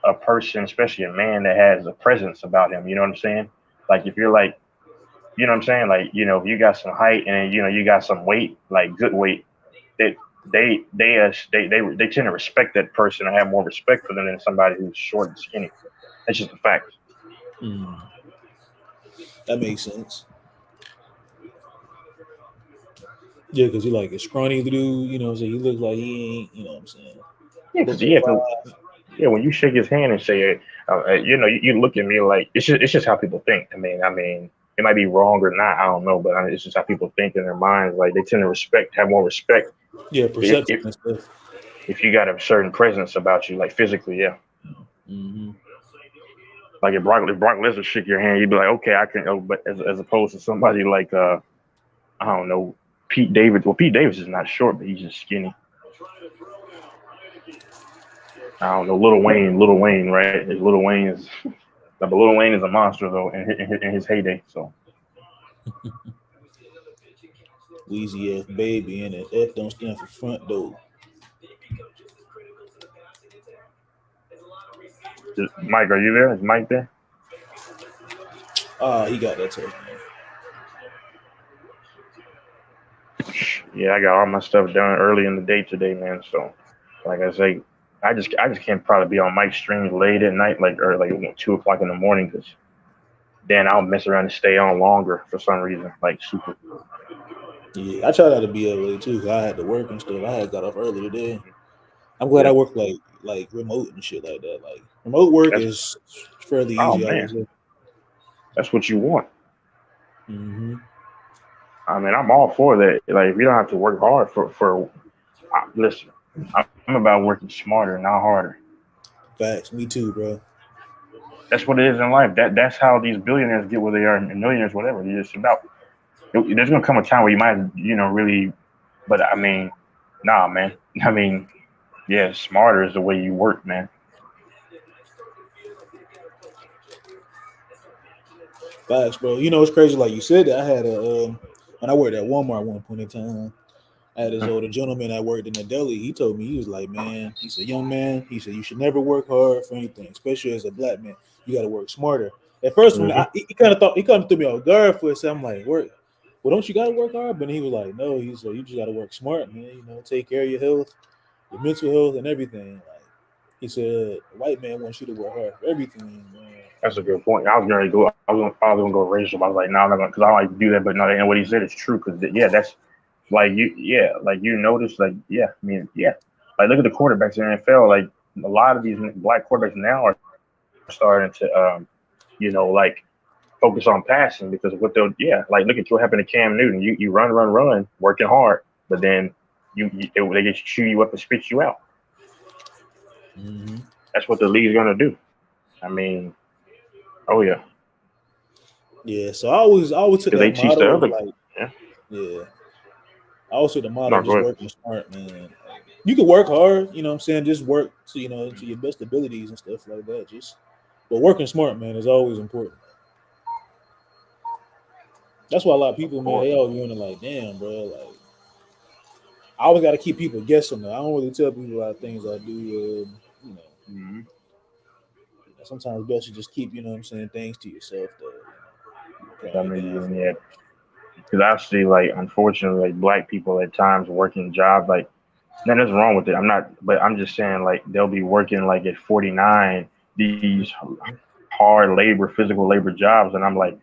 a person, especially a man that has a presence about him. You know what I'm saying? Like if you're like, you know what I'm saying? Like if you got some height and you got some weight, like good weight, that they tend to respect that person and have more respect for them than somebody who's short and skinny. That's just a fact. Mm, that makes sense. Yeah, because you're like a scrawny dude, you know what I'm saying? He looks like he ain't, you know what I'm saying? Yeah, Look because at five. yeah, when you shake his hand and say, you look at me like it's just how people think. I mean, it might be wrong or not. I don't know, but it's just how people think in their minds. Like they tend to have more respect Yeah, if perception if, and stuff. if you got a certain presence about you, like physically. Yeah, Hmm. like if Brock Lesnar shook your hand, you'd be like, okay, I can. Oh, but as opposed to somebody like I don't know, Pete Davis. Well, Pete Davis is not short, but he's just skinny. I don't know, Little Wayne. Little Wayne, right? Little Wayne is, but Little Wayne is a monster though in his heyday. So Wheezy F baby, and the F don't stand for front door. Mike, are you there? Is Mike there? Ah, he got that touchdown. Yeah, I got all my stuff done early in the day today, man. So, like I say, I just can't probably be on Mike's streams late at night, like or like 2 o'clock in the morning, because then I'll mess around and stay on longer for some reason, like super. Yeah, I tried out to be up late too, 'cause I had to work and stuff. I had got off early today. I'm glad Yeah, I work like remote and shit like that. Like remote work that's is fairly oh easy, I would man, say. that's what you want. Hmm. I mean, I'm all for that. Like, if you don't have to work hard listen, I'm about working smarter, not harder. Facts, me too, bro. That's what it is in life. That's how these billionaires get where they are, and millionaires, whatever. It's about. There's gonna come a time where you might, really. But I mean, nah, man. I mean, yeah, smarter is the way you work, man. Facts, bro. You know it's crazy. Like you said, that I had a when I worked at Walmart at one point in time. I had this older gentleman that worked in the deli. He told me, he was like, man, he said, young man, he said, you should never work hard for anything, especially as a black man. You got to work smarter. At first, when Mm-hmm. he kind of thought, he kind of threw me off guard for a second. I'm like, work. Well, don't you got to work hard? But he was like, no. He said, you just got to work smart, man. You know, take care of your health, your mental health, and everything. Like, He said white man wants you to work hard for everything, man. That's a good point. I was going to go. I was gonna go racial. I was like, no, I'm not gonna, because I don't like to do that. But no, and what he said is true. Because yeah, that's like you. Yeah, like you notice. Like yeah, I mean yeah. Like look at the quarterbacks in the NFL. Like a lot of these black quarterbacks now are starting to like focus on passing because of what they'll like look at what happened to Cam Newton. You run, working hard, but then they just chew you up and spit you out. Mm-hmm. That's what the league's gonna do. I mean, oh yeah. Yeah, so I always took Because they that teach the motto of other. like, Yeah. yeah, I always took the motto No, of go just ahead. working smart, man. You can work hard, you know what I'm saying? Just work to your best abilities and stuff like that. But working smart, man, is always important. That's why a lot of Of people, man, course. they always wondering like, damn, bro, like I always got to keep people guessing. Though. I don't really tell people a lot of things I do. You know, Mm-hmm. sometimes it's best to just keep, you know what I'm saying, things to yourself. Though, I calm mean, down for yeah. Because I see, like, unfortunately, like black people at times working jobs like nothing's wrong with it. I'm not, but I'm just saying, like, they'll be working like at 49 these hard labor, physical labor jobs, and I'm like,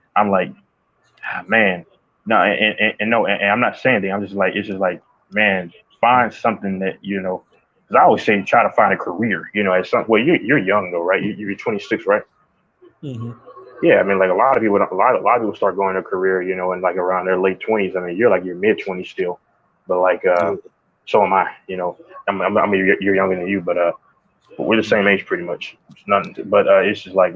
man, no, and no, and I'm not saying that. I'm just like, it's just like, man, find something that Because I always say, try to find a career. At some. Well, you're young though, right? You're 26, right? Mm-hmm. Yeah, I mean, like a lot of people start going to career, in like around their late 20s. I mean, you're like your mid 20s still, but like, Yeah. so am I. I mean, you're younger than you, but we're the same age pretty much. It's nothing, but it's just like,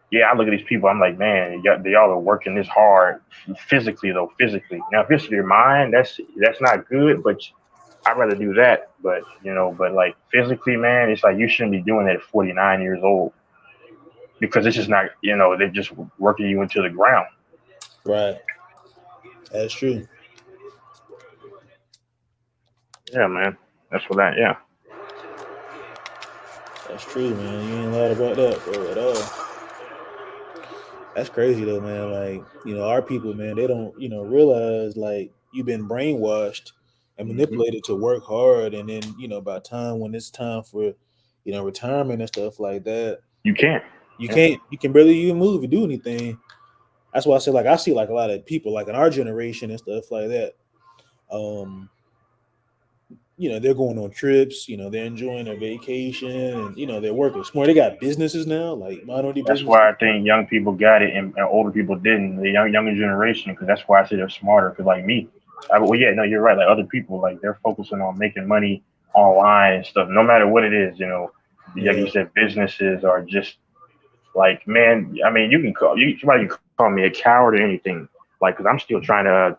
yeah, I look at these people. I'm like, man, y'all are working this hard physically though. Physically, now if it's your mind, that's not good. But I'd rather do that. But like physically, man, it's like you shouldn't be doing that at 49 years old because it's just not. They're just working you into the ground. Right. That's true. Yeah, man. That's what that. Yeah. That's true, man. You ain't lied about that, bro, at all. That's crazy though, man. Like, our people, man, they don't, realize like you've been brainwashed and Hmm. manipulated to work hard, and then, by the time when it's time for, retirement and stuff like that, You can't. Yeah. you can barely even move or do anything. That's why I say like I see like a lot of people like in our generation and stuff like that. Um, they're going on trips, they're enjoying their vacation, and they're working smart. They got businesses now, like minority That's businesses. why I think young people got it and older people didn't. The younger generation, because that's why I say they're smarter. Because like me, well, yeah, no, you're right. Like other people, like they're focusing on making money online and stuff. No matter what it is, like you Yeah, said, businesses are just like, man. I mean, somebody can call me a coward or anything. Like, because I'm still trying to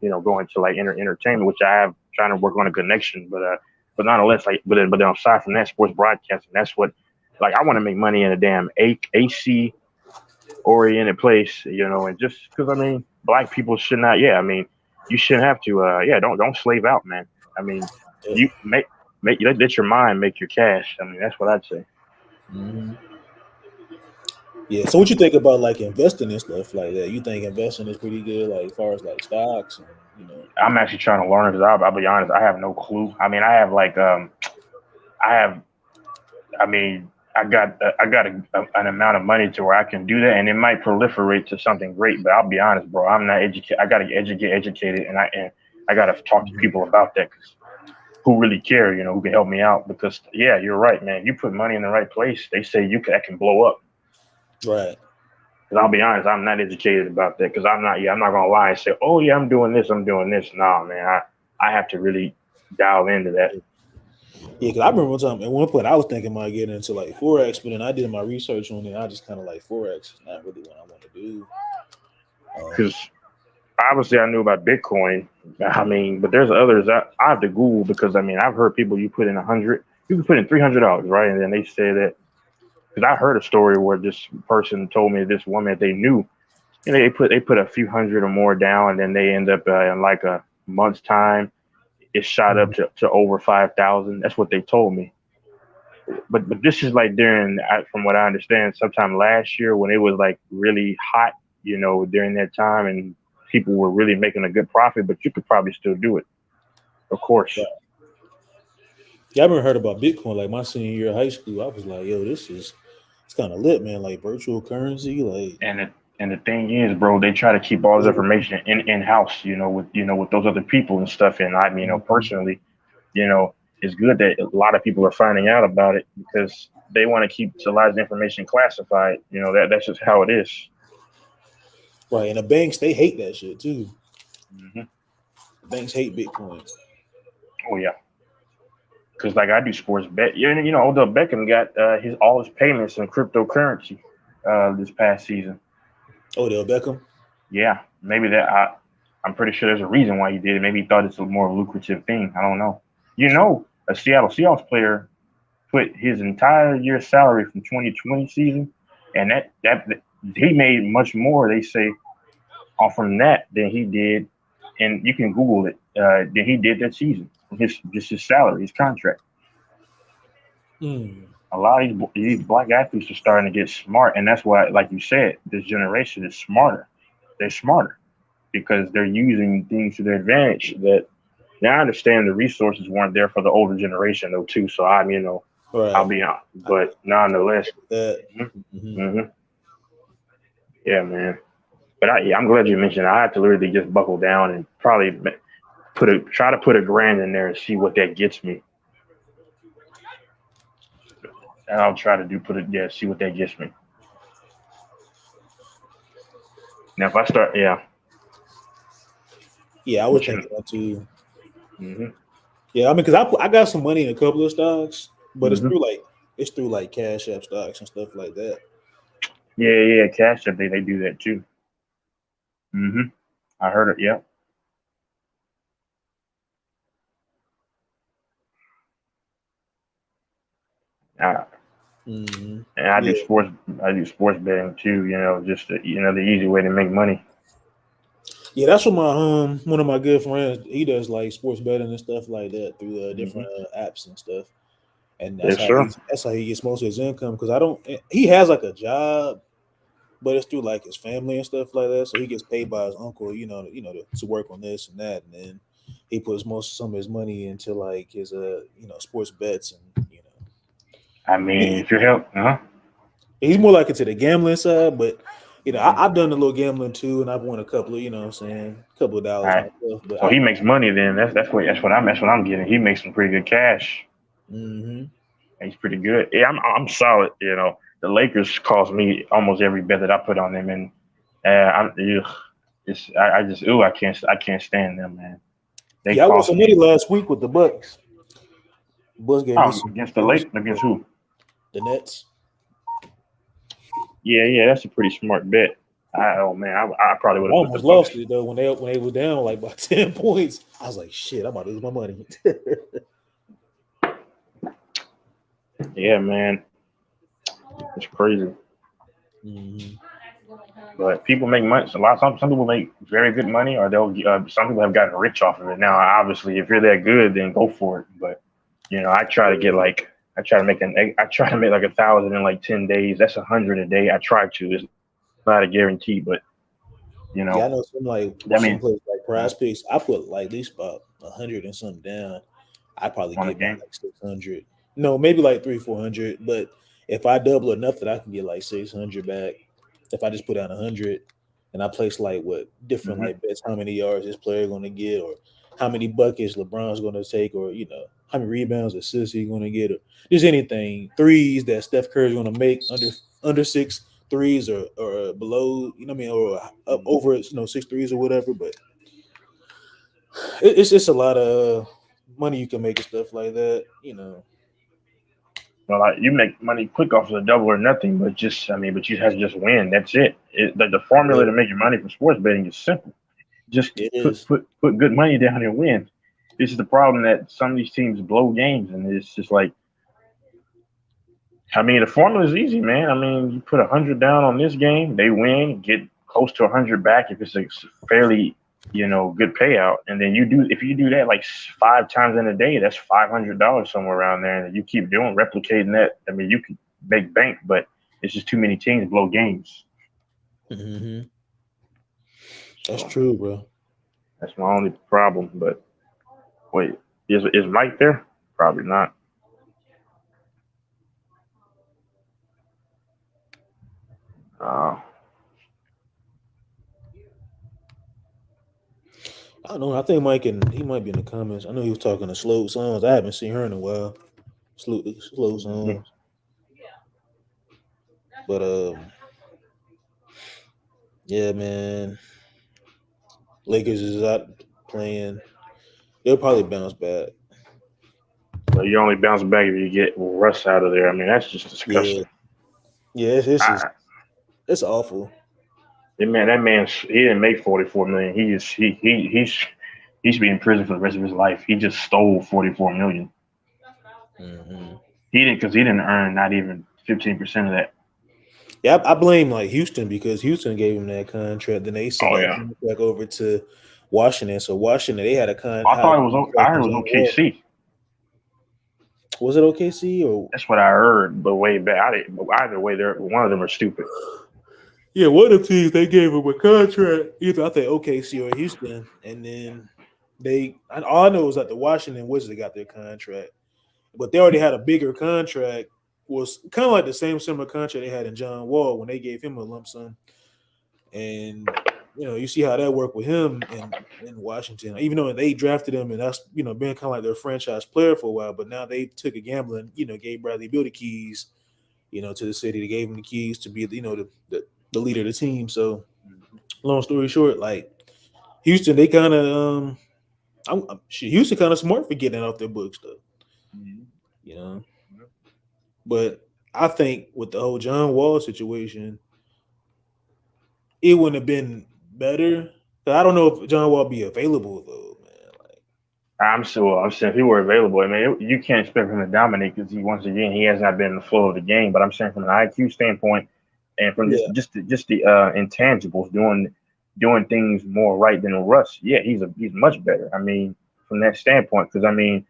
go into like entertainment, which I have trying to work on a connection, but nonetheless, like, but then aside from that, sports broadcasting, that's what. Like, I want to make money in a damn AC oriented place, and just because I mean, black people should not. Yeah, I mean, you shouldn't have to. Yeah, don't slave out, man. I mean, yeah. you let your mind make your cash. I mean, that's what I'd say. Mhm. Yeah. So what you think about like investing and stuff like that? You think investing is pretty good, like as far as like stocks and I'm actually trying to learn because I'll be honest, I have no clue. I mean, I have like I have. I mean, I got an amount of money to where I can do that, and it might proliferate to something great. But I'll be honest, bro, I'm not educated. I got to get educated, and I got to talk to people about that because who really care, who can help me out. Because yeah, you're right, man. You put money in the right place, they say that can blow up. right. Because I'll be honest, I'm not educated about that. Because I'm not. Yeah, I'm not gonna lie and say, oh yeah, I'm doing this, I'm doing this. Nah, man, I have to really dial into that. Yeah, because I remember one time at one point I was thinking about getting into like forex, but then I did my research on it. I just kind of like forex is not really what I want to do. Because obviously I knew about Bitcoin. I mean, but there's others I have to Google because I mean I've heard people you put in 100, you can put in $300, right? And then they say that because I heard a story where this person told me this woman that they knew, they put a few hundred or more down, and then they end up in like a month's time, it shot up to over 5,000. That's what they told me. But this is like from what I understand, sometime last year when it was like really hot, during that time, and people were really making a good profit. But you could probably still do it, of course. Right. Yeah, I remember heard about Bitcoin like my senior year of high school. I was like, yo, it's kind of lit, man. Like virtual currency, like And the thing is, bro, they try to keep all this information in house, with those other people and stuff. And I mean, personally, you know, it's good that a lot of people are finding out about it because they want to keep a lot of the information classified. That's just how it is. right. And the banks they hate that shit too. Hmm. The banks hate Bitcoin. Oh yeah, because like I do sports bet. Odell Beckham got his all his payments in cryptocurrency this past season. Odell Beckham. Yeah, maybe I'm pretty sure there's a reason why he did it. Maybe he thought it's a more lucrative thing. I don't know. A Seattle Seahawks player put his entire year's salary from 2020 season, and that he made much more. They say off from that than he did, and you can Google it. Than he did that season. His salary, his contract. Mm. A lot of these black athletes are starting to get smart, and that's why, like you said, this generation is smarter. They're smarter because they're using things to their advantage. That now I understand the resources weren't there for the older generation though too. So I'll Right. be on, but nonetheless, That. mm-hmm, mm-hmm, yeah, man. But I'm glad you mentioned it. I have to literally just buckle down and probably try to put a grand in there and see what that gets me. And I'll try to see what that gets me. Now if I start, yeah, Yeah, I was but you, thinking that too. mm-hmm, Yeah, I mean, because I got some money in a couple of stocks, but mm-hmm. it's through like Cash App stocks and stuff like that. Yeah, Cash App, they do that too. Mm-hmm. I heard it. Yeah. Uh, Mm-hmm. and I do Yeah, sports. I do sports betting too. Just the easy way to make money. yeah, that's what my one of my good friends he does like sports betting and stuff like that through Mm-hmm. different apps and stuff, and Yes, sir. that's how he gets most of his income. Because I don't, he has like a job, but it's through like his family and stuff like that. So he gets paid by his uncle, to work on this and that, and then he puts some of his money into like his sports bets and I mean, he, if you're help, he's more like into the gambling side, but mm-hmm. I've done a little gambling too, and I've won a couple of a couple of All dollars right. myself. But So he makes money then. That's what I'm getting. He makes some pretty good cash. hmm He's pretty good. Yeah, I'm solid. The Lakers cost me almost every bet that I put on them, and I just I can't stand them, man. They yeah, I won cost some money me. last week with the Bucks. Bucks Oh, against the Lake against who? the Nets. Yeah, that's a pretty smart bet. Oh man, I probably would I have put the almost Bucks. lost it though when they were down like by 10 points. I was like, shit, I'm about to lose my money. Yeah, man, it's crazy. hmm But people make money. Some people make very good money, or some people have gotten rich off of it. Now, obviously, if you're that good, then go for it. But I try to get like I try to make like 1,000 in like 10 days. That's 100 a day. I try to. It's not a guarantee, but you Yeah, know, I know I some mean, places like Prize Picks. I put like at least about 100 and something down. I probably on the get about game. like 600. No, maybe like 300, 400. But if I double enough, that I can get like 600 back. If I just put down 100 and I place like what different Hmm. like bets, how many yards this player going to get, or how many buckets LeBron's going to take, or how many rebounds assists he's going to get, or just anything threes that Steph Curry's going to make under six threes or below, what I mean, or up over 6 threes or whatever. But it's just a lot of money you can make and stuff like that. Well, like you make money quick off of the double or nothing, but you have to just win. That's it. The formula to Yeah, making money from sports betting is simple. Just it put is. put put good money down and win. This is the problem that some of these teams blow games, and it's just like, I mean, the formula is easy, man. I mean, you put 100 down on this game, they win, get close to 100 back if it's a fairly, good payout, and then if you do that like 5 times in a day, that's $500 somewhere around there, and you keep doing replicating that. I mean, you can make bank, but it's just too many teams blow games. hmm That's So true, bro. that's my only problem. But wait, is Mike there? Probably not. Uh, I don't know. I think he might be in the comments. I know he was talking to Slow Songs. I haven't seen her in a while. Slow mhm. Songs. But yeah, man. Lakers is out playing. They'll probably bounce back. But you only bounce back if you get Russ out of there. I mean, that's just Yeah. disgusting. Yeah, it's I, it's awful. that man, he didn't make 44 million. He should be in prison for the rest of his life. He just stole 44 million. Hmm. He didn't earn not even 15% of that. Yeah, I blame like Houston because Houston gave him that contract. Then they sent Oh that yeah, contract over to Washington. So Washington, they had a I high thought it was. I contract heard in it was John Wall. OKC. Was it OKC or That's what I heard. But way back, but either way, they're one of them are stupid. yeah, one of the teams they gave him a contract. Either I think OKC or Houston, and then all I know is that the Washington Wizards got their contract, but they already had a bigger contract. Was kind of like the same similar contract they had in John Wall when they gave him a lump sum. And you see how that worked with him in Washington. Even though they drafted him, and that's been kind of like their franchise player for a while. But now they took a gamble and gave Bradley Beal the keys, to the city. They gave him the keys to be the leader of the team. So long story short, like Houston, they kind of Houston kind of smart for getting off their books though, you know. But I think with the whole John Wall situation, it wouldn't have been better. But I don't know if John Wall be available though, man. Like, I'm saying if he were available, I mean, you can't expect him to dominate because once again he has not been in the flow of the game. But I'm saying from an IQ standpoint and from yeah, just the intangibles, doing things more right than Russ. Yeah, he's much better. I mean, from that standpoint, because I mean,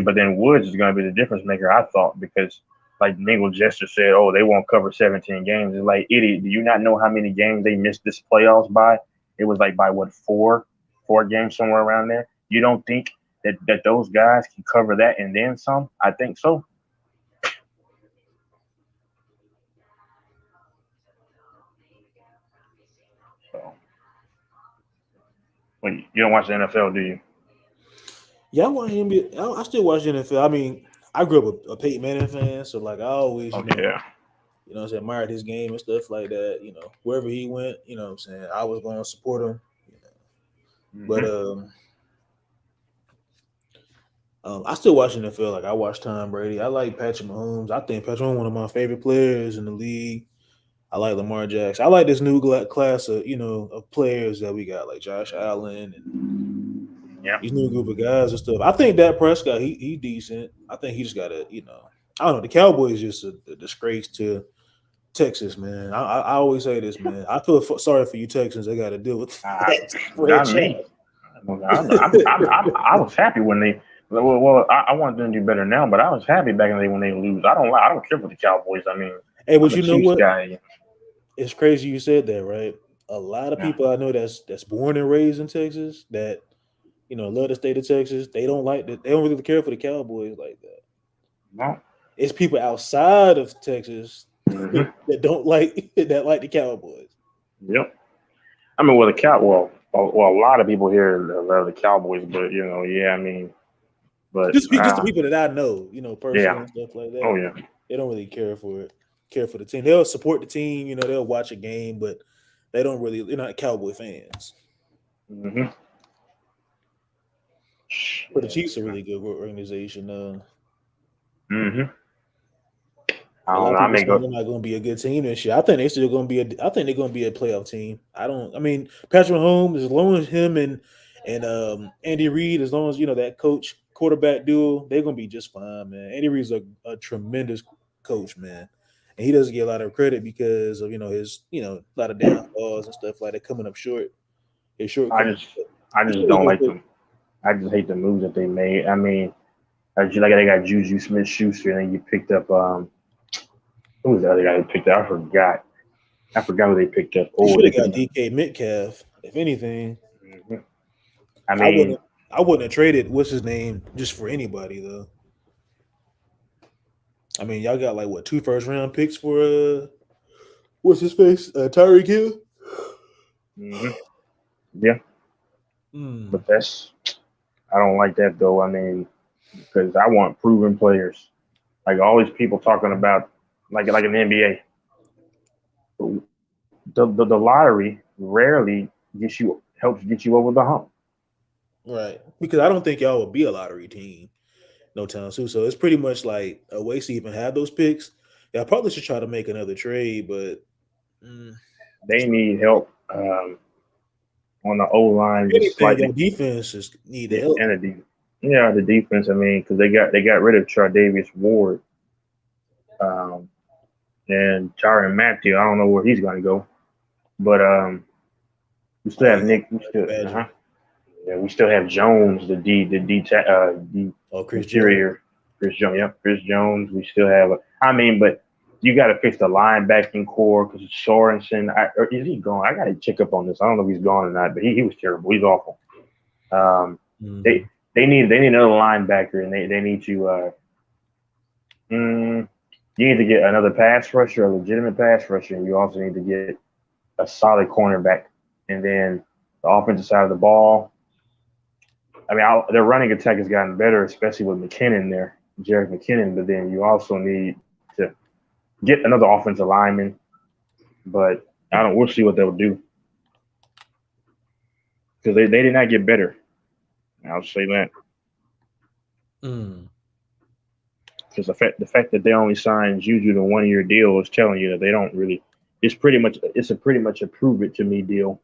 but then Woods is going to be the difference maker. I thought because like Mingle Jester said, oh, they won't cover 17 games. It's like idiot. Do you not know how many games they missed this playoffs by? It was like by what four games somewhere around there. You don't think that those guys can cover that and then some? I think so. So, well, you don't watch the NFL, do you? yeah, I watch NBA. I still watch NFL. I mean, I grew up a Peyton Manning fan, so like I always, Oh yeah. what I'm saying, admired his game and stuff like that. Wherever he went, what I'm saying, I was going to support him. But Hmm. I still watch NFL. Like I watch Tom Brady. I like Patrick Mahomes. I think Patrick Mahomes one of my favorite players in the league. I like Lamar Jackson. I like this new class of of players that we got, like Josh Allen and Yeah. these new group of guys and stuff. I think Dak Prescott, he decent. I think he just got to, I don't know. The Cowboys just a disgrace to Texas, man. I always say this, man. I feel sorry for you Texans. They got to deal with Uh, that Not me. franchise. I was happy when they. Well, I want them to do better now, but I was happy back in the day when they lose. I don't care for the Cowboys. I mean, Hey, I'm but a you know Chiefs what? guy. It's crazy you said that, right? A lot of Yeah. people I know that's born and raised in Texas that love the state of Texas. They don't like that. They don't really care for the Cowboys like that. No. It's people outside of Texas Hmm. that don't like that like the Cowboys. Yep. I mean, well, a lot of people here love the Cowboys, but yeah, I mean, but Just the people that I know, personally yeah. and stuff like Oh that. yeah. They don't really care for the team. They'll support the team, they'll watch a game, but they don't really. They're not Cowboy fans. Hmm. But the Chiefs are a really good organization. Hmm. I A lot don't of know. I people may saying go. they're not going to be a good team this year. I think they still going to be. I think they're going to be a playoff team. I don't. I mean, Patrick Mahomes, as long as him and Andy Reid, as long as that coach quarterback duo, they're going to be just fine, man. Andy Reid's a tremendous coach, man, and he doesn't get a lot of credit because of his a lot of downfalls and stuff like that coming up short, his I shortcomings. just But I he's just a really don't good like coach. them. I just hate the moves that they made. I mean, like they got Juju Smith Schuster, and then you picked up who was the other guy they picked up? I forgot. I forgot who they picked up. He Oh, should they have picked got up. DK Metcalf. If anything, Mhm. I I mean, wouldn't. I wouldn't have traded what's his name just for anybody though. I mean, y'all got like what 2 first round picks for What's his face? Tyreek Hill. Mm-hmm. Yeah, Mm. but I don't like that though. I mean, because I want proven players. Like all these people talking about, like in the NBA, the lottery rarely helps get you over the hump. Right. Because I don't think y'all would be a lottery team no time soon. So it's pretty much like a waste to even have those picks. Y'all probably should try to make another trade, but They it's not. need help on the O line, If just anything, slightly. your defense just need the Yeah, help. and the defense. I mean, because they got rid of Chardavius Ward um, and Tyrann Matthew. I don't know where he's going to go, but we still Oh, have you got Nick. We still Badger. yeah, we still have Jones, the Oh, Chris Jones. interior. Chris Jones. Yep, Chris Jones. We still have. I mean, but you got to fix the linebacking core because Sorensen. Or is he gone? I got to check up on this. I don't know if he's gone or not, but he was terrible. He's awful. Um, Mm-hmm. they need another linebacker, and they need to. You need to get another pass rusher, a legitimate pass rusher, and you also need to get a solid cornerback. And then the offensive side of the ball. I mean, their running attack has gotten better, especially with McKinnon there, Jarek McKinnon. But then you also need to get another offensive lineman. But I don't. We'll see what they'll do because they did not get better. I'll say that Mm. because the fact that they only signed Juju to 1 year deal is telling you that they don't really. It's a pretty much a prove it to me deal.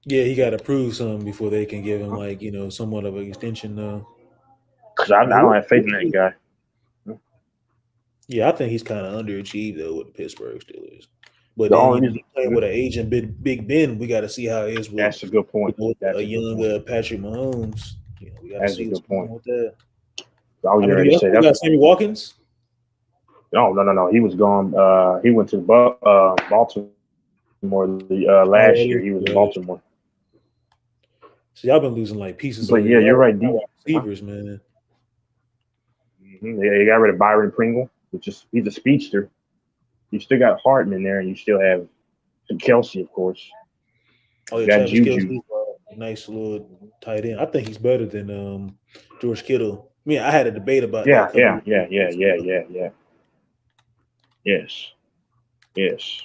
Yeah, he got to prove something before they can give him like somewhat of an extension. Because I I mean, don't have faith in that guy. yeah, I think he's kind of underachieved though with the Pittsburgh Steelers. But The then only reason playing with an agent Big Ben, we got to see how it is with that's a good point. a That's a good young point. Patrick Mahomes. We got to That's a see what's good going point. on with that. I was I mean, ready to say we that's got Sammy Watkins. no. He was gone. He went to Baltimore last year. Oh, He was in that is Baltimore. true. See, I've been losing like pieces But of yeah, you're y'all right. Huh? receivers, man. Yeah, you got rid of Byron Pringle, which is he's a speedster. You still got Hartman there, and you still have Kelsey, of course. Oh You yeah, got Travis Juju. Kelce, a nice little tight end. I think he's better than George Kittle. I mean, I had a debate about that a Yeah, couple yeah, of yeah, yeah, weeks yeah, ago. yeah, yeah. Yes, yes.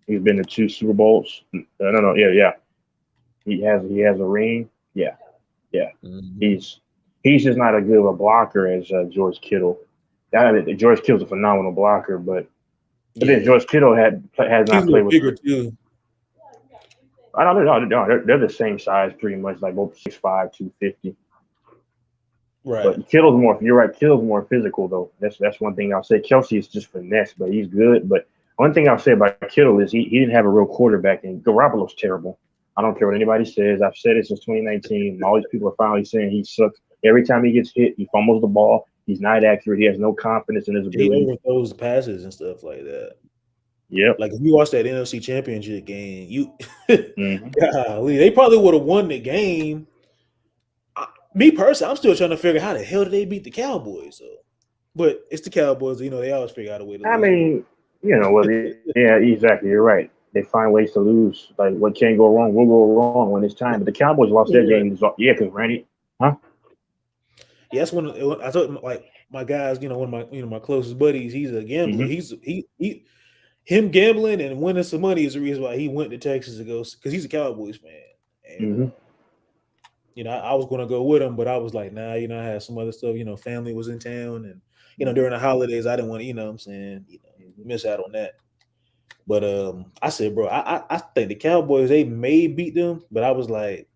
He's been to 2 Super Bowls. No. Yeah, yeah. He has a ring. Yeah, yeah. Mhm. He's just not as good of a blocker as George Kittle. George Kittle's a phenomenal blocker, but then Yeah, George Kittle has he's a not little played with. bigger too. I don't know. No, they're the same size pretty much, like both 6'5", 250. Right. But Kittle's more. You're right. Kittle's more physical though. That's one thing I'll say. Kelsey is just finesse, but he's good. But one thing I'll say about Kittle is he didn't have a real quarterback, and Garoppolo's terrible. I don't care what anybody says. I've said it since 2019. And all these people are finally saying he sucks. Every time he gets hit, he fumbles the ball. He's not accurate. He has no confidence in his He ability. overthrows the passes and stuff like that. Yep. Like if you watch that NFC Championship game, Hmm. golly, they probably would have won the game. Me personally, I'm still trying to figure out how the hell did they beat the Cowboys though. But it's the Cowboys, they always figure out a way to I lose. mean, well, yeah, exactly. You're right. They find ways to lose. Like what can go wrong will go wrong when it's time. But the Cowboys lost their Right. game. Yeah, because Randy, huh? Yeah, that's when I told like my guys, one of my my closest buddies, he's a gambler. Hmm. He him gambling and winning some money is the reason why he went to Texas to go because he's a Cowboys fan. And Hmm. I was gonna go with him, but I was like, nah, I had some other stuff, family was in town and during the holidays I didn't want to, what I'm saying, miss out on that. But I said, bro, I think the Cowboys they may beat them, but I was like,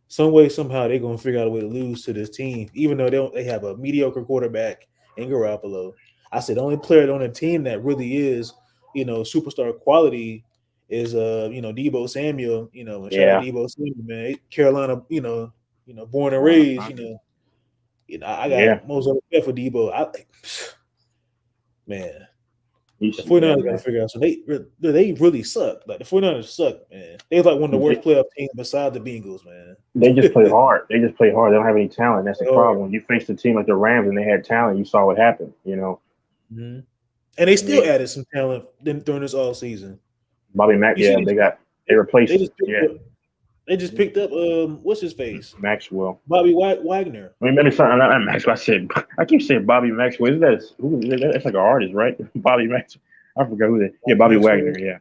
some way, somehow they're gonna figure out a way to lose to this team, even though they have a mediocre quarterback in Garoppolo. I said the only player on the team that really is, superstar quality is Debo Samuel, and shout out Yeah. Debo Samuel, man. Carolina, born and raised, Uh-huh. I Yeah. got most of respect for Debo. I think man, the Yeah, 49ers got to man. figure out. So they really suck. Like the 49ers suck, man. They're like one of the worst They, playoff teams beside the Bengals, man. they just play hard. They just play hard. They don't have any talent. That's the Hard. problem. When you faced a team like the Rams and they had talent, you saw what happened. Mhm. And they I still mean, added some talent during this all season. Bobby Mack, You see, yeah, they they replaced, just picked yeah, up. They just picked up what's his face, Maxwell. Bobby Wagner. I mean, maybe something not Maxwell. I keep saying Bobby Maxwell. Is that who? That's like an artist, right? Bobby Maxwell. I forgot who that. Yeah, Bobby Bobby Maxwell. Wagner.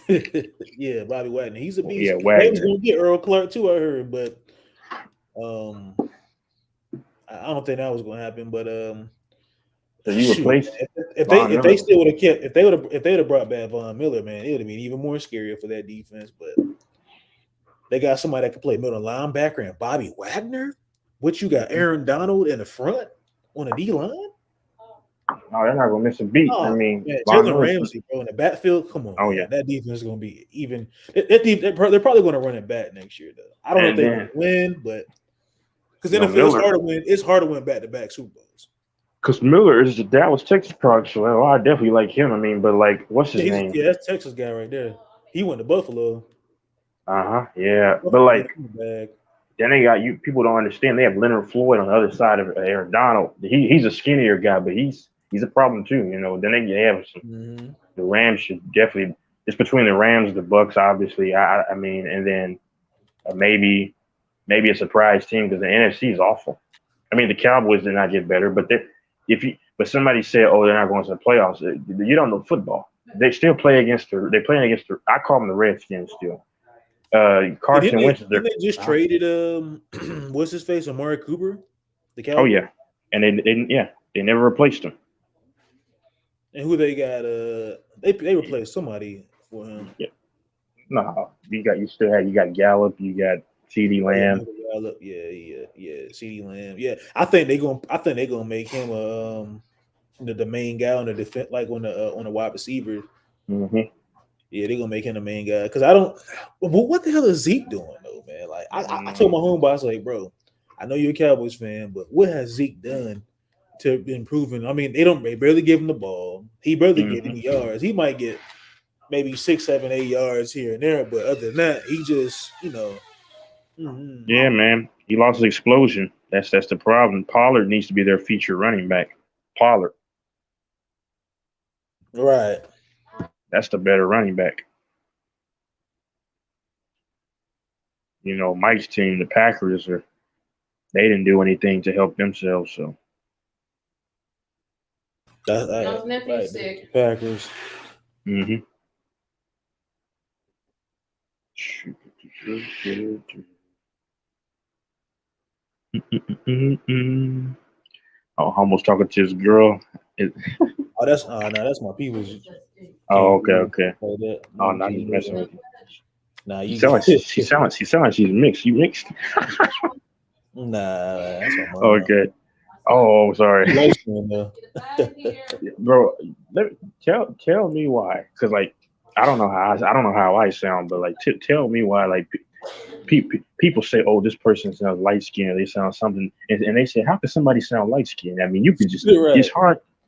Yeah, Yeah, Bobby Wagner. He's a yeah, beast. They was Wagner. gonna get Earl Clark too, I heard, but um, I don't think that was gonna happen. But So you shoot, replaced Von if they Miller. still would have kept if they would have brought back Von Miller, man, it would have been even more scarier for that defense. But they got somebody that can play middle linebacker and Bobby Wagner. What you got, Aaron Donald in the front on the D line? No, they're not gonna miss a beat. I Oh mean, man, Von Jalen Miller's. Ramsey, bro, in the backfield. Come on, Oh man, yeah, that defense is gonna be even. They're probably gonna run it back next year, though. I don't know if and they're gonna then win, but because NFL is Miller, hard to win. It's hard to win back-to-back Super Bowls. because Miller is the Dallas, Texas product, so I definitely like him. I mean, but like, what's his name? Yeah, that's Texas guy right there. He went to Buffalo. Yeah, but Buffalo like, get him a bag. then they got you. People don't understand. They have Leonard Floyd on the other side of Aaron Donald. He's a skinnier guy, but he's a problem too. Then they have some. Mm-hmm. The Rams should definitely. It's between the Rams and the Bucks, obviously. I mean, and then maybe a surprise team because the NFC is awful. I mean, the Cowboys did not get better, but but somebody said, oh, they're not going to the playoffs. You don't know football. They still play against they're playing against I call them the Redskins still. Carson Wentz is Didn't they just traded what's his face, Amari Cooper? The Cowboys? Oh yeah, and they never replaced him. And who they got? They replaced somebody for him. Yeah, no, you got Gallup, you got CD Lamb. Yeah, CD Lamb. Yeah, I think they're gonna make him the main guy on the defense, like on the wide receiver. Mm-hmm. Yeah, they're gonna make him the main guy because I don't. Well, what the hell is Zeke doing though, man? Like I told my homeboy, I was like, bro, I know you're a Cowboys fan, but what has Zeke done to improving? I mean, they barely give him the ball. He barely get any yards. He might get maybe 6, 7, 8 yards here and there, but other than that, he just Yeah, man, he lost his explosion. That's the problem. Pollard needs to be their feature running back. Pollard, right? That's the better running back. Mike's team, the Packers, they didn't do anything to help themselves. So that's right. Sick. Packers. Mm-hmm. Oh, almost talking to his girl. That's my people's. Oh, okay. Oh, no, he's messing with you. Nah, you she sounds like she's mixed. You mixed? Nah, that's my mom. Okay. Oh, sorry. Bro, tell me why. Because like I don't know how I sound, but like tell me why. Like people say, oh, this person sounds light skinned. They sound something, and they say, how can somebody sound light skinned? I mean, you could just. Right.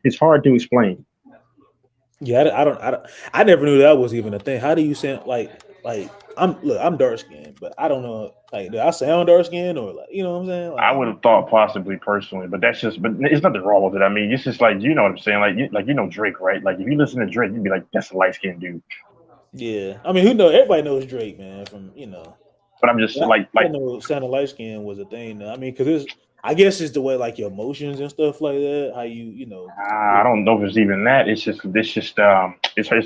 It's hard to explain. Yeah, I never knew that was even a thing. How do you sound like I'm dark skinned, but I don't know. Like, do I sound dark skinned or like, you know what I'm saying? Like, I would have thought possibly personally, but but it's nothing wrong with it. I mean, it's just like, you know what I'm saying? Like Drake, right? Like if you listen to Drake, you'd be like, that's a light skinned dude. Yeah, I mean, everybody knows Drake, man. But I'm just I know sounding light skinned was a thing. I mean, because I guess it's the way like your emotions and stuff like that. How I don't know if it's even that. It's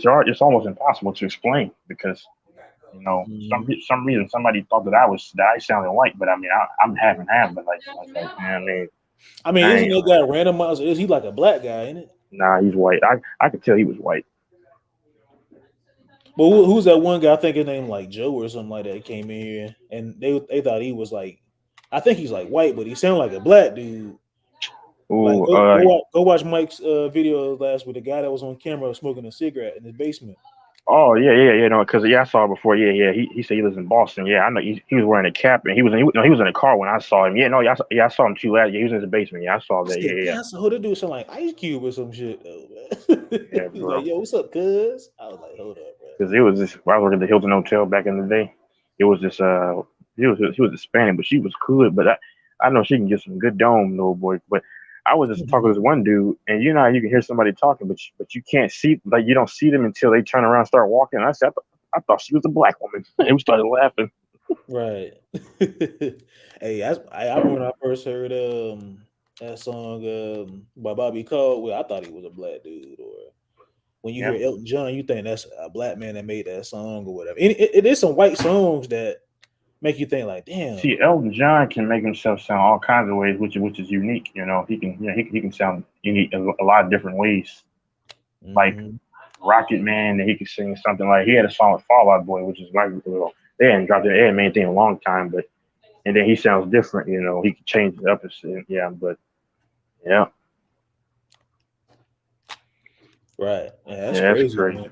hard. It's almost impossible to explain because some reason somebody thought that I sounded white, but I mean I'm half and half. But like I mean, isn't that guy randomized? Is he like a black guy? Ain't it? Nah, he's white. I could tell he was white. But who's that one guy? I think his name like Joe or something like that came in here, and they thought he was like, I think he's like white, but he sounded like a black dude. Ooh, go watch Mike's video last week. The guy that was on camera smoking a cigarette in his basement. Oh yeah, no, because I saw it before. Yeah. He said he lives in Boston. Yeah, I know he was wearing a cap and he was in a car when I saw him. I saw him too last. Yeah, he was in the basement. Yeah, I saw that. Yeah. So the dude sound like Ice Cube or some shit though, man. Yeah, He's like, yo, what's up, cuz? I was like, hold up, bro. Because it was this. When I was working at the Hilton Hotel back in the day, it was this. He was Hispanic, but she was cool. But I know she can get some good dome, little boy. But I was just talking to this one dude, and you know how you can hear somebody talking, but you can't see, like you don't see them until they turn around and start walking. And I said, I thought she was a black woman, and we started laughing. Right. Hey, I remember when I first heard that song by Bobby Cole. Well, I thought he was a black dude. Or when you Yeah. hear Elton John, you think that's a black man that made that song or whatever. And it is some white songs that make you think like, damn. See, Elton John can make himself sound all kinds of ways, which is unique. You know, he can, he can sound unique a lot of different ways. Like Mhm. Rocket Man, that he could sing something like he had a song with Fall Out Boy, which is like they hadn't dropped it, they hadn't made anything in a long time, but and then he sounds different. You know, he could change it up and shit. Yeah, but yeah, Right. Yeah, that's yeah, that's crazy, crazy. man.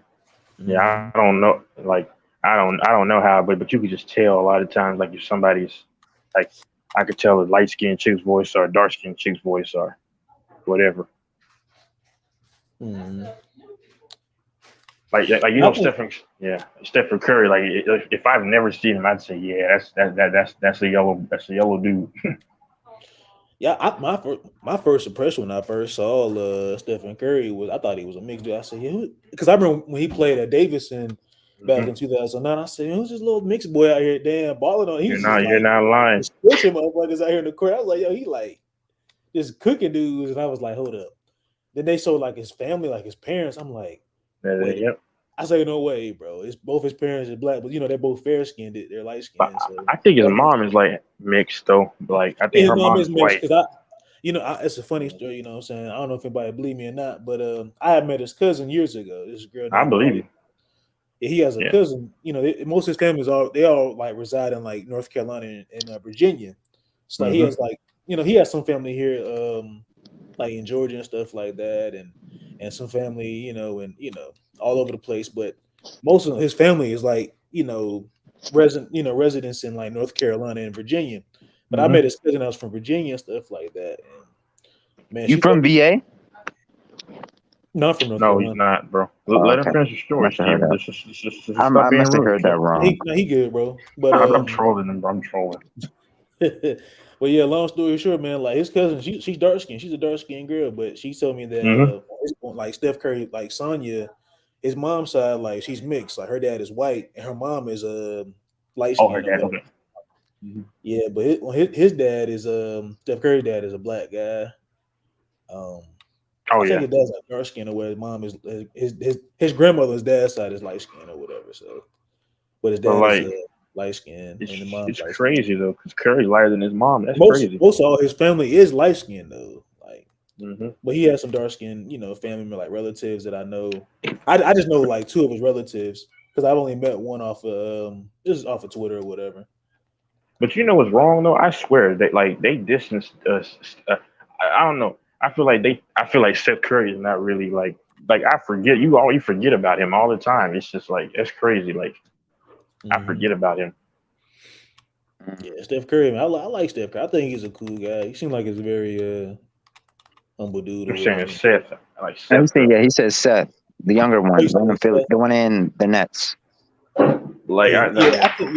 Yeah, Hmm. I don't know, like I don't know how, but you could just tell a lot of times, like if somebody's like I could tell a light skinned chick's voice or a dark skinned chick's voice or whatever. Hmm. Like you I know think, Stephen Curry. Like if I've never seen him, I'd say yeah, that's a yellow dude. yeah, my first impression when I first saw Stephen Curry was I thought he was a mixed dude. I said, yeah, because I remember when he played at Davidson back Hmm. in 2009. I said, who's this little mixed boy out here, damn, balling on? He was just You're like not lying. just pushing motherfuckers out here in the court. I was like, yo, he like just cooking dudes, and I was like, hold up. Then they showed like his family, like his parents. I'm like, wait a minute. Yep. I say, no way, bro. It's both his parents are black, but they're both fair skinned. They're light But skinned. So I think his that makes mom is like mixed though. Like I think his her mom mom is is mixed white. because it's a funny story. You know what I'm saying? I don't know if anybody believe me or not, but I had met his cousin years ago. This girl I named believe Molly. you. Yeah, he has a Yeah. cousin. Most of his families they all like reside in like North Carolina and Virginia. So like he Hmm. has like he has some family here, like in Georgia and stuff like that, and some family and all over the place. But most of his family is like residents in like North Carolina and Virginia. But I met Hmm. his cousin else from Virginia and stuff like that. And man, You she from told me VA? not from North No, he's Carolina. not, bro. Oh, Let him okay. finish the I story, must have heard Steven. that. Just stop I being must have rude. heard that wrong. He good, bro. But I'm trolling him, bro. I'm trolling. well, yeah. Long story short, man, like his cousin, she's dark skinned. She's a dark skinned girl, but she told me that Hmm. like Steph Curry, like Sonya, his mom's side, like she's mixed. Like her dad is white and her mom is light Oh, her skinned or dad. whatever. Okay. Hmm. Yeah, but his dad is Steph Curry's dad is a black guy. Um, Oh I think yeah. his dad's like dark skinned or where his mom is his grandmother's dad's side is light skinned or whatever. So, but his But dad is like, light skinned and the mom's it's light skinned. crazy though, because Curry's lighter than his mom. That's Most crazy. most all his family is light skinned though. Like, Hmm. but he has some dark skinned, family member, like relatives that I know. I just know like two of his relatives because I've only met one off of this is off of Twitter or whatever. But you know what's wrong though? I swear they distanced us. I don't know. I feel like Seth Curry is not really like I forget you always forget about him all the time. It's just like it's crazy. Like I Hmm. forget about him. Yeah, Steph Curry, man, I like Steph Curry. I think he's a cool guy. He seems like he's a very humble dude or I'm saying whatever. Seth, like And he Seth said, Curry. yeah, he says Seth, the younger Oh, one, you said Steph? the one in the Nets. Like Yeah, I yeah. mean, I think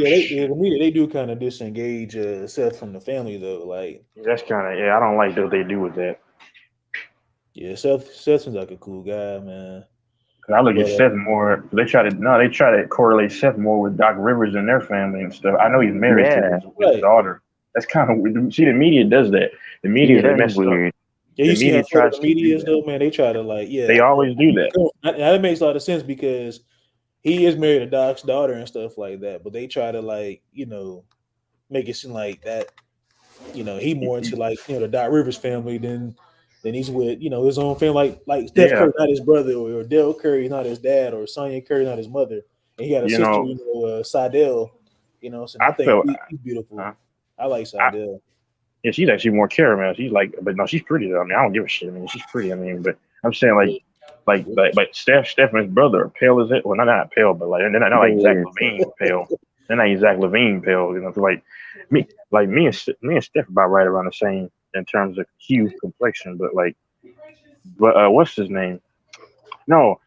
the media they do kind of disengage Seth from the family though. Like, that's kind of yeah. I don't like what they do with that. yeah, Seth seems like a cool guy, man. 'Cause I look at But Seth more. They try to correlate Seth more with Doc Rivers and their family and stuff. I know he's married to Yeah, his right, daughter. That's kind of weird. See, the media does that. The media yeah, they that is mess it up. weird. yeah. The You see how media Florida tries to media do is that. though, man. They try to like, They yeah, always do that. that makes a lot of sense because he is married to Doc's daughter and stuff like that. But they try to like, make it seem like that, he more into like, the Doc Rivers family than he's with, his own family. Like Steph Yeah, Curry, not his brother, or Dell Curry, not his dad, or Sonya Curry, not his mother. And he got a you sister, know, Sidell. So I I think felt, he's beautiful. uh, I like I Sidell. yeah, she's actually more caramel. She's like, but no, she's pretty though. I mean, I don't give a shit. I mean, she's pretty. I mean, but I'm saying Yeah. like Steph and his brother are pale as it. Well, not pale, but like they're not like Zach Yeah, Levine pale. They're not Zach Levine pale. You know, so me and Steph about right around the same in terms of hue complexion. But what's his name? No,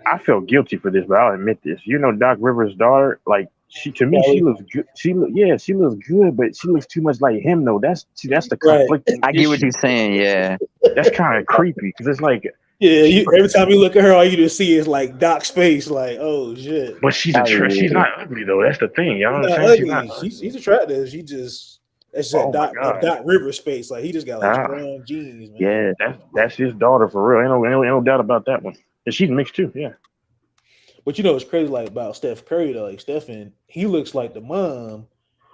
I feel guilty for this, but I'll admit this. You know, Doc Rivers' daughter, like to me she looks good. She looks good, but she looks too much like him though. That's the Right. conflicting I get what issue. you're saying. Yeah. That's kind of creepy because it's like Yeah, every time you look at her, all you just see is like Doc's face. Like, oh shit. but she's Oh, she's yeah. not ugly though. That's the thing. You know She's what I'm not saying? She's not ugly. ugly. She's attractive. She just that's Oh my that god. Doc Rivers face. Like he just got like Ah, strong genes, man. Yeah. that's his daughter for real. Ain't no doubt about that one. And she's mixed too. Yeah. But you know what's crazy like about Steph Curry though? Like Stephen, he looks like the mom,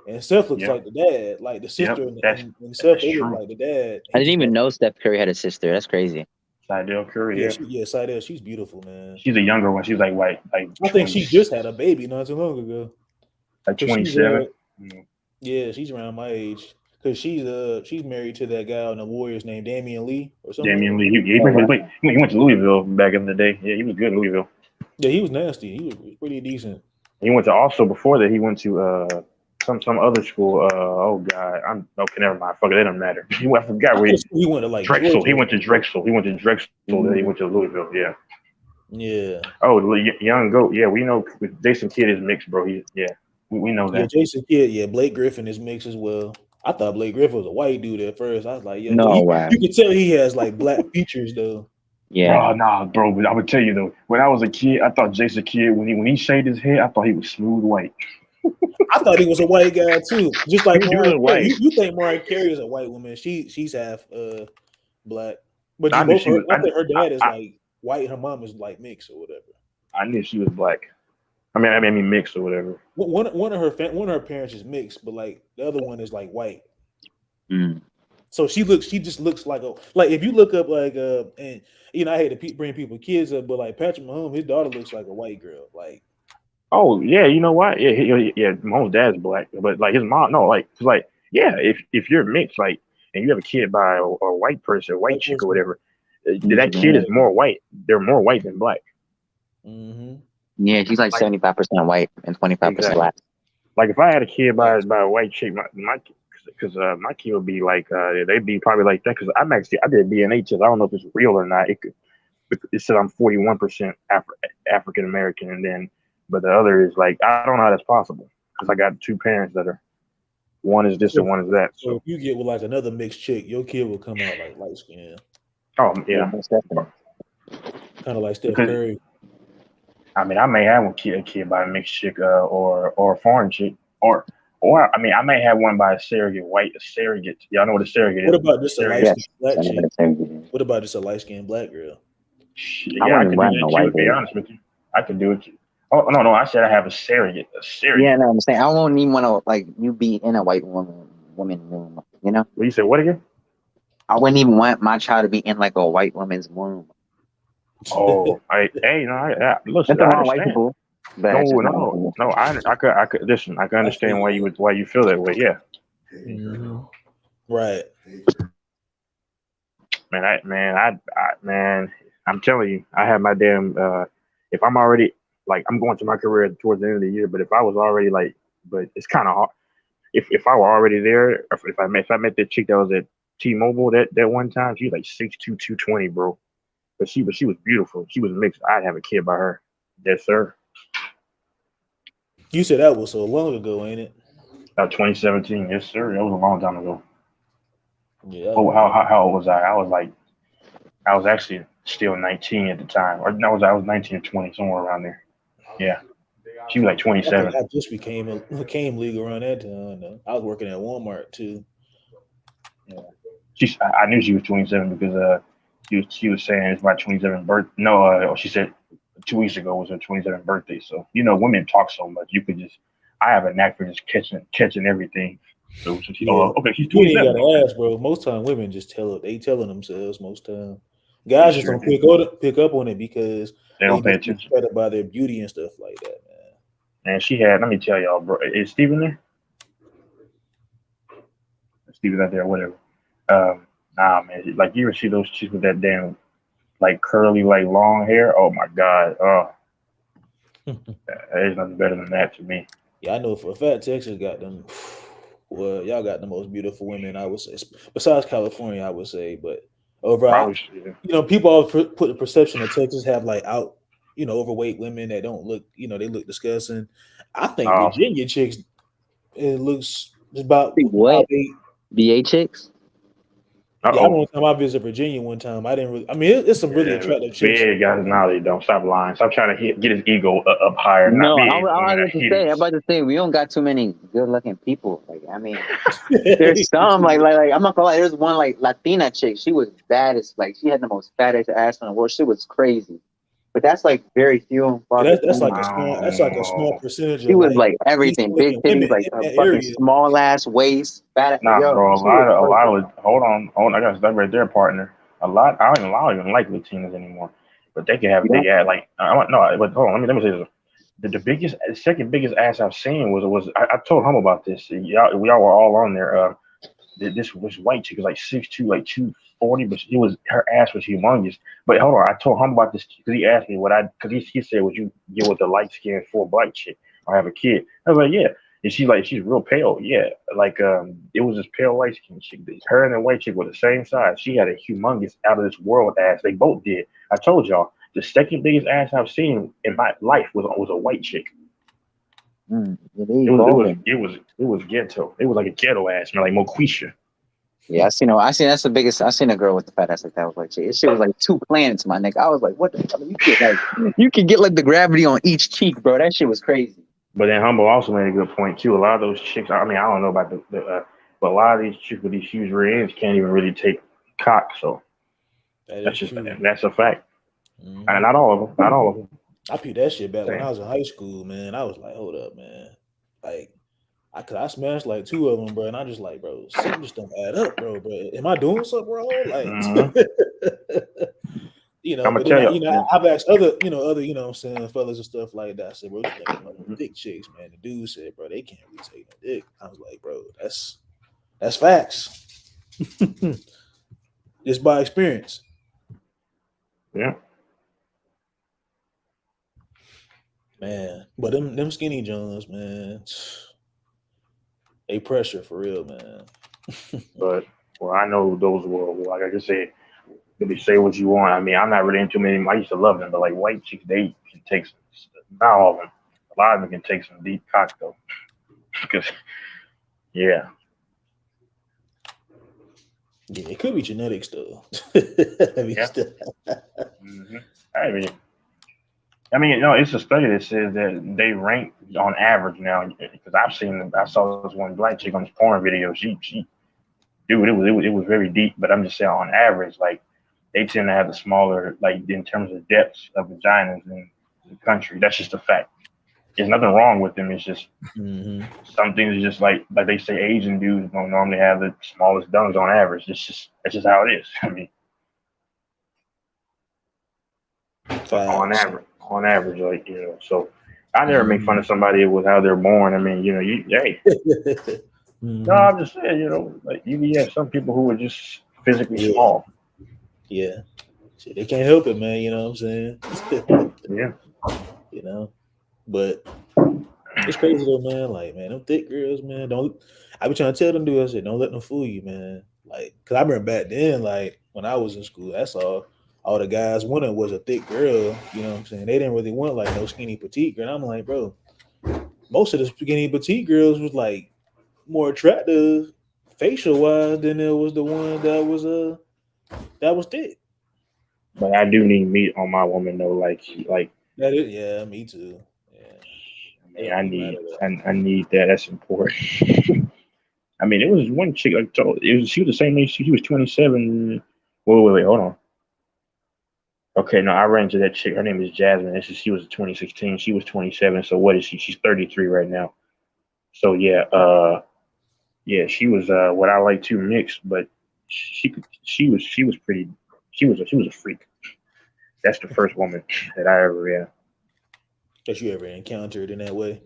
and Steph looks Yep. like the dad. Like the Yep. sister That's and Steph, that's they look true. like the dad. I He didn't just even got know Steph Curry had a sister. That's crazy. Sidell Curry. Yeah. Sidell, she's beautiful, man. She's a younger one. She's like white, like I think 20, she just had a baby not too long ago. like 'Cause she's 27. yeah, she's around my age. Cause she's married to that guy on the Warriors named Damian Lee or something. Damian Lee. Oh, wow. He went to Louisville back in the day. Yeah, he was good in Louisville. Yeah, he was nasty. He was pretty decent. He went to also before that. He went to some other school. Oh god, I'm okay. Never mind. Fuck it. It doesn't matter. I forgot where He went to like Drexel. Georgia. He went to Drexel. Then he went to Louisville. Yeah. Yeah. Oh, young goat. Yeah, we know Jason Kidd is mixed, bro. We know Yeah, that. Jason Kidd. Yeah, Blake Griffin is mixed as well. I thought Blake Griffin was a white dude at first. I was like, yo, No way. you can tell he has like black features though. Yeah. Nah, bro. But I would tell you though, when I was a kid, I thought Jason Kidd when he shaved his head, I thought he was smooth white. I thought he was a white guy too. Just like He Mariah was white. Carey. You think Mariah Carey is a white woman? She's half black, but I you knew both. she was. I think her dad is like white. And her mom is like mixed or whatever. I knew she was black. I mean mixed or whatever. One of her parents is mixed, but like the other one is like white. Mm. So she just looks like if you look up like and you know I hate to bring people kids up, but like Patrick Mahomes, his daughter looks like a white girl. Like Oh yeah, you know what? Yeah. Mahomes' dad's black, but like his mom, no, yeah. If you're mixed, like, and you have a kid by a white person, white chick or whatever, that kid is more white. They're more white than black. Mm-hmm. Yeah, she's like 75% white and 25% black. Like if I had a kid by a white chick, because my kid would be like they'd be probably like that. Because I did a DNA test. I don't know if it's real or not. It said I'm 41% African American, and then but the other is like I don't know how that's possible because I got two parents that are one is this and one is that. So if you get with like another mixed chick, your kid will come out like light skin. Oh yeah, kind of like Steph Curry. I mean, I may have a kid by a mixed chick or a foreign chick or I mean, I may have one by a surrogate. Y'all know what a surrogate is? What about just a light skinned black chick? What about just a light skinned black girl? Yeah, I can do that too, to be honest with you. I can do it too. Oh no, I said I have a surrogate. Yeah, no, I'm saying I won't even want to like you be in a white woman room. You know? Well, you said what again? I wouldn't even want my child to be in like a white woman's womb. Oh, listen. Nothing wrong white people. No. I could listen. I can understand why you feel that way. Yeah. Mm-hmm. Right. Man, I'm telling you, I have my damn. If I'm already like I'm going to my career towards the end of the year, but if I was already like, but it's kind of hard. If I were already there, if I met that chick that was at T-Mobile that one time, she's like 6'2", 220, bro. But she was beautiful. She was mixed. I'd have a kid by her. Yes, sir. You said that was so long ago, ain't it? 2017. Yes, sir. That was a long time ago. Yeah. Oh, how old was I? I was actually still 19 at the time. Or no, I was 19 or 20, somewhere around there. Yeah. She was like 27. I just became legal around that time. I was working at Walmart too. Yeah. I knew she was 27 because she was saying it's my 27th birthday. No, she said 2 weeks ago was her 27th birthday. So women talk so much. You could just. I have a knack for just catching everything. So okay, she's 27. You ain't gotta ask, bro. Most time women just tell it. They telling themselves most time. Guys just don't pick up on it because they don't pay attention by their beauty and stuff like that, man. And she had. Let me tell y'all, bro. Is Steven there? Steven's out there, whatever. Nah, man. Like you ever see those chicks with that damn, like curly, like long hair? Oh my god. Oh, there's nothing better than that to me. Yeah, I know for a fact Texas got them. Well, y'all got the most beautiful women, I would say, besides California, I would say. But overall, people always put the perception that Texas have like overweight women that don't look, they look disgusting. I think Oh, Virginia chicks, it looks just about how What? they. BA chicks? Yeah, I uh-oh. remember time I visited Virginia one time. I didn't really. I mean, it's some really Yeah, attractive chicks. big guys now they don't stop lying. Stop trying to get his ego up higher. Not No, big I women was are about to say, I'm hideous. about to say, we don't got too many good looking people. Like, I mean, there's some like I'm not gonna lie. There's one like Latina chick. She was bad as like she had the most fattest ass in the world. She was crazy, but that's like very few and far Yeah, that's between. like a small. That's like a small Oh, percentage She of was like like everything, big East titties, women like in a that fucking area. small ass waist, fat. nah, Yo, bro. she was A lot perfect. of hold on. I got to stop right there, partner. A lot. I don't even like Latinas anymore, but they can have You big know, ass. Like I don't no, but hold on. Let me say this. The biggest, second biggest ass I've seen was I told him about this. Y'all, we all were all on there. This white chick was like 6'2", like 240, but her ass was humongous. But hold on, I told him about this because he asked me because he said, would you get with a light skinned full black chick or have a kid? I was like, yeah. And she's real pale, yeah. Like it was this pale light skinned chick. Her and the white chick were the same size. She had a humongous out of this world ass. They both did. I told y'all the second biggest ass I've seen in my life was a white chick. it is evolving. It was ghetto. It was like a ghetto ass, man, like Moquisha. Yeah, I seen her. I seen that's the biggest. I seen a girl with the fat ass like that. I was like, shit, this shit was like 2 planets, my nigga. I was like, what the fuck? You could get like the gravity on each cheek, bro. That shit was crazy. But then Humble also made a good point too. A lot of those chicks, I mean, I don't know about but a lot of these chicks with these huge rear ends can't even really take cock. So That is true. that's a fact. Mm-hmm. And not all of them. Not all of them. I peeped that shit back when Same. I was in high school, man. I was like, hold up, man. Like, I smashed like 2 of them, bro, and I just like, bro, something just don't add up, bro. Am I doing something wrong? Like, Mm-hmm. I'm gonna but then tell you. I've asked other, what I'm saying, fellas and stuff like that. I said, bro, what you think about Mm-hmm. thick chicks, man? The dude said, bro, they can't really take no dick. I was like, bro, that's facts. Just by experience. Yeah. Man, but them skinny Johns, man, they pressure for real, man. But I know those were like I just said. Really say what you want. I mean, I'm not really into many. I used to love them, but like white chicks, they can take some. Not all of them. A lot of them can take some deep cock though. Because yeah. Yeah, it could be genetics though. Yeah. Mm-hmm. I mean, it's a study that says that they rank on average now. Because I saw this one black chick on this porn video. Dude, it was very deep. But I'm just saying, on average, like they tend to have the smaller, like in terms of depths of vaginas in the country. That's just a fact. There's nothing wrong with them. It's just some things, just like they say, Asian dudes don't normally have the smallest dungs on average. That's just how it is. I mean, on average, like So I never make fun of somebody with how they're born. I mean, hey. No, I'm just saying, like you have some people who are just physically small. Yeah. Shit, they can't help it, man. You know what I'm saying? Yeah. But it's crazy though, man. Like, man, them thick girls, man. I be trying to tell them dudes, I said, don't let them fool you, man. Like, cause I remember back then, like when I was in school, that's all the guys wanted was a thick girl. You know what I'm saying? They didn't really want like no skinny petite girl. And I'm like, bro, most of the skinny petite girls was like more attractive facial wise than it was the one that was thick. But I do need meat on my woman though. Like that is, yeah, me too. Yeah. I need that. That's important. I mean, it was one chick. Like, she was the same age. She was 27. Wait, hold on. Okay, no, I ran into that chick. Her name is Jasmine. She was 2016. She was 27. So what is she? She's 33 right now. So yeah, she was what I like to mix, but she was pretty. She was a freak. That's the first woman that I ever that you ever encountered in that way.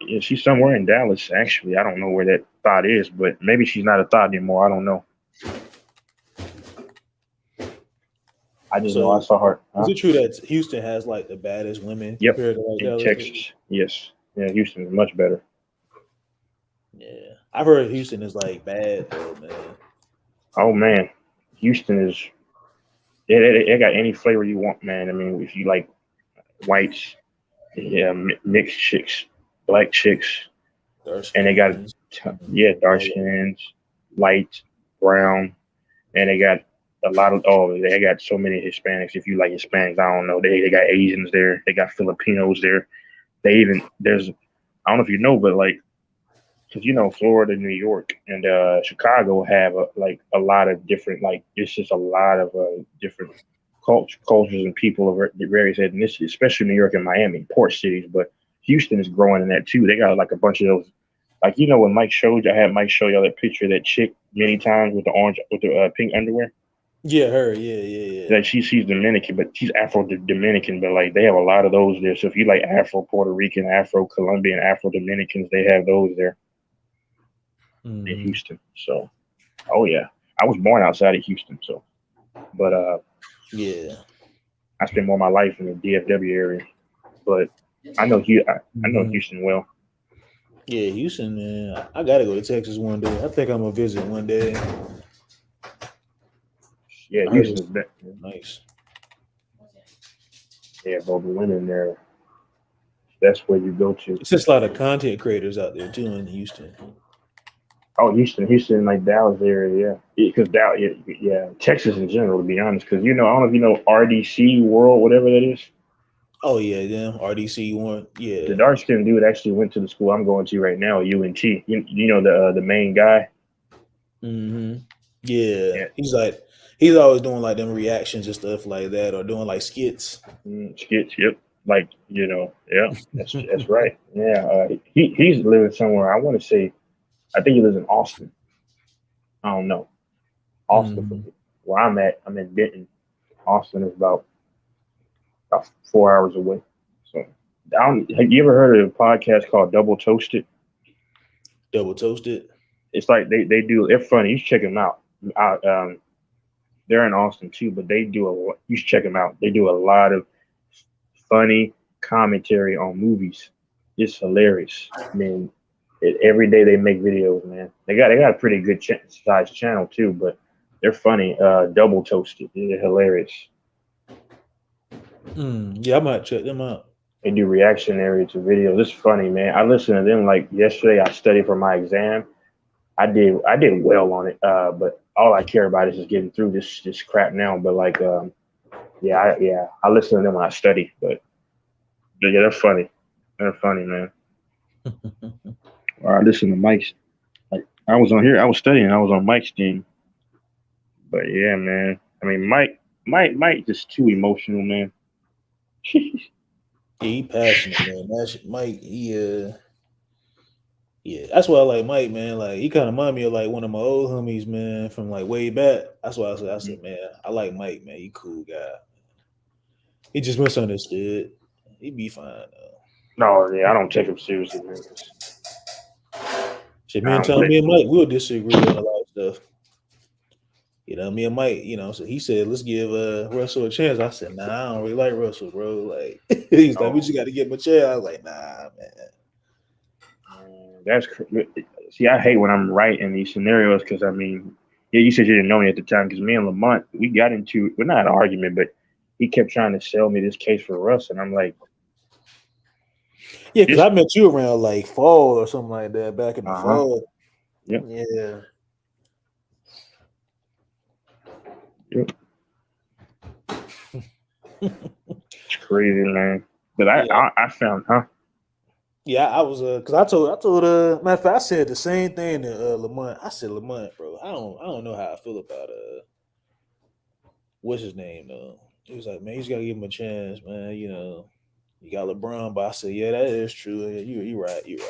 Yeah, she's somewhere in Dallas. Actually, I don't know where that thought is, but maybe she's not a thought anymore. I don't know. I just know I saw her. Is it true that Houston has like the baddest women compared to like in Dallas? Texas? Yes. Yeah, Houston is much better. Yeah, I've heard Houston is like bad though, man. Oh man, Houston is. They got any flavor you want, man. I mean, if you like, whites, yeah, mixed chicks, black chicks, Dark and they got skins. dark All skins, light, brown, and they got a lot of they got so many Hispanics. If you like Hispanics, I don't know. They got Asians there. They got Filipinos there. They even there's I don't know if you know, but like because Florida, New York, and Chicago have like a lot of different like it's just a lot of different cultures and people of various ethnicities, especially New York and Miami, port cities. But Houston is growing in that too. They got like a bunch of those. Like when Mike showed you, I had Mike show y'all that picture of that chick many times with the orange with the pink underwear. Yeah, her. Yeah. Like she's Dominican, but she's Afro Dominican. But like they have a lot of those there. So if you like Afro Puerto Rican, Afro Colombian, Afro Dominicans, they have those there in Houston. So, oh yeah, I was born outside of Houston. So, but yeah, I spent more of my life in the DFW area. But I know I know Houston well. Yeah, Houston, man. I gotta go to Texas one day. I think I'm gonna visit one day. Yeah, Houston's nice. Yeah, but the women there, that's where you go to. It's just a lot of content creators out there too in Houston. Oh, Houston, like Dallas area, yeah, because Dallas, yeah, Texas in general, to be honest, because I don't know if you know RDC World, whatever that is. Oh yeah, them RDC one, yeah. The dark skinned dude actually went to the school I'm going to right now, UNT. You know the main guy. Yeah, he's always doing like them reactions and stuff like that, or doing like skits. Skits, yep. Like yeah, that's right. Yeah, he's living somewhere. I want to say, I think he lives in Austin. I don't know. Austin, where I'm at, I'm in Denton. Austin is about 4 hours away. So, have you ever heard of a podcast called Double Toasted? Double Toasted. It's like they do. They're funny. You should check them out. They're in Austin too, but they do you should check them out. They do a lot of funny commentary on movies. It's hilarious. I mean, every day they make videos, man. They got a pretty good size channel too, but they're funny. Double Toasted. They're hilarious. Yeah, I might check them out. They do reactionary to videos. It's funny, man. I listened to them like yesterday. I studied for my exam. I did well on it, but all I care about is just getting through this crap now. But like, I listen to them when I study. But yeah, they're funny. They're funny, man. I listen to Mike's. Like I was on here. I was studying. I was on Mike's team. But yeah, man. I mean, Mike just too emotional, man. He passionate, man. Mike, yeah, that's why I like Mike, man. Like he kind of remind me of like one of my old homies, man, from like way back. That's why I said, man, I like Mike, man. He cool guy. He just misunderstood. He be fine though. No, yeah, I don't take him seriously, man. Shit, me and Mike will disagree on a lot of stuff. Me and Mike, so he said, let's give Russell a chance. I said, nah, I don't really like Russell, bro. Like, he's like, we just got to give him a chance. I was like, nah, man. That's see, I hate when I'm right in these scenarios because I mean, yeah, you said you didn't know me at the time because me and Lamont, we got into not an argument, but he kept trying to sell me this case for Russ, and I'm like, yeah, because I met you around like fall or something like that back in the fall. Yep. Yeah. Yep. It's crazy, man. But I found, Yeah, I was because I told matter of fact, I said the same thing to Lamont. I said, Lamont, bro, I don't know how I feel about what's his name though. He was like, man, you just gotta give him a chance, man. You got LeBron, but I said, yeah, that is true. You right. You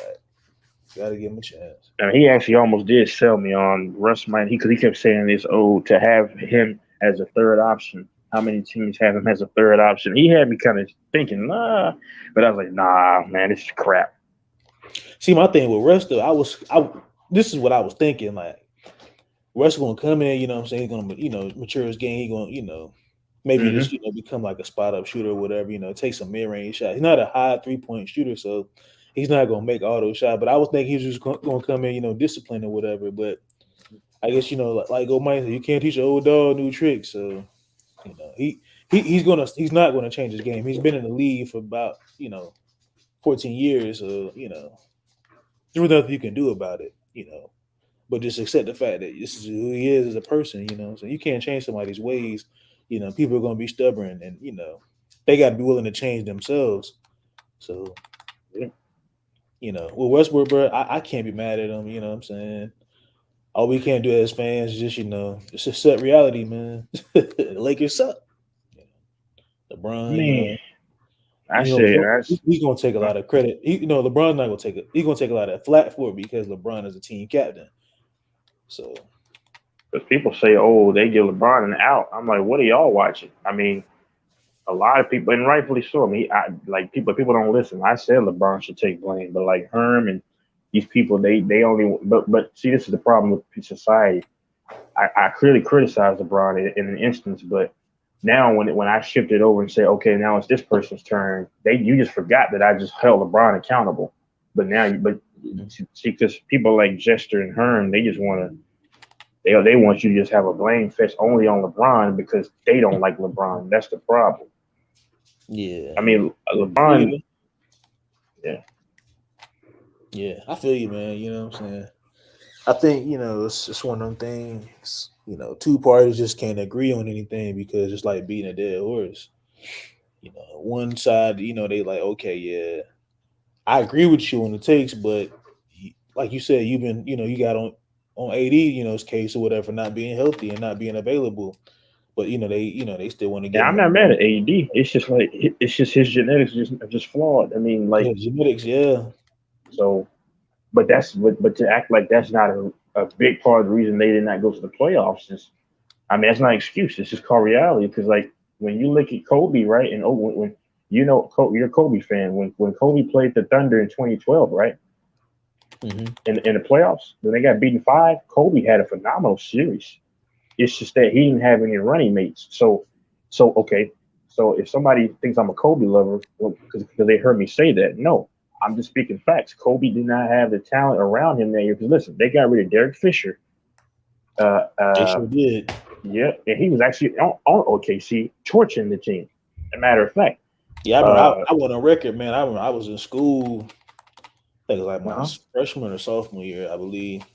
gotta give him a chance. And he actually almost did sell me on Russ because he kept saying this, to have him as a third option. How many teams have him as a third option? He had me kind of thinking, nah, but I was like, nah, man, this is crap. See, my thing with Russ though, this is what I was thinking. Like, Russ gonna come in, you know what I'm saying? He's gonna, mature his game. He gonna, maybe just, become like a spot up shooter or whatever. Take some mid range shots. He's not a high 3-point shooter, so he's not gonna make all those shots. But I was thinking he was just gonna come in, discipline or whatever. But I guess like Mike said, you can't teach an old dog new tricks. So he he's not gonna change his game. He's been in the league for about 14 years. There's nothing you can do about it. But just accept the fact that this is who he is as a person. So you can't change somebody's ways. People are gonna be stubborn, and they got to be willing to change themselves. So Yeah. with Westbrook, bro, I can't be mad at him. You know what I'm saying? All we can't do as fans is just accept reality, man. The Lakers suck. I LeBron, mean, I you know, say he's gonna take a lot of credit. LeBron's not gonna take it. He's gonna take a lot of flack for it because LeBron is a team captain. So, because people say, "Oh, they give LeBron an out." I'm like, what are y'all watching? I mean, a lot of people, and rightfully so. I mean, people don't listen. I said LeBron should take blame, but like Herm and these people, they only. But see, this is the problem with society. I clearly criticize LeBron in an instance, but now when I shift it over and say, okay, now it's this person's turn, you just forgot that I just held LeBron accountable. But see, because people like Jester and Hearn, they just want to. They want you to just have a blame fest only on LeBron because they don't like LeBron. That's the problem. yeah. I mean, LeBron. Yeah. Yeah, I feel you, man. You know what I'm saying? I think, it's just one of them things, two parties just can't agree on anything because it's like beating a dead horse. One side, they like, okay, yeah, I agree with you on the takes, but like you said, you've been, you got on AD, his case or whatever, not being healthy and not being available. But they still want to Yeah, give I'm him not mad at AD. It's just like it's just his genetics just flawed. I mean, like genetics, yeah. So, but to act like that's not a big part of the reason they did not go to the playoffs is, I mean, that's not an excuse. It's just called reality. Because like when you look at Kobe, right, and when you're a Kobe fan, when Kobe played the Thunder in 2012, right, in the playoffs when they got beaten 5, Kobe had a phenomenal series. It's just that he didn't have any running mates. So okay. So if somebody thinks I'm a Kobe lover, because they heard me say that, no, I'm just speaking facts. Kobe did not have the talent around him that year. Because listen, they got rid of Derek Fisher. They sure did. Yeah, and he was actually on OKC torching the team. As a matter of fact. Yeah, I remember I went on record, man. I remember I was in school. I think it was like my freshman or sophomore year, I believe.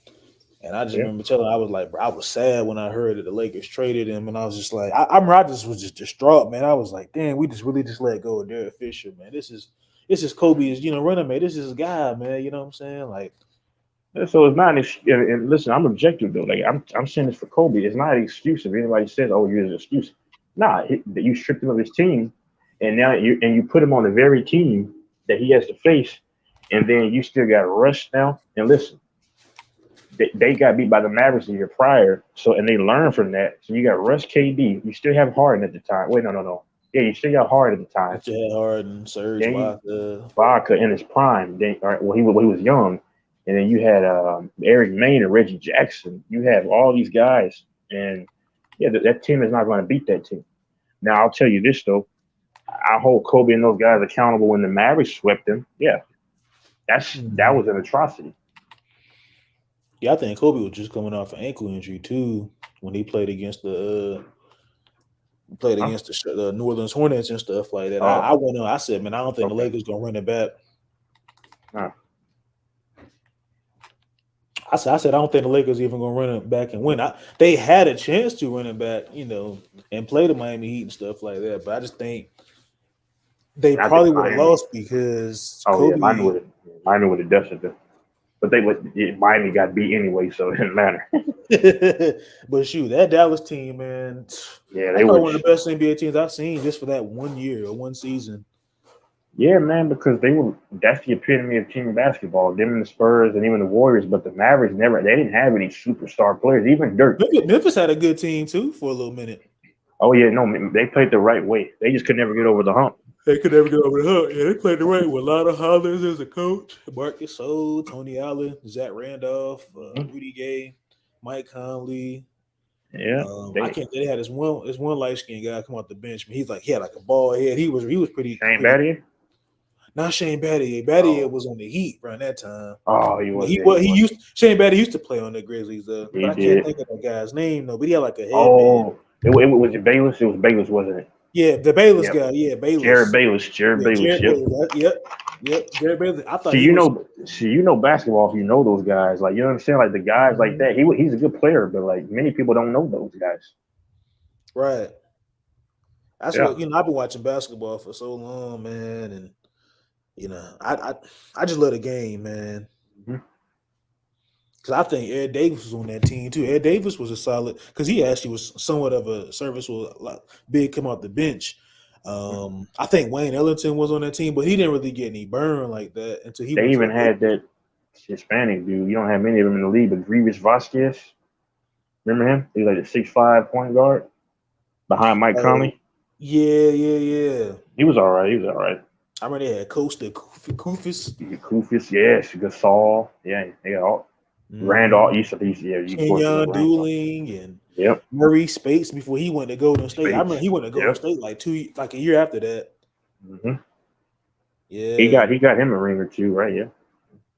And I just remember I was like, bro, I was sad when I heard that the Lakers traded him, and I was just like, I remember I just was just distraught, man. I was like, damn, we just really just let go of Derek Fisher, man. This is Kobe's, running mate. This is his guy, man. You know what I'm saying? Like, so it's not an excuse. And listen, I'm objective though. Like I'm saying this for Kobe. It's not an excuse if anybody says, "Oh, you're an excuse." Nah, you stripped him of his team, and now you put him on the very team that he has to face, and then you still got Russ now. And listen, they got beat by the Mavericks the year prior, and they learned from that. So you got Russ, KD. You still have Harden at the time. Wait, no. Yeah, you still got Harden at the time. You had Harden, Serge Ibaka in his prime. Then, he was young. And then you had Eric Maine and Reggie Jackson. You have all these guys, and yeah, that team is not going to beat that team. Now, I'll tell you this though, I hold Kobe and those guys accountable when the Mavericks swept them. Yeah, that was an atrocity. Yeah, I think Kobe was just coming off an ankle injury too when he played against the New Orleans Hornets and stuff like that. I went on. I said, man, I don't think the Lakers gonna run it back. I said, I don't think the Lakers even gonna run it back and win. They had a chance to run it back, and play the Miami Heat and stuff like that. But I just think they probably would have lost because Kobe. Yeah, Miami would have dusted them. But Miami got beat anyway, so it didn't matter. But shoot, that Dallas team, man. Yeah, they were one of the best NBA teams I've seen just for that 1 year or one season. Yeah, man, because that's the epitome of team basketball. Them and the Spurs and even the Warriors, but the Mavericks they didn't have any superstar players. Even Dirk. Memphis had a good team too for a little minute. Oh yeah, no, they played the right way. They just could never get over the hump. They could never get over the hump. Yeah, they played the right way. A lot of Hollins as a coach, Marcus Gasol, Tony Allen, Zach Randolph, Rudy Gay, Mike Conley. Yeah, I can't. They had this one light skinned guy come off the bench. He had like a bald head. He was pretty. Shane Battier. Not Shane Battier. Battier was on the Heat around that time. Oh, he was. Shane Battier used to play on the Grizzlies though. But I can't think of that guy's name though. But he had like a head. Oh, it was Bayless. It was Bayless, wasn't it? Yeah, the Bayless Yep. guy. Yeah, Jared Bayless. Bayless. Jared Yeah, Bayless. Jared Yep. Bayless. Yep. Jared Bayless. I thought See, he was. you know basketball if you know those guys. Like, you know what I'm saying? Like the guys like Mhm. that. He's a good player, but like many people don't know those guys. Right. That's Yeah. what I've been watching basketball for so long, man, and I just love the game, man. Mhm. Because I think Ed Davis was on that team too. Ed Davis was a solid because he actually was somewhat of a serviceable, like, big come off the bench. I think Wayne Ellington was on that team, but he didn't really get any burn like that until he They went to even the Lakers. had that Hispanic dude. You don't have many of them in the league, but Grievous Vasquez. Remember him? He was like a 6'5" point guard behind Mike Oh, Conley. yeah. He was all right. He was all right. I remember they had Costa Kufis. Kufis, yes. Gasol. Yeah. They got all. Mm-hmm. Randolph. Yeah, you of course you know Kenyon Randolph. Dooling and Yep. Murray Spates before he went to Golden State. I remember Spates. he went to Golden Yep. State like a year after that. hmm Yeah. He got him a ring or two, right? Yeah.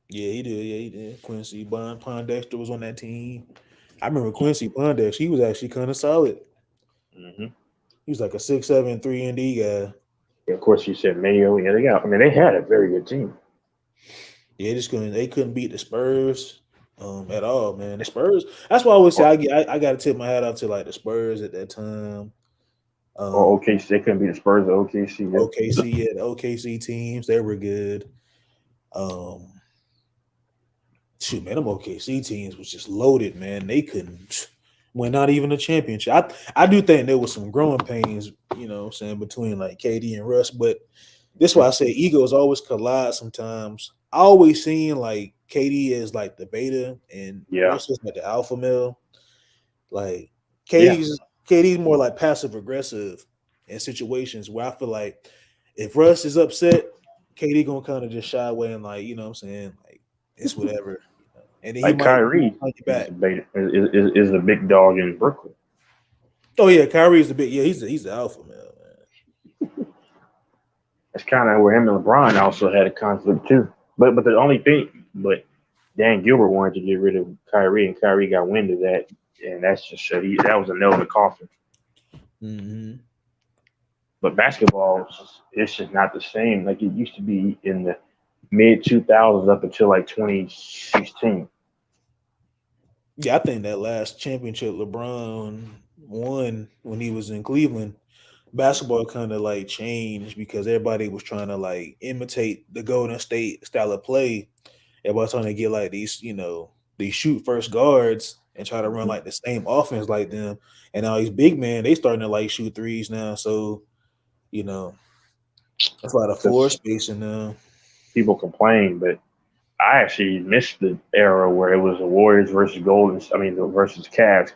Yeah, he did. Yeah, he did. Quincy Pondexter was on that team. I remember Quincy Pondexter. He was actually kind of solid. hmm He was like a 6'7", 3 and D guy. Of course, you said Mayo. Yeah, they got. I mean, they had a very good team. Yeah, they couldn't beat the Spurs at all, man. The Spurs. That's why I always say I got to tip my hat off to like the Spurs at that time. Or OKC, they couldn't beat the Spurs or OKC. Yeah. OKC, yeah, the OKC teams, they were good. Shoot, man, them OKC teams was just loaded, man. They couldn't win not even a championship. I do think there was some growing pains, saying between like KD and Russ, but that's why I say egos always collide sometimes. I always seen like KD as like the beta and Yeah. Russ is like the alpha male. Like Yeah. KD's more like passive aggressive in situations where I feel like if Russ is upset, KD gonna kind of just shy away and like, what I'm saying, like it's whatever. And then he Like might Kyrie fight you back. is the big dog in Brooklyn. Oh yeah, Kyrie's the big he's the alpha man. That's kind of where him and LeBron also had a conflict too. But the only thing, but Dan Gilbert wanted to get rid of Kyrie, and Kyrie got wind of that, and that's just that was a nail in the coffin. Mm-hmm. But basketball, it's just not the same like it used to be in the mid 2000s up until like 2016. Yeah, I think that last championship LeBron won when he was in Cleveland, basketball kind of like changed because everybody was trying to like imitate the Golden State style of play. Everybody trying to get like these shoot first guards and try to run like the same offense like them. And now these big men, they starting to like shoot threes now. So, that's a lot of floor Because spacing now. people complain, but I actually missed the era where it was the Warriors versus versus Cavs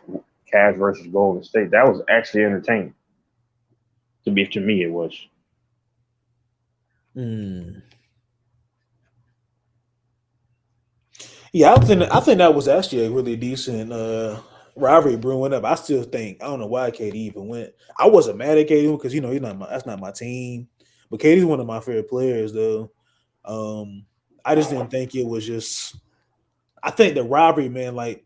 versus Golden State. That was actually entertaining. To me, it was. Mm. Yeah, I think that was actually a really decent rivalry brewing up. I still think I don't know why KD even went. I wasn't mad at KD because that's not my team. But KD's one of my favorite players though. I just didn't think it was just. I think the rivalry, man, like,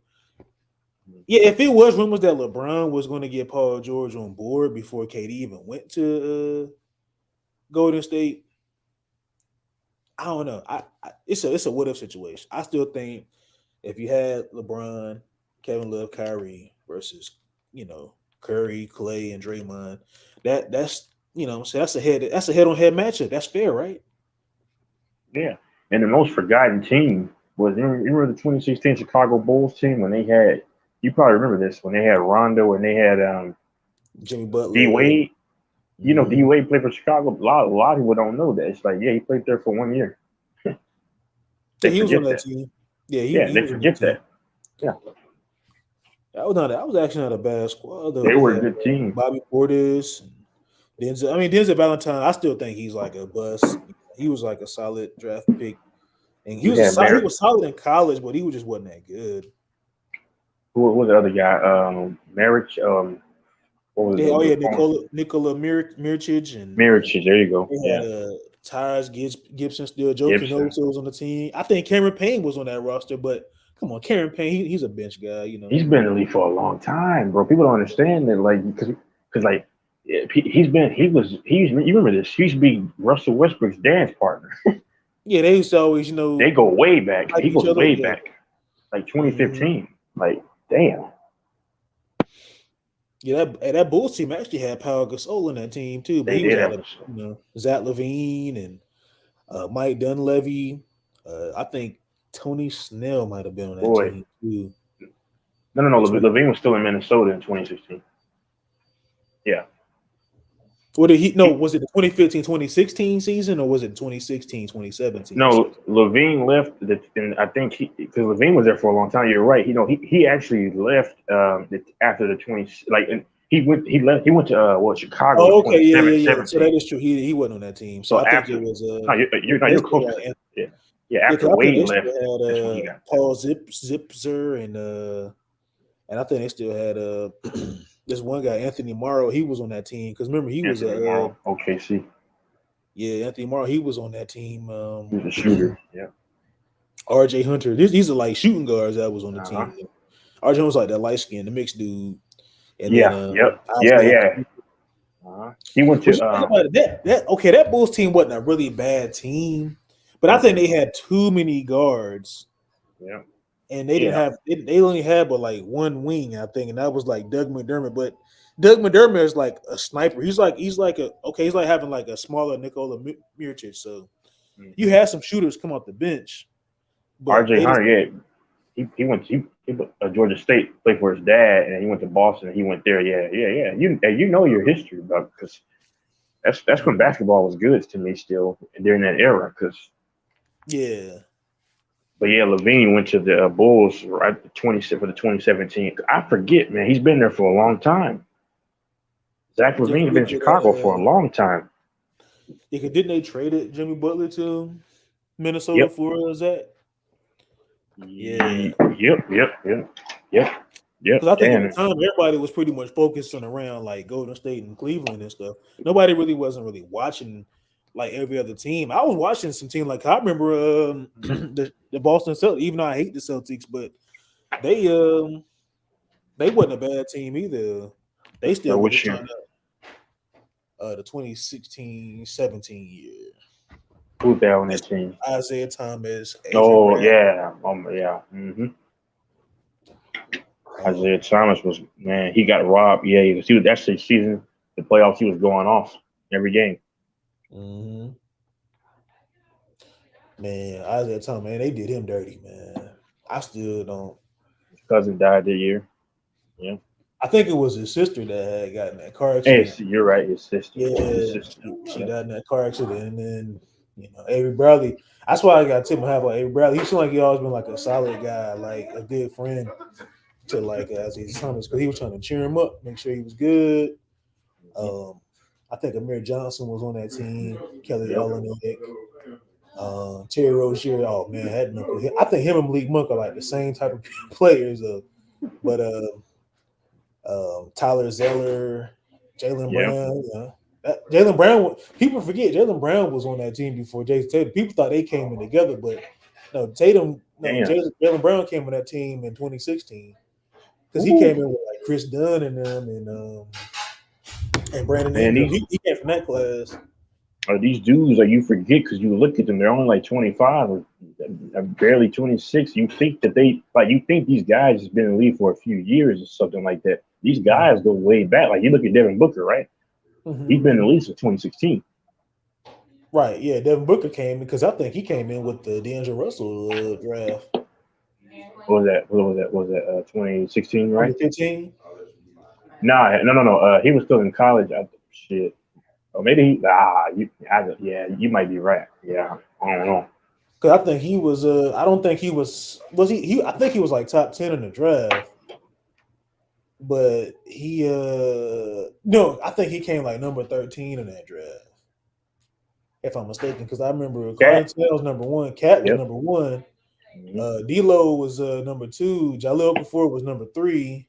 yeah, if it was rumors that LeBron was going to get Paul George on board before KD even went to Golden State, I don't know. It's a what if situation. I still think if you had LeBron, Kevin Love, Kyrie versus Curry, Clay, and Draymond, that's so that's a head on head matchup. That's fair, right? Yeah. And the most forgotten team was you remember the 2016 Chicago Bulls team when they had you probably remember this when they had Rondo and they had Jimmy Butler, D Wade. You know, D Mhm. Wade played for Chicago. A lot of people don't know that. It's like, yeah, he played there for 1 year. Yeah, They he was on forget that that. team. Yeah, Yeah, he they was on that forget team. that. Yeah, That was actually not a bad squad though. they They were a had good team. Bobby Portis, Denzel. I mean, Denzel Valentine. I still think he's like a bust. He was like a solid draft pick, and You had he was solid in college, but he just wasn't that good. who was the other guy? Marriage. What was Oh the yeah, phone? Nikola Mircic, and Marriage. There you go. they Yeah, had Tyrese Gibson still. Joe Gibson. Canoso was on the team. I think Cameron Payne was on that roster, but come on, Cameron Payne, he's a bench guy. He's been in the league for a long time, bro. People don't understand that, like, because like You remember this? He used to be Russell Westbrook's dance partner. Yeah, they used to always, They go way back. like He each goes other. way Yeah. back, like Mm-hmm. 2015. Like, damn. Yeah, that Bulls team actually had Pau Gasol in that team too, but They he was did out have of a Zach LaVine and Mike Dunleavy. I think Tony Snell might have been on that boy. team too. No. In 20 Levine was still in Minnesota in 2016. Yeah. What did he? No, was it the 2015-2016 season or was it 2016-2017 No, season? Levine left, and I think because Levine was there for a long time. You're right. He actually left after the 20 and he went to Chicago in Oh, okay, yeah. So 2017. that is true. He wasn't on that team. So So I think it after was no, they you're still close had to yeah. yeah, After because I think Wade they left, still that's when had he got Paul Zipser and I think they still had this one guy Anthony Morrow. He was on that team because remember he was Anthony Morrow, OKC. yeah, Anthony Morrow. He was on that team. He was a shooter. Yeah. RJ Hunter. These are like shooting guards that was on the Uh-huh. team. RJ was like that light skin, the mixed dude, and then Yeah. Yep. Isaiah. Yeah. He went Which to about it, that Bulls team wasn't a really bad team, but I think they had too many guards. Yeah. And they didn't have they only had but like one wing, I think, and that was like Doug McDermott. But Doug McDermott is like a sniper. He's like having like a smaller Nikola Mirotic. So you had some shooters come off the bench, but RJ Hunter, he went to Georgia State, played for his dad, and he went to Boston. And he went there. Yeah. You know your history, bro, because that's when basketball was good to me still during that era. Because But yeah, Levine went to the Bulls right for the 2017. I forget, man. He's been there for a long time. Zach Levine's been in Chicago for a long time. Yeah, didn't they trade Jimmy Butler to Minnesota for Zach? Yeah. Yep. Because I think at the time everybody was pretty much focusing around like Golden State and Cleveland and stuff. Nobody wasn't really watching like every other team. I was watching some team like I remember the Boston Celtics. Even though I hate the Celtics, but they wasn't a bad team either. They still were just trying to the 2016-17 year. Who's there on that team? Isaiah Thomas. Brown. Yeah. Mm-hmm. Isaiah Thomas was, man, he got robbed. Yeah, that's the season, the playoffs, he was going off every game. Mm-hmm. Man, Isaiah Thomas, man, they did him dirty, man. I still don't. His cousin died that year. Yeah. I think it was his sister that had gotten that car accident. Hey, you're right, his sister. Yeah, she died in that car accident, and then Avery Bradley. That's why I got to tip my hat about Avery Bradley. He seemed like he always been like a solid guy, like a good friend to like Isaiah Thomas, because he was trying to cheer him up, make sure he was good. I think Amir Johnson was on that team. Kelly Olynyk, Terry Rozier. Oh man, I think him and Malik Monk are like the same type of players. But Tyler Zeller, Jaylen Brown. Jaylen Brown. People forget Jaylen Brown was on that team before Jason Tatum. People thought they came in together, but no, Jaylen Brown came on that team in 2016 because he came in with like Chris Dunn and them and Brandon Ingram. He came from that class. These dudes, you forget because you look at them, they're only like 25 or barely 26. You think that you think these guys have been in the league for a few years or something like that. These guys go way back. Like you look at Devin Booker, right? Mm-hmm. He's been in the league since 2016. Right, yeah. Devin Booker came because I think he came in with the D'Angelo Russell draft. What was that 2016, right? 2015? No. He was still in college. Shit. Or maybe you might be right. Yeah, I don't know. Because I think he was. I don't think he was. Was he? I think he was like top 10 in the draft. But he. No, I think he came like number 13 in that draft. If I'm mistaken, because I remember Carlton was number 1, Cat was number 1, D'Lo was number 2, Jahlil Okafor was number 3.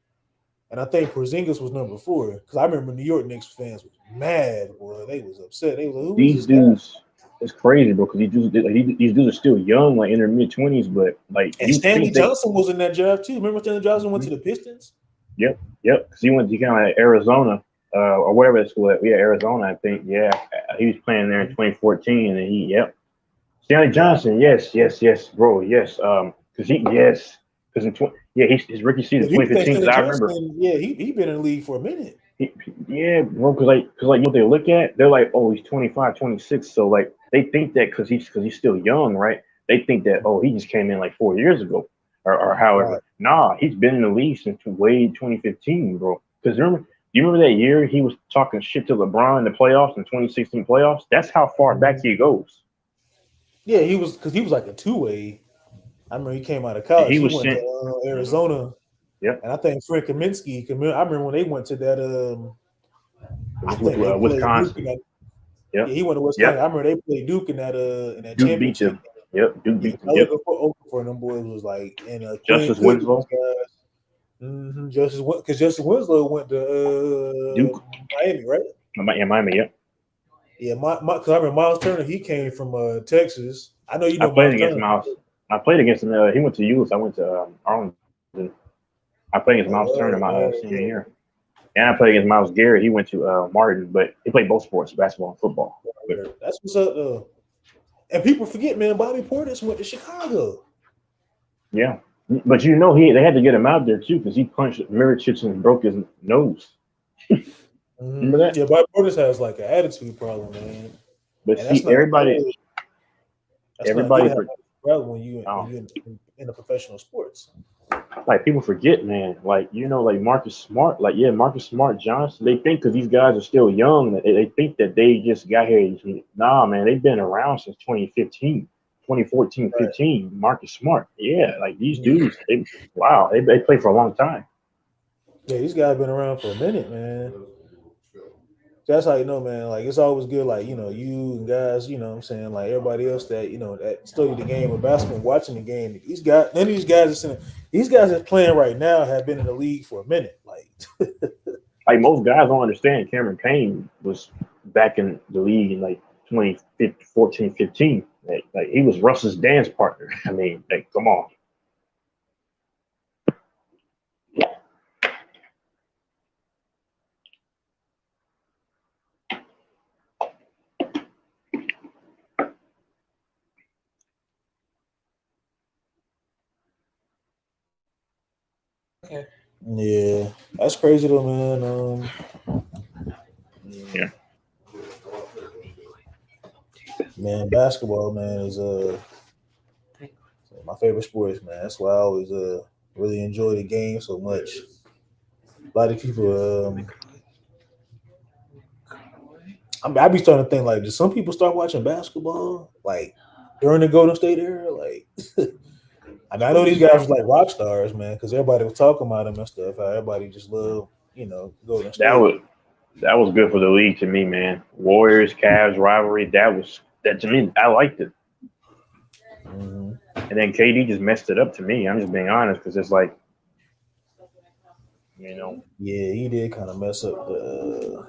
And I think Porzingis was number 4 because I remember New York Knicks fans was mad, boy. They was upset. They was like, these dudes, it's crazy, bro. Because these dudes are still young, like in their mid-20s, but like. And Stanley Johnson was in that draft too. Remember Stanley Johnson went to the Pistons? Yep. Because he kind of like Arizona. or whatever the school at. Yeah, Arizona, I think. Yeah, he was playing there in 2014, and Stanley Johnson. Yes, bro. Yes, because his rookie season If you think 2015. Because Stanley I remember. Johnson, yeah, he been in the league for a minute. Yeah, bro. Because you know what they look at, they're like, oh, he's 25, 26. So like they think that because he's still young, right? They think that he just came in like 4 years ago, or Right. however. Nah, he's been in the league since way 2015, bro. Because you remember that year he was talking shit to LeBron in the playoffs in 2016 playoffs? That's how far back he goes. Yeah, he was because he was like a two-way. I remember he came out of And college. he He was went sent. to Mhm. Arizona, Yep. and I think Frank Kaminsky. I remember when they went to that. It I was with think they played Duke in Wisconsin. that. Yeah, Yep. he went to Wisconsin. I Yep. remember they played Duke in that Duke beat championship them. game. Yep. Duke Yeah, beat them. I Yep. looking for them boys was like and Quinn Justice Cook and those Winslow. guys. Because Justice Winslow went to Duke. Miami, right? Miami. Yep. Yeah, because I remember Miles Turner. He came from Texas. I know you I know played Miles against Turner. Miles. I played against him. He went to ULS. I went to Arlington. I played against Miles Turner my senior Yeah. year, and I played against Miles Garrett. He went to Martin, but he played both sports, basketball and football. But That's what's up, though. And people forget, man. Bobby Portis went to Chicago. yeah, but you know they had to get him out there too because he punched Mirotic and broke his nose. Remember that? Yeah, Bobby Portis has like an attitude problem, man, But and that's see, not good. That's not good everybody to have for a problem when you um, in the professional sports. like people forget, man. Like like Marcus Smart, Marcus Smart Johnson. They think because these guys are still young, that they think that they just got here. Nah, man, they've been around since 2015, 2014, Right. 15. Marcus Smart, yeah, like these Yeah. dudes. They play for a long time. Yeah, these guys been around for a minute, man. That's how you know, man. Like it's always good, like you and guys, what I'm saying, like everybody else that that study the game of basketball, watching the game. None of these guys these guys that's playing right now have been in the league for a minute. Like, Like most guys don't understand. Cameron Payne was back in the league in like 2014, 15. Like he was Russ's dance partner. I mean, like come on. yeah, that's crazy though, man. Yeah. Man, basketball, man, is my favorite sports, man. That's why I always really enjoy the game so much. A lot of people, I be starting to think like, did some people start watching basketball like during the Golden State era? Like, I know these guys was like rock stars, man, because everybody was talking about them and stuff. How everybody just loved, Golden That State. was good for the league to me, man. Warriors, Cavs rivalry. That to me. I liked it. Mm-hmm. And then KD just messed it up to me. I'm just being honest because it's like, Yeah, he did kind of mess up the.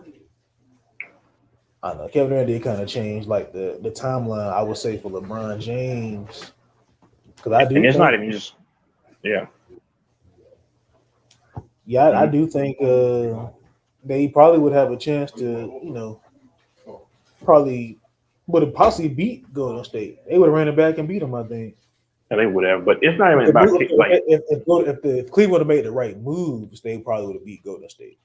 I don't know. Kevin Durant did kind of change like the timeline. I would say for LeBron James, because I and do it's not think, even just, yeah. I Mhm. do think they probably would have a chance to, probably would have possibly beat Golden State. They would have ran it back and beat them, I think. And they would have, but it's not even If, about like if Cleveland would have made the right moves, they probably would have beat Golden State.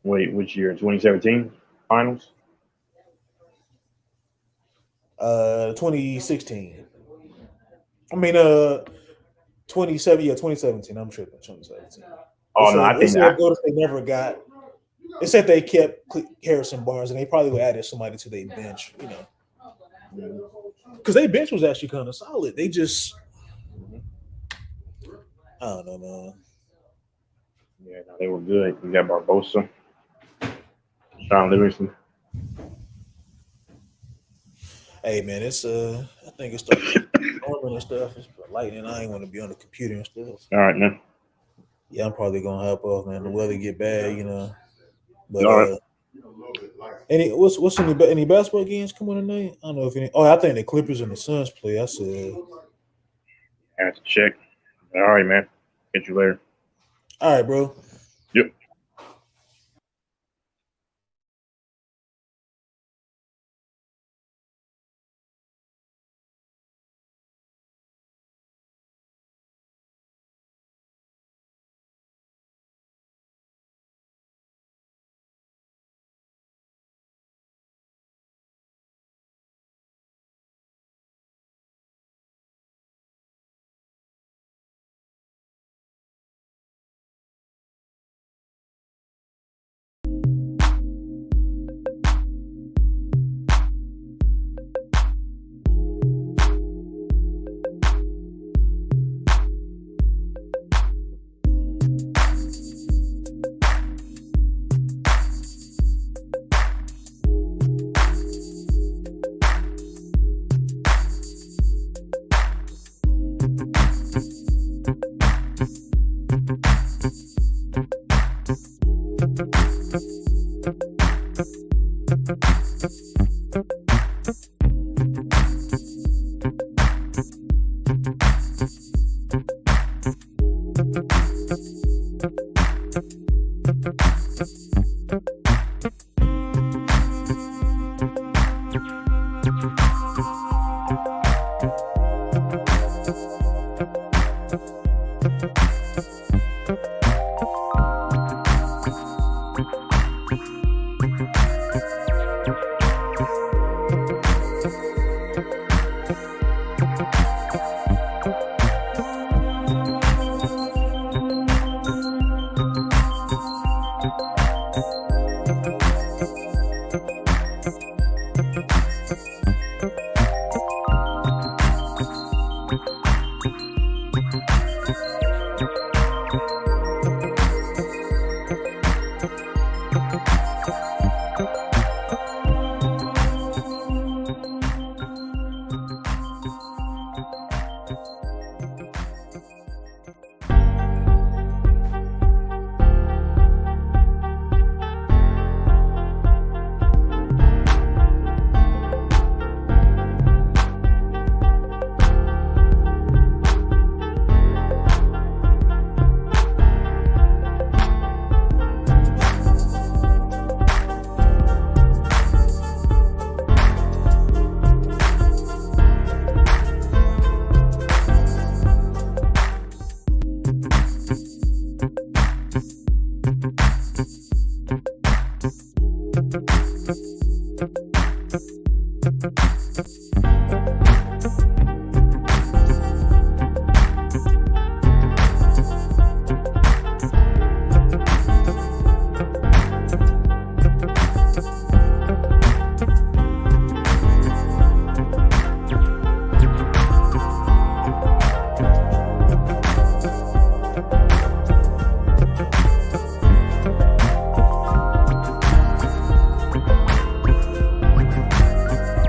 wait, which year? 2017 finals. 2016. I mean, 2017. I'm sure 2017. Oh no, I They think said Golden State never got. They said they kept Harrison Barnes, and they probably would added somebody to their bench, because their bench was actually kind of solid. They just, I don't know, man. yeah, no, they were good. You got Barbosa, Sean Livingston. Hey, man, it's I think it's starting storming and stuff. It's lightning. I ain't want to be on the computer and stuff. All right, man. Yeah, I'm probably gonna hop off, man. The weather get bad, But All right. what's any basketball games coming tonight? I don't know if any. Oh, I think the Clippers and the Suns play. I said. I have to check. All right, man. Catch you later. All right, bro. Yep.